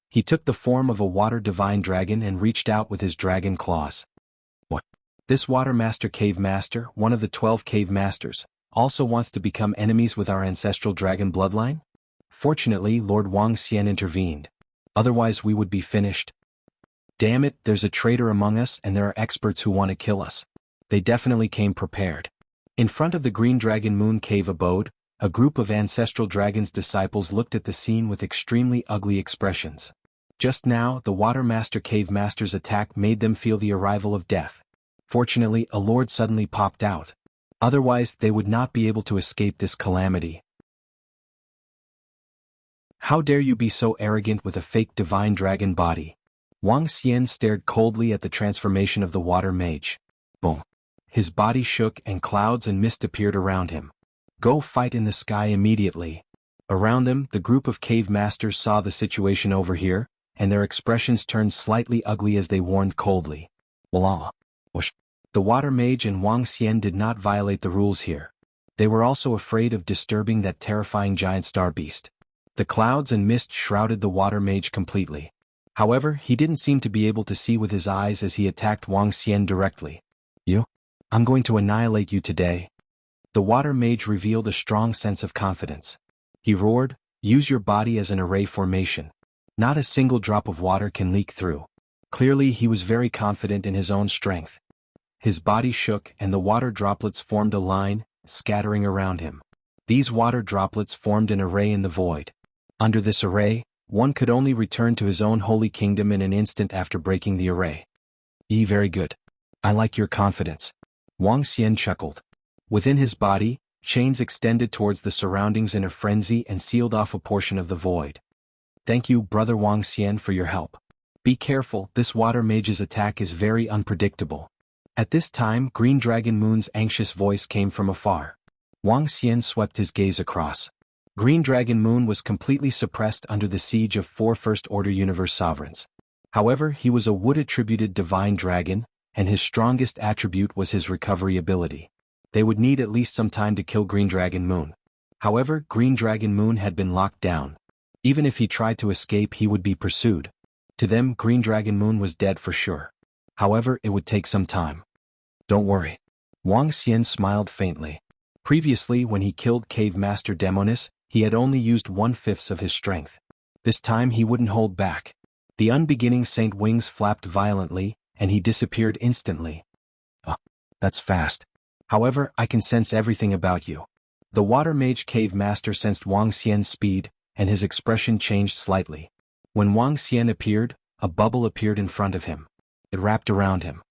He took the form of a water divine dragon and reached out with his dragon claws. This Water Master Cave Master, one of the 12 Cave Masters, also wants to become enemies with our ancestral dragon bloodline? Fortunately, Lord Wang Xian intervened. Otherwise we would be finished. Damn it, there's a traitor among us and there are experts who want to kill us. They definitely came prepared. In front of the Green Dragon Moon Cave abode, a group of ancestral dragon's disciples looked at the scene with extremely ugly expressions. Just now, the Water Master Cave Master's attack made them feel the arrival of death. Fortunately, a lord suddenly popped out. Otherwise, they would not be able to escape this calamity. How dare you be so arrogant with a fake divine dragon body? Wang Xian stared coldly at the transformation of the water mage. Boom. His body shook and clouds and mist appeared around him. Go fight in the sky immediately. Around them, the group of cave masters saw the situation over here, and their expressions turned slightly ugly as they warned coldly. Whoosh. The water mage and Wang Xian did not violate the rules here. They were also afraid of disturbing that terrifying giant star beast. The clouds and mist shrouded the water mage completely. However, he didn't seem to be able to see with his eyes as he attacked Wang Xian directly. I'm going to annihilate you today. The water mage revealed a strong sense of confidence. He roared, use your body as an array formation. Not a single drop of water can leak through. Clearly he was very confident in his own strength. His body shook and the water droplets formed a line, scattering around him. These water droplets formed an array in the void. Under this array, one could only return to his own holy kingdom in an instant after breaking the array. Very good. I like your confidence. Wang Xian chuckled. Within his body, chains extended towards the surroundings in a frenzy and sealed off a portion of the void. Thank you, Brother Wang Xian, for your help. Be careful, this water mage's attack is very unpredictable. At this time, Green Dragon Moon's anxious voice came from afar. Wang Xian swept his gaze across. Green Dragon Moon was completely suppressed under the siege of 4 First Order Universe Sovereigns. However, he was a wood-attributed divine dragon, and his strongest attribute was his recovery ability. They would need at least some time to kill Green Dragon Moon. However, Green Dragon Moon had been locked down. Even if he tried to escape, he would be pursued. To them, Green Dragon Moon was dead for sure. However, it would take some time. Don't worry. Wang Xian smiled faintly. Previously, when he killed Cave Master Demonis, he had only used 1/5 of his strength. This time he wouldn't hold back. The unbeginning saint wings flapped violently, and he disappeared instantly. That's fast. However, I can sense everything about you. The water mage cave master sensed Wang Xian's speed, and his expression changed slightly. When Wang Xian appeared, a bubble appeared in front of him. It wrapped around him.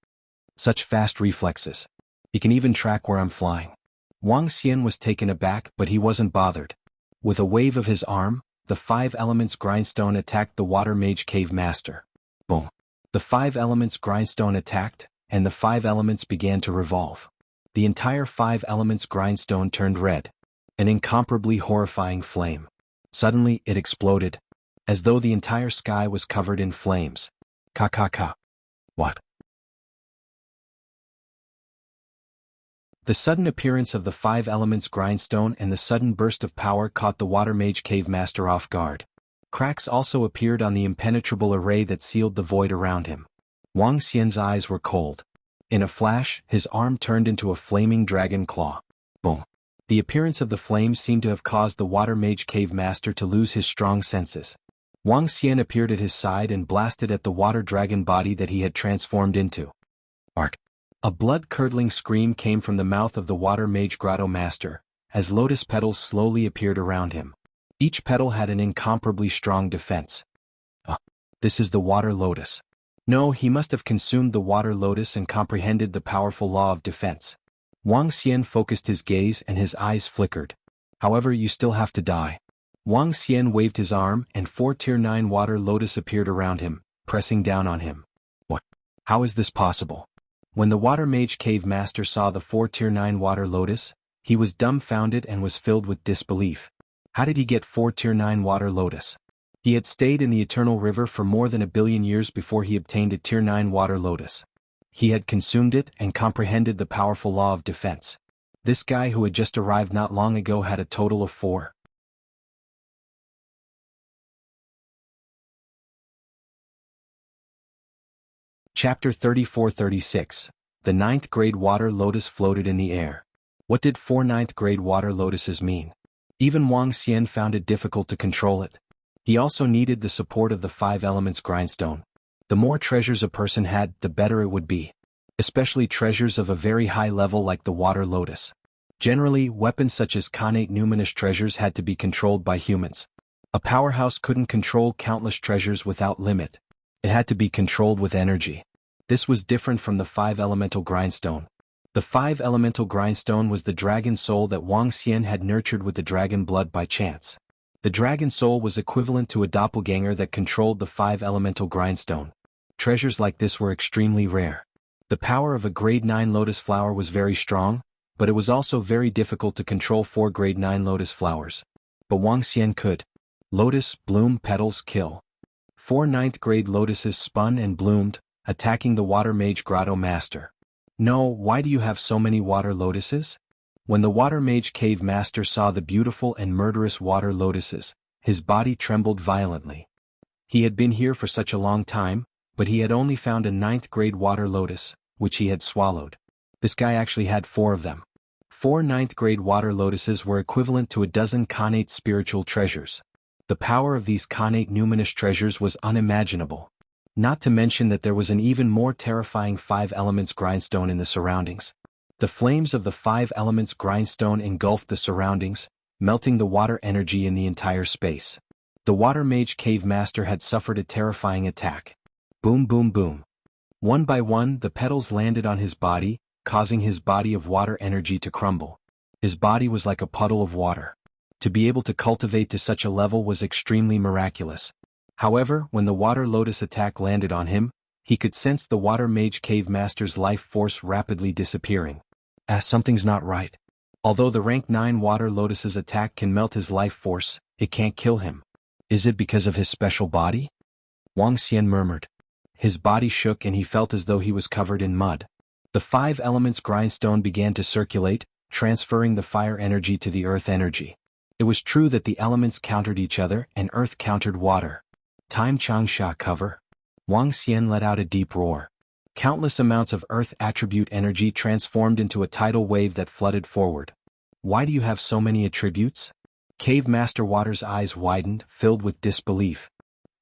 Such fast reflexes. He can even track where I'm flying. Wang Xian was taken aback, but he wasn't bothered. With a wave of his arm, the 5 elements grindstone attacked the water mage cave master. Boom. The 5 elements grindstone attacked, and the 5 elements began to revolve. The entire 5 elements grindstone turned red. An incomparably horrifying flame. Suddenly, it exploded, as though the entire sky was covered in flames. Ka. What? The sudden appearance of the 5 elements grindstone and the sudden burst of power caught the water mage cave master off guard. Cracks also appeared on the impenetrable array that sealed the void around him. Wang Xian's eyes were cold. In a flash, his arm turned into a flaming dragon claw. Boom. The appearance of the flames seemed to have caused the water mage cave master to lose his strong senses. Wang Xian appeared at his side and blasted at the water dragon body that he had transformed into. Ark. A blood-curdling scream came from the mouth of the water mage grotto master, as lotus petals slowly appeared around him. Each petal had an incomparably strong defense. This is the water lotus. No, he must have consumed the water lotus and comprehended the powerful law of defense. Wang Xian focused his gaze and his eyes flickered. However, you still have to die. Wang Xian waved his arm and 4 Tier 9 water lotus appeared around him, pressing down on him. What? How is this possible? When the water mage cave master saw the 4 Tier 9 water lotus, he was dumbfounded and was filled with disbelief. How did he get 4 Tier 9 water lotus? He had stayed in the Eternal River for more than 1 billion years before he obtained a Tier 9 water lotus. He had consumed it and comprehended the powerful law of defense. This guy who had just arrived not long ago had a total of 4. Chapter 34-36. The 9th grade water lotus floated in the air. What did 4 9th grade water lotuses mean? Even Wang Xian found it difficult to control it. He also needed the support of the 5 elements grindstone. The more treasures a person had, the better it would be. Especially treasures of a very high level like the water lotus. Generally, weapons such as connate numinous treasures had to be controlled by humans. A powerhouse couldn't control countless treasures without limit. It had to be controlled with energy. This was different from the 5 elemental grindstone. The 5 elemental grindstone was the dragon soul that Wang Xian had nurtured with the dragon blood by chance. The dragon soul was equivalent to a doppelganger that controlled the 5 elemental grindstone. Treasures like this were extremely rare. The power of a grade 9 lotus flower was very strong, but it was also very difficult to control 4 grade 9 lotus flowers. But Wang Xian could. Lotus, bloom, petals, kill. 4 9th grade lotuses spun and bloomed, attacking the water mage grotto master. No, why do you have so many water lotuses? When the water mage cave master saw the beautiful and murderous water lotuses, his body trembled violently. He had been here for such a long time, but he had only found a 9th grade water lotus, which he had swallowed. This guy actually had 4 of them. 4 9th grade water lotuses were equivalent to a dozen connate spiritual treasures. The power of these connate numinous treasures was unimaginable. Not to mention that there was an even more terrifying 5 elements grindstone in the surroundings. The flames of the 5 elements grindstone engulfed the surroundings, melting the water energy in the entire space. The water mage cave master had suffered a terrifying attack. Boom boom boom. One by one the petals landed on his body, causing his body of water energy to crumble. His body was like a puddle of water. To be able to cultivate to such a level was extremely miraculous. However, when the water lotus attack landed on him, he could sense the water mage cave master's life force rapidly disappearing. Something's not right. Although the rank 9 water lotus's attack can melt his life force, it can't kill him. Is it because of his special body? Wang Xian murmured. His body shook and he felt as though he was covered in mud. The 5 elements grindstone began to circulate, transferring the fire energy to the earth energy. It was true that the elements countered each other and earth countered water. Time Changsha cover. Wang Xian let out a deep roar. Countless amounts of earth attribute energy transformed into a tidal wave that flooded forward. Why do you have so many attributes? Cave Master Water's eyes widened, filled with disbelief.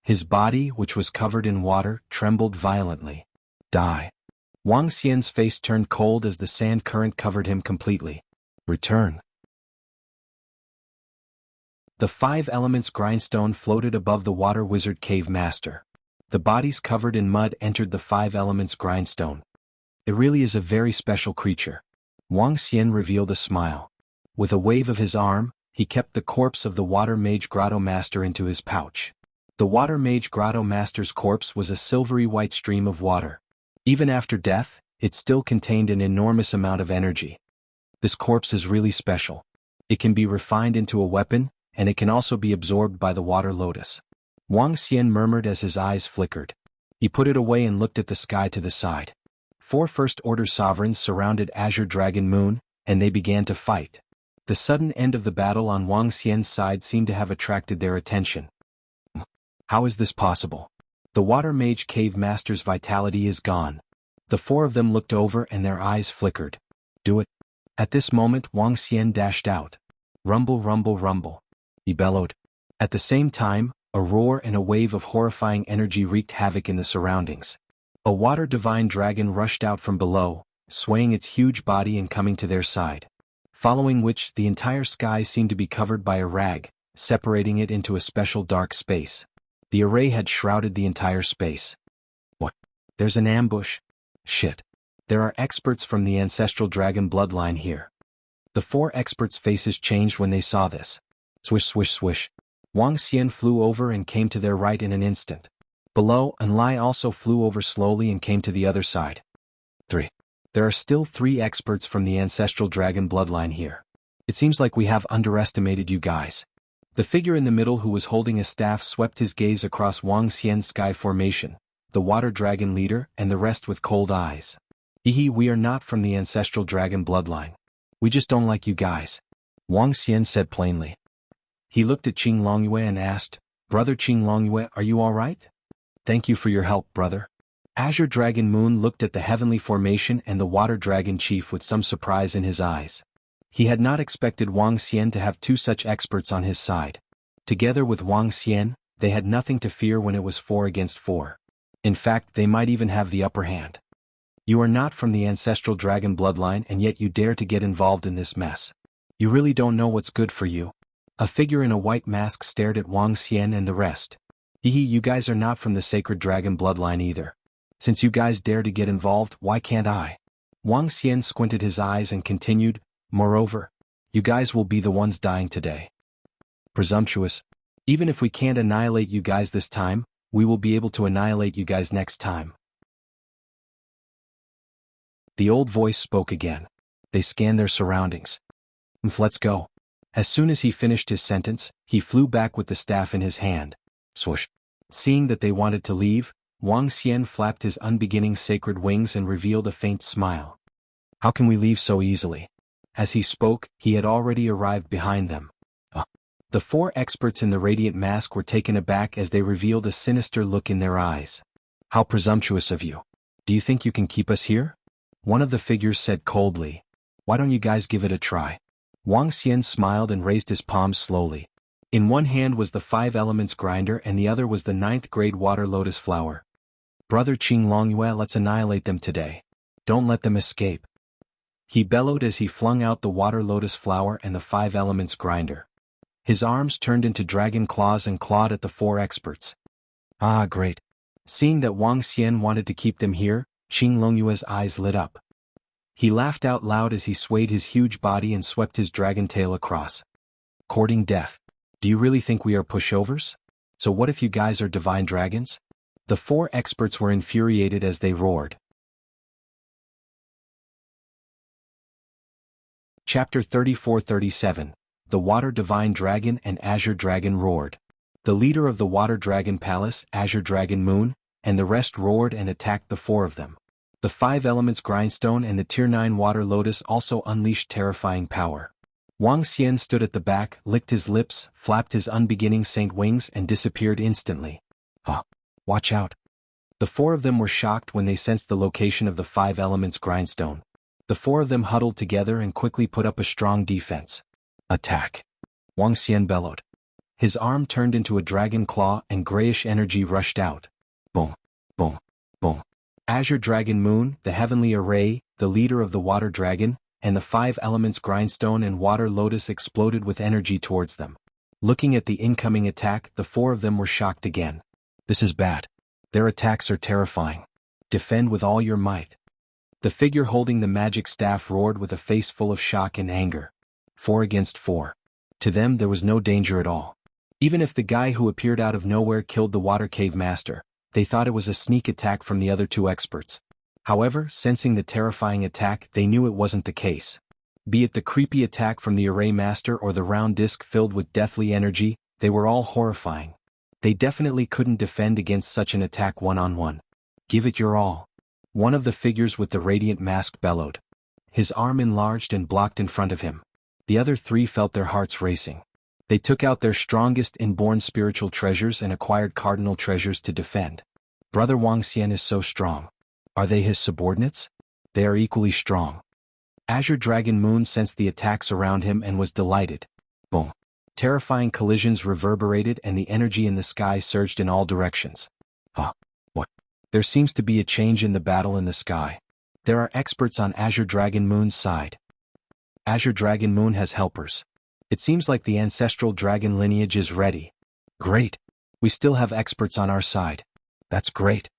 His body, which was covered in water, trembled violently. Die. Wang Xian's face turned cold as the sand current covered him completely. Return. The 5 elements grindstone floated above the water wizard cave master. The bodies covered in mud entered the 5 elements grindstone. It really is a very special creature. Wang Xian revealed a smile. With a wave of his arm, he kept the corpse of the water mage grotto master into his pouch. The water mage grotto master's corpse was a silvery white stream of water. Even after death, it still contained an enormous amount of energy. This corpse is really special. It can be refined into a weapon, and it can also be absorbed by the water lotus. Wang Xian murmured as his eyes flickered. He put it away and looked at the sky to the side. 4 First-Order sovereigns surrounded Azure Dragon Moon, and they began to fight. The sudden end of the battle on Wang Xian's side seemed to have attracted their attention. How is this possible? The Water Mage Cave Master's vitality is gone. The 4 of them looked over and their eyes flickered. Do it. At this moment Wang Xian dashed out. Rumble, rumble, rumble. He bellowed. At the same time, a roar and a wave of horrifying energy wreaked havoc in the surroundings. A water divine dragon rushed out from below, swaying its huge body and coming to their side. Following which, the entire sky seemed to be covered by a rag, separating it into a special dark space. The array had shrouded the entire space. What? There's an ambush? Shit. There are experts from the ancestral dragon bloodline here. The 4 experts' faces changed when they saw this. Swish, swish, swish. Wang Xian flew over and came to their right in an instant. Below, Enlai also flew over slowly and came to the other side. 3. There are still 3 experts from the ancestral dragon bloodline here. It seems like we have underestimated you guys. The figure in the middle who was holding a staff swept his gaze across Wang Xian's sky formation, the water dragon leader, and the rest with cold eyes. Hehe, we are not from the ancestral dragon bloodline. We just don't like you guys. Wang Xian said plainly. He looked at Qing Longyue and asked, Brother Qing Longyue, are you alright? Thank you for your help, brother. Azure Dragon Moon looked at the heavenly formation and the water dragon chief with some surprise in his eyes. He had not expected Wang Xian to have 2 such experts on his side. Together with Wang Xian, they had nothing to fear when it was 4 against 4. In fact, they might even have the upper hand. You are not from the ancestral dragon bloodline and yet you dare to get involved in this mess. You really don't know what's good for you. A figure in a white mask stared at Wang Xian and the rest. Hehe, you guys are not from the sacred dragon bloodline either. Since you guys dare to get involved, why can't I? Wang Xian squinted his eyes and continued, moreover, you guys will be the ones dying today. Presumptuous. Even if we can't annihilate you guys this time, we will be able to annihilate you guys next time. The old voice spoke again. They scanned their surroundings. Let's go. As soon as he finished his sentence, he flew back with the staff in his hand. Swoosh. Seeing that they wanted to leave, Wang Xian flapped his unbeginning sacred wings and revealed a faint smile. How can we leave so easily? As he spoke, he had already arrived behind them. The 4 experts in the radiant mask were taken aback as they revealed a sinister look in their eyes. How presumptuous of you. Do you think you can keep us here? One of the figures said coldly. Why don't you guys give it a try? Wang Xian smiled and raised his palms slowly. In one hand was the 5 elements grinder and the other was the 9th grade water lotus flower. Brother Qing Longyue, let's annihilate them today. Don't let them escape. He bellowed as he flung out the water lotus flower and the 5 elements grinder. His arms turned into dragon claws and clawed at the 4 experts. Ah, great. Seeing that Wang Xian wanted to keep them here, Qing Longyue's eyes lit up. He laughed out loud as he swayed his huge body and swept his dragon tail across. Courting death. Do you really think we are pushovers? So what if you guys are divine dragons? The 4 experts were infuriated as they roared. Chapter 34-37. The Water Divine Dragon and Azure Dragon roared. The leader of the Water Dragon Palace, Azure Dragon Moon, and the rest roared and attacked the 4 of them. The 5 elements grindstone and the Tier 9 water lotus also unleashed terrifying power. Wang Xian stood at the back, licked his lips, flapped his unbeginning saint wings and disappeared instantly. Watch out. The 4 of them were shocked when they sensed the location of the 5 elements grindstone. The 4 of them huddled together and quickly put up a strong defense. Attack. Wang Xian bellowed. His arm turned into a dragon claw and grayish energy rushed out. Boom, boom, boom. Azure Dragon Moon, the heavenly array, the leader of the water dragon, and the 5 elements grindstone and water lotus exploded with energy towards them. Looking at the incoming attack, the 4 of them were shocked again. This is bad. Their attacks are terrifying. Defend with all your might. The figure holding the magic staff roared with a face full of shock and anger. 4 against 4. To them there was no danger at all. Even if the guy who appeared out of nowhere killed the water cave master, they thought it was a sneak attack from the other 2 experts. However, sensing the terrifying attack, they knew it wasn't the case. Be it the creepy attack from the array master or the round disc filled with deathly energy, they were all horrifying. They definitely couldn't defend against such an attack one-on-one. Give it your all. One of the figures with the radiant mask bellowed. His arm enlarged and blocked in front of him. The other 3 felt their hearts racing. They took out their strongest inborn spiritual treasures and acquired cardinal treasures to defend. Brother Wuxia is so strong. Are they his subordinates? They are equally strong. Azure Dragon Moon sensed the attacks around him and was delighted. Boom. Terrifying collisions reverberated and the energy in the sky surged in all directions. What? There seems to be a change in the battle in the sky. There are experts on Azure Dragon Moon's side. Azure Dragon Moon has helpers. It seems like the ancestral dragon lineage is ready. Great. We still have experts on our side. That's great.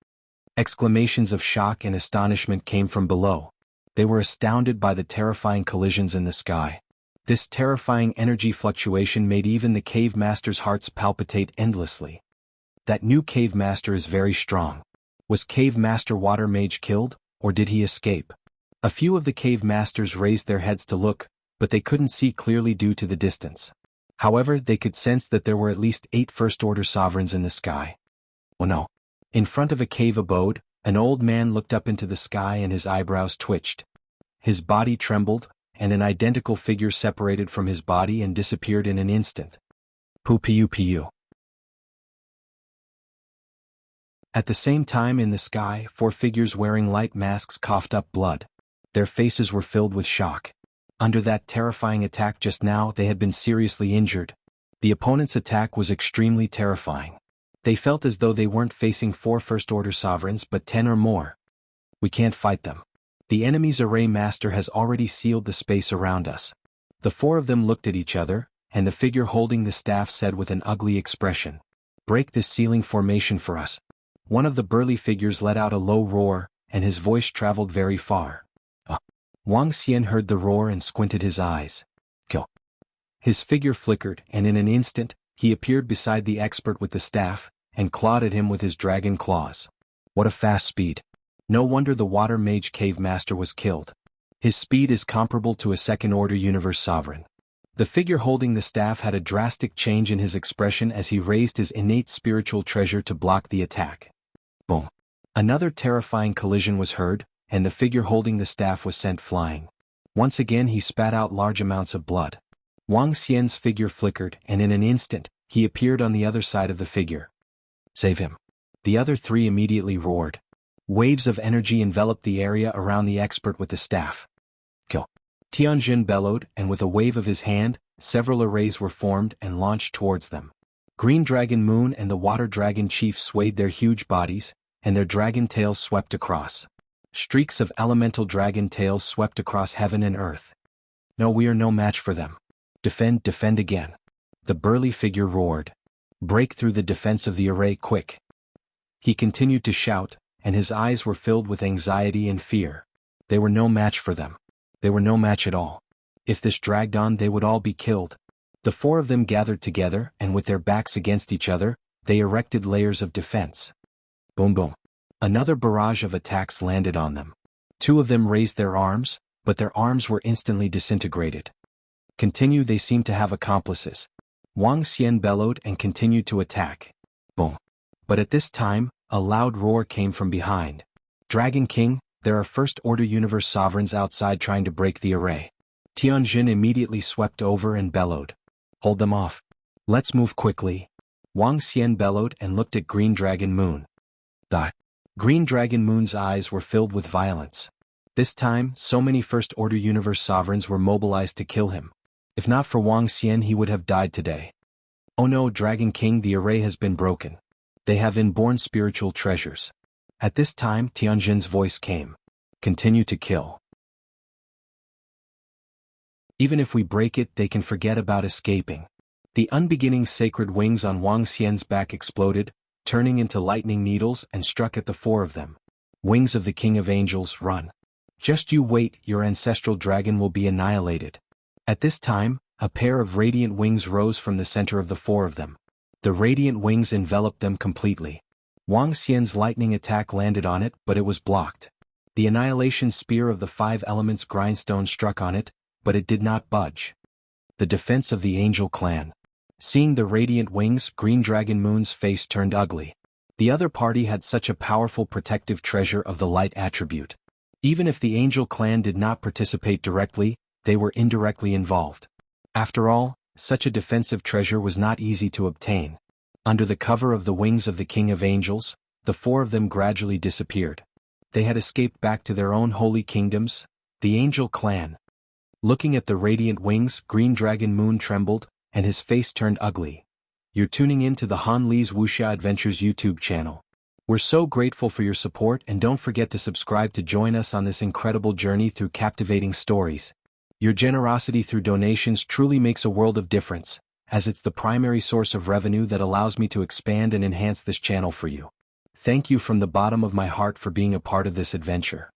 Exclamations of shock and astonishment came from below. They were astounded by the terrifying collisions in the sky. This terrifying energy fluctuation made even the cave master's hearts palpitate endlessly. That new cave master is very strong. Was cave master Water Mage killed, or did he escape? A few of the cave masters raised their heads to look, but they couldn't see clearly due to the distance. However, they could sense that there were at least 8 first-order sovereigns in the sky. Oh no. In front of a cave abode, an old man looked up into the sky and his eyebrows twitched. His body trembled, and an identical figure separated from his body and disappeared in an instant. Pu. At the same time in the sky, 4 figures wearing light masks coughed up blood. Their faces were filled with shock. Under that terrifying attack just now, they had been seriously injured. The opponent's attack was extremely terrifying. They felt as though they weren't facing 4 first-order sovereigns but 10 or more. We can't fight them. The enemy's array master has already sealed the space around us. The 4 of them looked at each other, and the figure holding the staff said with an ugly expression, "Break this sealing formation for us." One of the burly figures let out a low roar, and his voice traveled very far. Wuxia heard the roar and squinted his eyes. Kill. His figure flickered, and in an instant, he appeared beside the expert with the staff, and clawed at him with his dragon claws. What a fast speed. No wonder the Water Mage Cave Master was killed. His speed is comparable to a second-order universe sovereign. The figure holding the staff had a drastic change in his expression as he raised his innate spiritual treasure to block the attack. Boom. Another terrifying collision was heard, and the figure holding the staff was sent flying. Once again he spat out large amounts of blood. Wuxia's figure flickered, and in an instant, he appeared on the other side of the figure. Save him. The other 3 immediately roared. Waves of energy enveloped the area around the expert with the staff. Kill. Tianjin bellowed, and with a wave of his hand, several arrays were formed and launched towards them. Green Dragon Moon and the Water Dragon Chief swayed their huge bodies, and their dragon tails swept across. Streaks of elemental dragon tails swept across heaven and earth. No, we are no match for them. Defend again. The burly figure roared. Break through the defense of the array quick. He continued to shout, and his eyes were filled with anxiety and fear. They were no match for them. They were no match at all. If this dragged on, they would all be killed. The 4 of them gathered together, and with their backs against each other, they erected layers of defense. Boom boom. Another barrage of attacks landed on them. 2 of them raised their arms, but their arms were instantly disintegrated. Continue, they seemed to have accomplices. Wuxia bellowed and continued to attack. Boom. But at this time, a loud roar came from behind. Dragon King, there are first-order universe sovereigns outside trying to break the array. Tianjin immediately swept over and bellowed. Hold them off. Let's move quickly. Wuxia bellowed and looked at Green Dragon Moon. Green Dragon Moon's eyes were filled with violence. This time, so many first-order universe sovereigns were mobilized to kill him. If not for Wuxia, he would have died today. Oh no, Dragon King, the array has been broken. They have inborn spiritual treasures. At this time, Tianjin's voice came. Continue to kill. Even if we break it, they can forget about escaping. The unbeginning sacred wings on Wang Xian's back exploded, turning into lightning needles and struck at the four of them. Wings of the King of Angels, run. Just you wait, your ancestral dragon will be annihilated. At this time, a pair of radiant wings rose from the center of the four of them. The radiant wings enveloped them completely. Wang Xian's lightning attack landed on it, but it was blocked. The annihilation spear of the five elements grindstone struck on it, but it did not budge. The defense of the angel clan. Seeing the radiant wings, Green Dragon Moon's face turned ugly. The other party had such a powerful protective treasure of the light attribute. Even if the angel clan did not participate directly, they were indirectly involved. After all, such a defensive treasure was not easy to obtain. Under the cover of the wings of the King of Angels, the four of them gradually disappeared. They had escaped back to their own holy kingdoms, the angel clan. Looking at the radiant wings, Green Dragon Moon trembled, and his face turned ugly. You're tuning in to the Han Li's Wuxia Adventures YouTube channel. We're so grateful for your support, and don't forget to subscribe to join us on this incredible journey through captivating stories. Your generosity through donations truly makes a world of difference, as it's the primary source of revenue that allows me to expand and enhance this channel for you. Thank you from the bottom of my heart for being a part of this adventure.